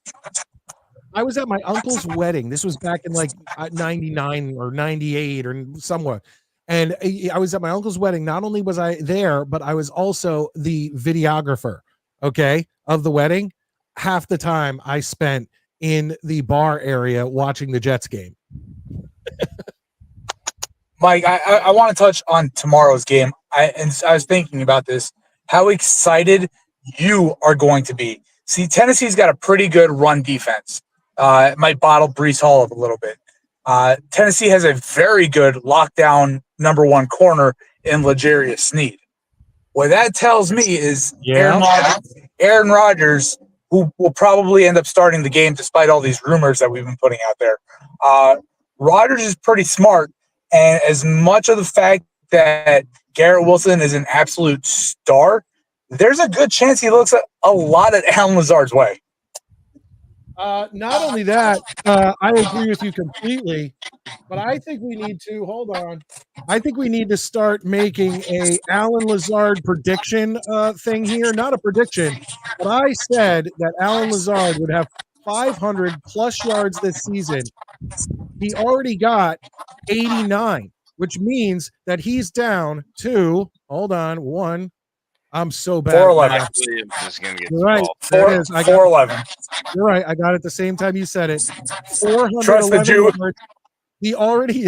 I was at my uncle's wedding. This was back in like 99 or 98 or somewhere. And I was at my uncle's wedding. Not only was I there, but I was also the videographer, okay, of the wedding. Half the time I spent in the bar area watching the Jets game. Mike, I want to touch on tomorrow's game. I was thinking about this, how excited you are going to be. See, Tennessee's got a pretty good run defense. It might bottle Brees Hall up a little bit. Tennessee has a very good lockdown number one corner in L'Jarius Sneed. What that tells me is Aaron Rodgers, who will probably end up starting the game despite all these rumors that we've been putting out there. Rodgers is pretty smart, and as much of the fact that Garrett Wilson is an absolute star, there's a good chance he looks a lot at Alan Lazard's way. Not only that, I agree with you completely, but I think we need to hold on. I think we need to start making a Alan Lazard prediction thing here. Not a prediction, but I said that Alan Lazard would have 500 plus yards this season. He already got 89, which means that he's down to, hold on, one. I'm so bad. 411. Williams is gonna get You're right. the There it is. I got 411. You're right. I got it the same time you said it. 411 Trust the Jew. yards. He already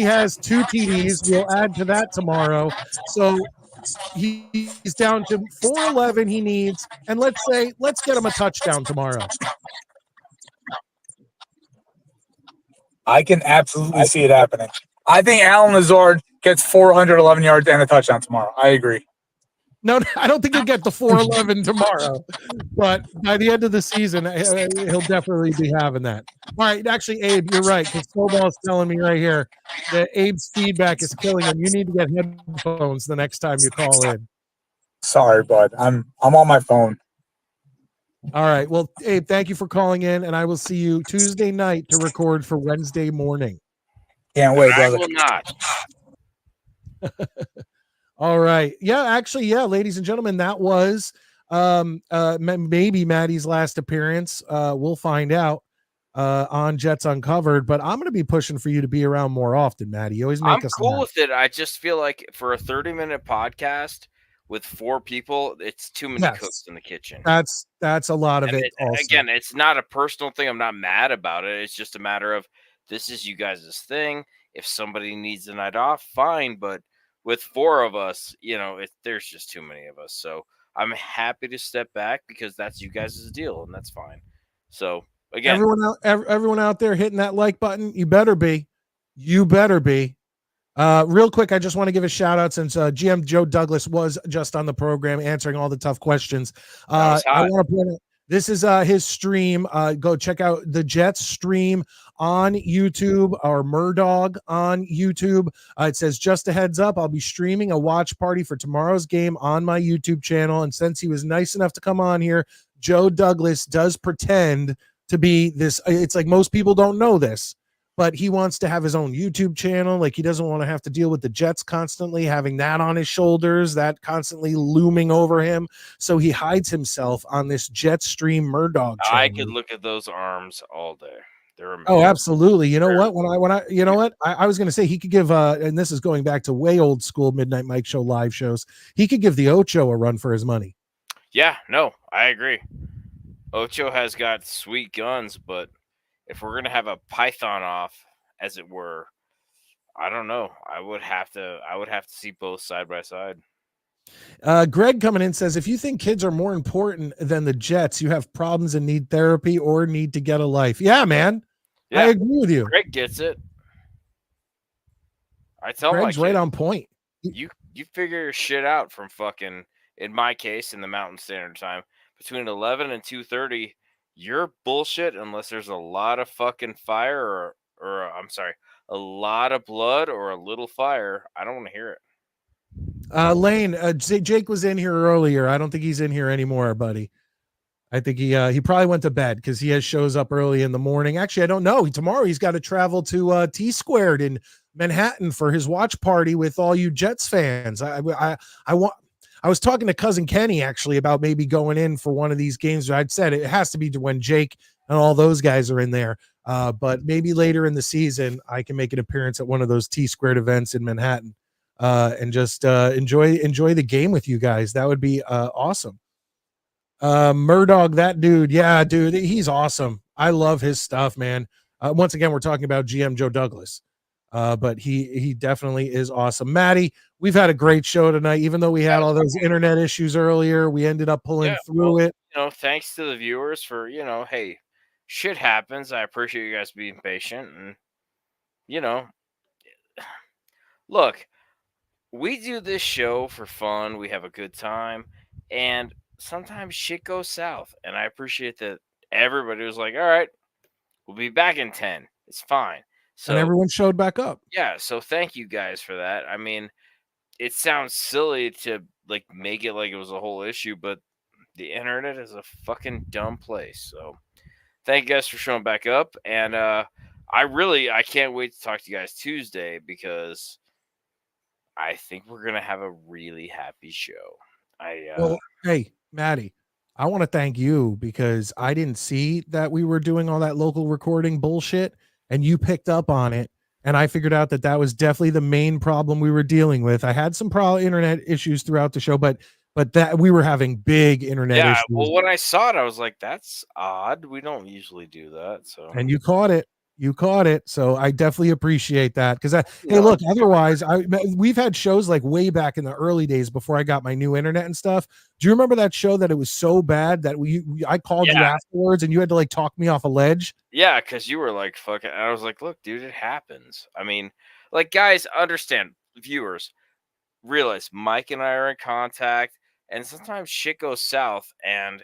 has 2 TDs. We'll add to that tomorrow. So he's down to 411 he needs. And let's get him a touchdown tomorrow. I can absolutely see it happening. I think Alan Lazard gets 411 yards and a touchdown tomorrow. I agree. No, I don't think he'll get the 411 tomorrow, but by the end of the season, he'll definitely be having that. All right, actually, Abe, you're right, because Snowball's telling me right here that Abe's feedback is killing him. You need to get headphones the next time you call in. Sorry, bud. I'm on my phone. All right. Well, Abe, thank you for calling in, and I will see you Tuesday night to record for Wednesday morning. Can't wait, brother. I will not. All right. Yeah, actually, yeah, ladies and gentlemen, that was maybe Maddie's last appearance. We'll find out on Jets Uncovered, but I'm going to be pushing for you to be around more often, Maddie. You always make I'm us cool laugh. with it. I just feel like for a 30-minute podcast with 4 people, it's too many cooks in the kitchen. That's a lot of And it. Also. Again, it's not a personal thing. I'm not mad about it. It's just a matter of this is you guys' thing. If somebody needs a night off, fine. But with 4 of us, there's just too many of us. So I'm happy to step back because that's you guys' deal, and that's fine. So again, everyone out there hitting that like button, you better be. Real quick, I just want to give a shout out since GM Joe Douglas was just on the program answering all the tough questions. I want to point out this is his stream. Go check out the Jets stream on YouTube or Murdog on YouTube. It says, just a heads up, I'll be streaming a watch party for tomorrow's game on my YouTube channel. And since he was nice enough to come on here, Joe Douglas does pretend to be this. It's like most people don't know this, but he wants to have his own YouTube channel. Like he doesn't want to have to deal with the Jets constantly having that on his shoulders, that constantly looming over him. So he hides himself on this Jetstream Murdog channel. I could look at those arms all day. They're amazing. Oh, absolutely. You know what? I was going to say he could give, and this is going back to way old school Midnight Mike Show live shows. He could give the Ocho a run for his money. Yeah, no, I agree. Ocho has got sweet guns, but if we're gonna have a python off, as it were, I don't know. I would have to see both side by side. Greg coming in says, if you think kids are more important than the Jets, you have problems and need therapy or need to get a life. Yeah, man. Yeah, I agree with you. Greg gets it. I tell Greg's my kid, right on point. You figure your shit out from fucking, in my case, in the Mountain Standard Time, between 11 and 2:30. You're bullshit unless there's a lot of fucking fire or I'm sorry, a lot of blood or a little fire. I don't want to hear it. Lane, Jake was in here earlier. I don't think he's in here anymore, buddy. I think he probably went to bed because he has shows up early in the morning. Actually, I don't know. Tomorrow he's got to travel to T Squared in Manhattan for his watch party with all you Jets fans. I want. I was talking to cousin Kenny actually about maybe going in for one of these games. I'd said it has to be when Jake and all those guys are in there. But maybe later in the season I can make an appearance at one of those T Squared events in Manhattan and just enjoy the game with you guys. That would be awesome. Murdoch, that dude, yeah, dude, he's awesome. I love his stuff, man. Once again, we're talking about GM Joe Douglas, but he definitely is awesome. Maddie, we've had a great show tonight, even though we had all those internet issues earlier. We ended up pulling through it. Thanks to the viewers for hey, shit happens. I appreciate you guys being patient, and look, we do this show for fun. We have a good time, and sometimes shit goes south, and I appreciate that everybody was like, all right, we'll be back in 10. It's fine. So And everyone showed back up. yeah, so thank you guys for that. I mean, it sounds silly to make it like it was a whole issue, but the internet is a fucking dumb place. So thank you guys for showing back up, and I can't wait to talk to you guys Tuesday because I think we're gonna have a really happy show. Well, hey, Maddie, I want to thank you because I didn't see that we were doing all that local recording bullshit, and you picked up on it, and I figured out that was definitely the main problem we were dealing with. I had some internet issues throughout the show, but that we were having big internet issues. Well, when I saw it, I was like, "That's odd. We don't usually do that." So, and you caught it. So I definitely appreciate that because hey, look, otherwise we've had shows like way back in the early days before I got my new internet and stuff. Do you remember that show that it was so bad that I called you afterwards and you had to talk me off a ledge? Yeah, because you were like, "Fucking," I was like, "Look, dude, it happens." I mean, guys, understand, viewers, realize Mike and I are in contact, and sometimes shit goes south, and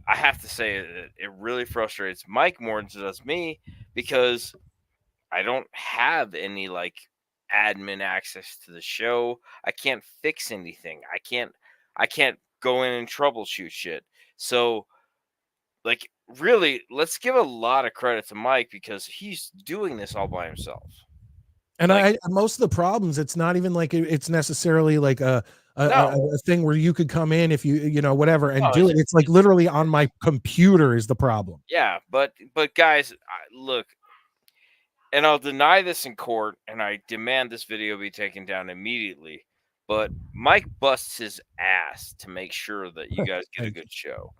I have to say it really frustrates Mike more than it does me because I don't have any admin access to the show. I can't fix anything. I can't go in and troubleshoot shit. So really, let's give a lot of credit to Mike because he's doing this all by himself. And most of the problems, it's not even it's necessarily a thing where you could come in if you whatever and do it. It's literally on my computer is the problem. Yeah, but guys, look, and I'll deny this in court, and I demand this video be taken down immediately. But Mike busts his ass to make sure that you guys get a good show.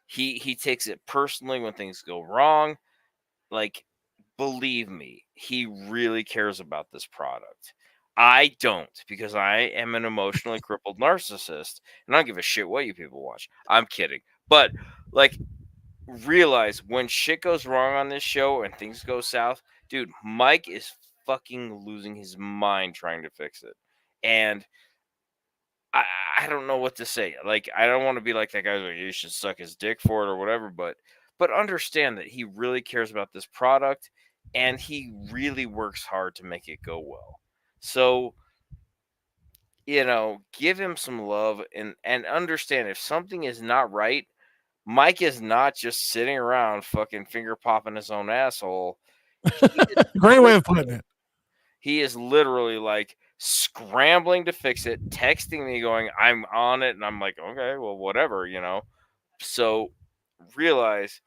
He takes it personally when things go wrong. Believe me, he really cares about this product. I don't, because I am an emotionally crippled narcissist, and I don't give a shit what you people watch. I'm kidding. But, realize when shit goes wrong on this show and things go south, dude, Mike is fucking losing his mind trying to fix it. And I don't know what to say. I don't want to be like that guy you should suck his dick for it or whatever, but understand that he really cares about this product and he really works hard to make it go well. So, give him some love and understand if something is not right, Mike is not just sitting around fucking finger popping his own asshole. Great way of putting it. He is literally scrambling to fix it, texting me going, I'm on it. And I'm like, okay, well, whatever, So realize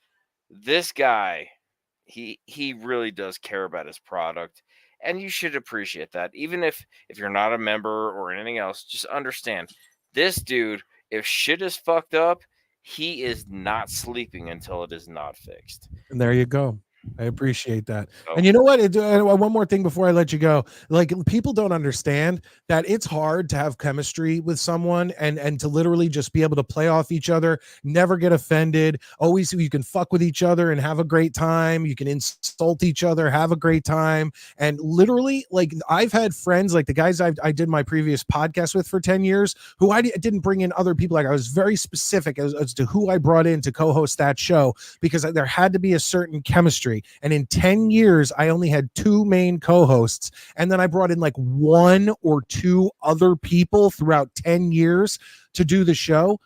this guy, he really does care about his product. And you should appreciate that. Even if you're not a member or anything else, just understand this dude, if shit is fucked up, he is not sleeping until it is not fixed. And there you go. I appreciate that. And you know what? One more thing before I let you go. People don't understand that it's hard to have chemistry with someone and to literally just be able to play off each other, never get offended. Always you can fuck with each other and have a great time. You can insult each other, have a great time. And literally, I've had friends like the guys I did my previous podcast with for 10 years who I didn't bring in other people. I was very specific as to who I brought in to co-host that show because there had to be a certain chemistry chemistry. And in 10 years, I only had 2 main co-hosts. And then I brought in like 1 or 2 other people throughout 10 years to do the show.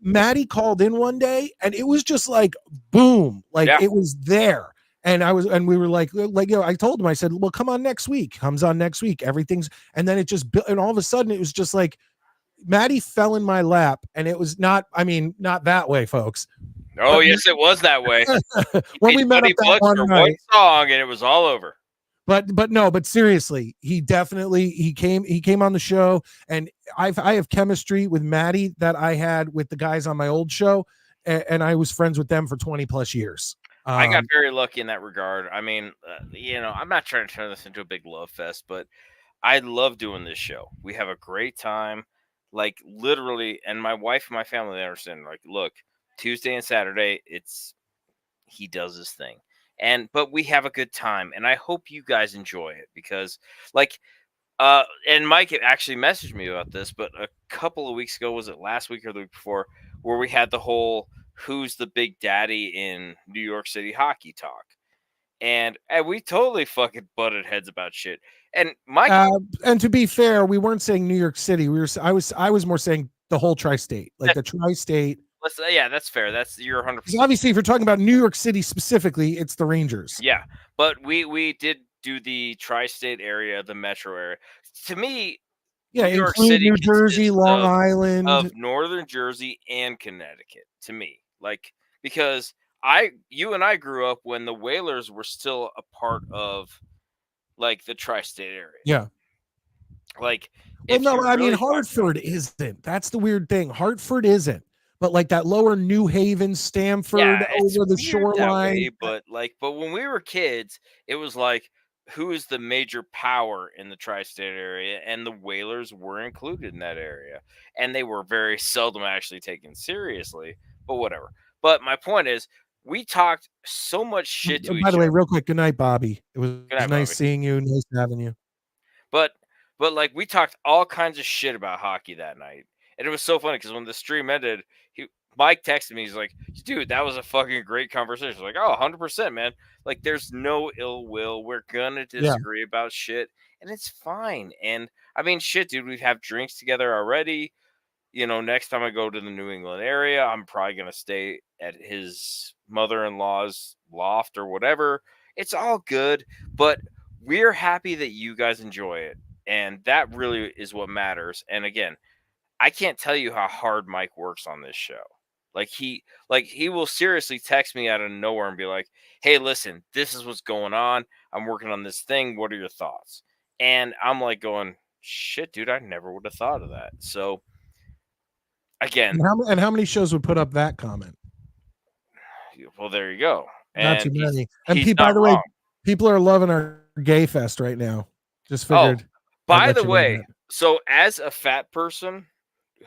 Maddie called in one day and it was just like boom, like Yeah. it was there. And we were like, I told him, I said, well, come on next week. Comes on next week. Everything's, and then it just built, and all of a sudden it was just like Maddie fell in my lap, and it was not, I mean, not that way, folks. Oh, yes, it was that way. When we met up that one for night, one song, and it was all over. But seriously, he came on the show, and I have chemistry with Maddie that I had with the guys on my old show, and I was friends with them for 20 plus years. I got very lucky in that regard. I mean, I'm not trying to turn this into a big love fest, but I love doing this show. We have a great time, like literally, and my wife and my family, they understand. Like, look, Tuesday and Saturday, he does his thing, but we have a good time, and I hope you guys enjoy it because, like, and Mike actually messaged me about this, but a couple of weeks ago, was it last week or the week before, where we had the whole "Who's the Big Daddy in New York City hockey" talk, and we totally fucking butted heads about shit. And Mike, and to be fair, we weren't saying New York City. I was more saying the whole tri-state, like the tri-state. Yeah, that's fair. You're 100%. Obviously, if you're talking about New York City specifically, it's the Rangers. Yeah, but we did do the tri-state area, the metro area. To me, yeah, New York City, New Jersey, Long Island, of Northern Jersey and Connecticut. To me, like, because you and I grew up when the Whalers were still a part of like the tri-state area. Yeah. Like, well, no, I mean Hartford isn't. That's the weird thing. Hartford isn't. But like that lower New Haven, Stamford, over the shoreline. Way, but when we were kids, it was like, who is the major power in the tri-state area? And the Whalers were included in that area. And they were very seldom actually taken seriously, but whatever. But my point is, we talked so much shit to each other. By the way, real quick, good night, Bobby. It was nice Bobby. seeing you, nice having you. But like, we talked all kinds of shit about hockey that night. And it was so funny because when the stream ended, Mike texted me. He's like, dude, that was a fucking great conversation. I was like, oh, 100%, man. Like, there's no ill will. We're going to disagree about shit, and it's fine. And, I mean, shit, dude, we have drinks together already. Next time I go to the New England area, I'm probably going to stay at his mother-in-law's loft or whatever. It's all good, but we're happy that you guys enjoy it, and that really is what matters. And, again, I can't tell you how hard Mike works on this show. Like he will seriously text me out of nowhere and be like, hey, listen, this is what's going on. I'm working on this thing. What are your thoughts? And I'm like going, shit, dude, I never would have thought of that. So again, and how many shows would put up that comment? Well, there you go. Not too many. And by the way, people are loving our gay fest right now. Just figured. By the way, so as a fat person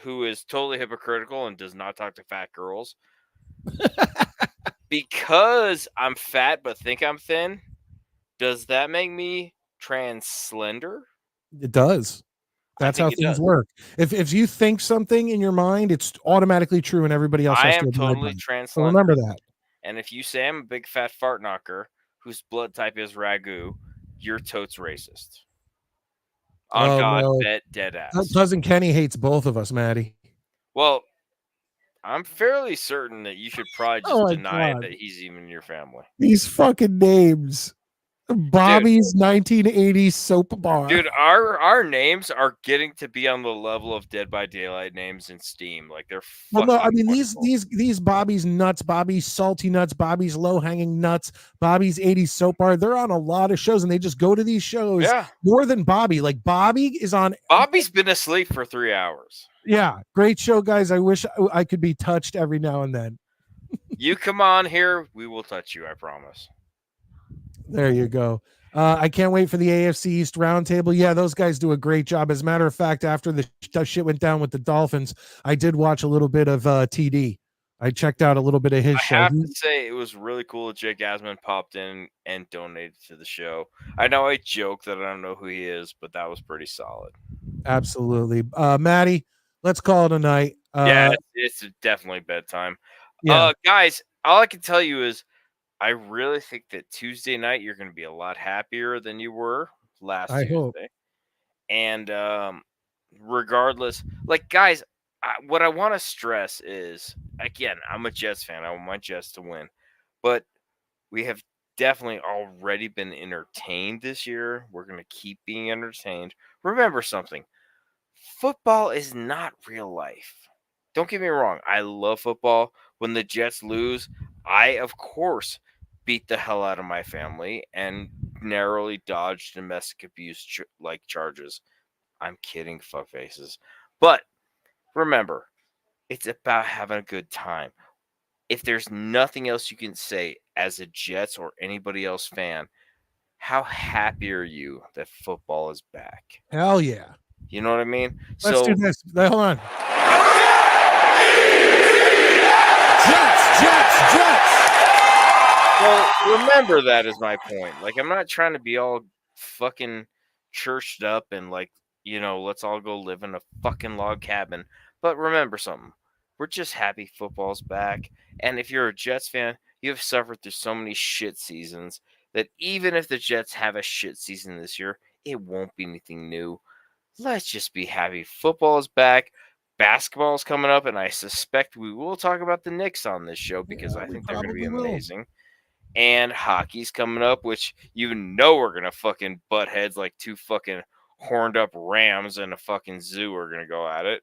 who is totally hypocritical and does not talk to fat girls, because I'm fat but think I'm thin, does that make me trans slender? It does. That's how things work. If you think something in your mind, it's automatically true, and everybody else has to admit totally that. trans So slender. remember that. And if you say I'm a big fat fart knocker whose blood type is ragu, you're totes racist. On God, no. dead ass. Cousin Kenny hates both of us, Maddie. Well, I'm fairly certain that you should probably just deny it that he's even in your family. These fucking names. Bobby's 1980s soap bar. Dude, our names are getting to be on the level of Dead by Daylight names in Steam. Like, they're well, no, I mean these Bobby's nuts, Bobby's salty nuts, Bobby's low hanging nuts, Bobby's 80s soap bar. They're on a lot of shows, and they just go to these shows more than Bobby. Like Bobby's been asleep for 3 hours. Yeah, great show, guys. I wish I could be touched every now and then. You come on here, we will touch you. I promise. There you go. I can't wait for the AFC East roundtable. Yeah, those guys do a great job. As a matter of fact, after the shit went down with the Dolphins, I did watch a little bit of TD. I checked out a little bit of his show. I have to say, it was really cool that Jake Asman popped in and donated to the show. I know I joke that I don't know who he is, but that was pretty solid. Absolutely. Maddie, let's call it a night. Yeah, it's definitely bedtime. Yeah. Guys, all I can tell you is I really think that Tuesday night you're going to be a lot happier than you were last I hope. Tuesday. And regardless, like guys, what I want to stress is again, I'm a Jets fan. I want my Jets to win, but we have definitely already been entertained this year. We're going to keep being entertained. Remember something: football is not real life. Don't get me wrong. I love football. When the Jets lose, I of course beat the hell out of my family and narrowly dodged domestic abuse charges. I'm kidding, fuck faces. But remember, it's about having a good time. If there's nothing else you can say as a Jets or anybody else fan, how happy are you that football is back? Hell yeah. You know what I mean? Let's do this. Hold on. Jets. Well, remember that is my point. Like, I'm not trying to be all fucking churched up and like, let's all go live in a fucking log cabin. But remember something. We're just happy football's back. And if you're a Jets fan, you have suffered through so many shit seasons that even if the Jets have a shit season this year, it won't be anything new. Let's just be happy football is back. Basketball is coming up, and I suspect we will talk about the Knicks on this show because I think they're going to be amazing. And hockey's coming up, which we're going to fucking butt heads like two fucking horned up rams in a fucking zoo are going to go at it.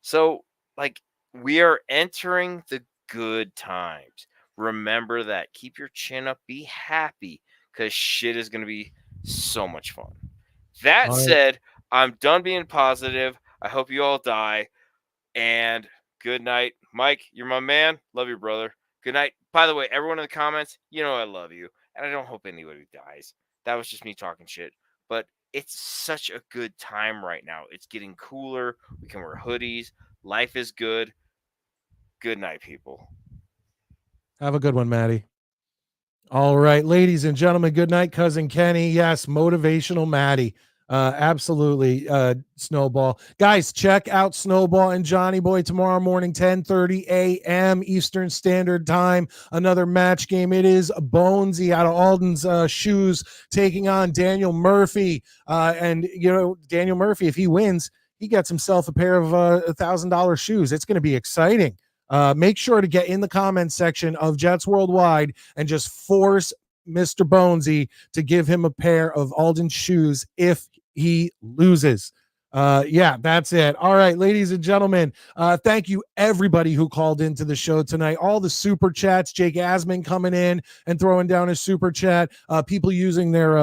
So, like, we are entering the good times. Remember that. Keep your chin up. Be happy because shit is going to be so much fun. That said, I'm done being positive. I hope you all die. And good night. Mike, you're my man. Love you, brother. Good night. By the way, everyone in the comments, I love you. And I don't hope anybody dies. That was just me talking shit. But it's such a good time right now. It's getting cooler. We can wear hoodies. Life is good. Good night, people. Have a good one, Maddie. All right, ladies and gentlemen, good night, cousin Kenny. Yes, motivational Maddie. Absolutely, Snowball. Guys, check out Snowball and Johnny Boy tomorrow morning, 10:30 a.m. Eastern Standard Time. Another match game. It is Bonesy out of Alden's shoes taking on Daniel Murphy. And, Daniel Murphy, if he wins, he gets himself a pair of $1,000 shoes. It's going to be exciting. Make sure to get in the comments section of Jets Worldwide and just force Mr. Bonesy to give him a pair of Alden shoes if he loses. Yeah, that's it. All right, ladies and gentlemen, thank you everybody who called into the show tonight. All the super chats, Jake Asman coming in and throwing down his super chat, people using their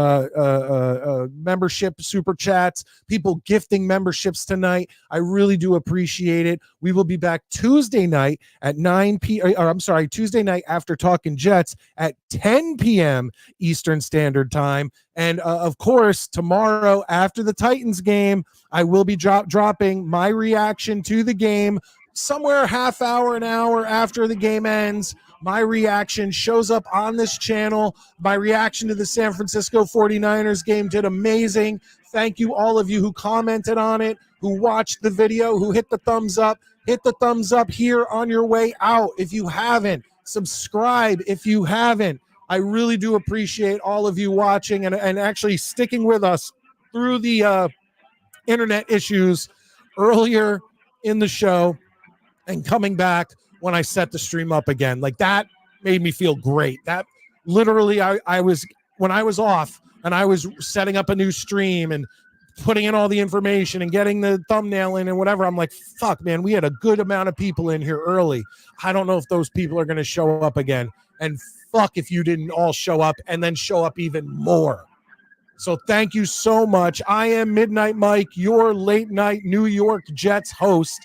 membership super chats, people gifting memberships tonight. I really do appreciate it. We will be back Tuesday night at 9 p.m. or I'm sorry, Tuesday night after Talking Jets at 10 p.m. Eastern Standard Time. And of course, tomorrow after the Titans game, I will be dropping my reaction to the game somewhere half hour, an hour after the game ends. My reaction shows up on this channel. My reaction to the San Francisco 49ers game did amazing. Thank you, all of you who commented on it, who watched the video, who hit the thumbs up. Hit the thumbs up here on your way out if you haven't. Subscribe if you haven't. I really do appreciate all of you watching and actually sticking with us through the internet issues earlier in the show and coming back when I set the stream up again. Like, that made me feel great. That literally, I was, when I was off and I was setting up a new stream and putting in all the information and getting the thumbnail in and whatever, I'm like, fuck, man, we had a good amount of people in here early. I don't know if those people are going to show up again. And fuck if you didn't all show up and then show up even more. So thank you so much. I am Midnight Mike, your late night New York Jets host,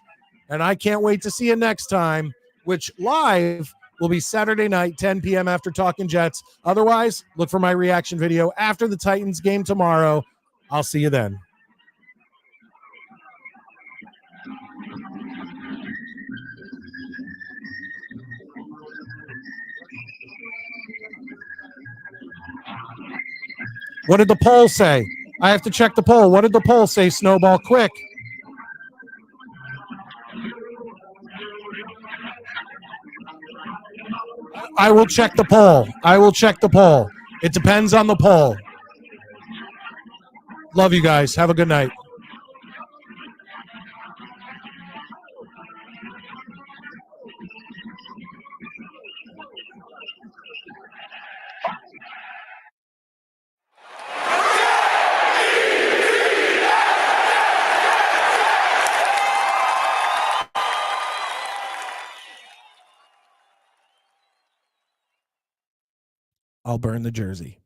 and I can't wait to see you next time, which live will be Saturday night, 10 p.m. after Talking Jets. Otherwise, look for my reaction video after the Titans game tomorrow. I'll see you then. What did the poll say? I have to check the poll. What did the poll say, Snowball? Quick. I will check the poll. I will check the poll. It depends on the poll. Love you guys. Have a good night. I'll burn the jersey.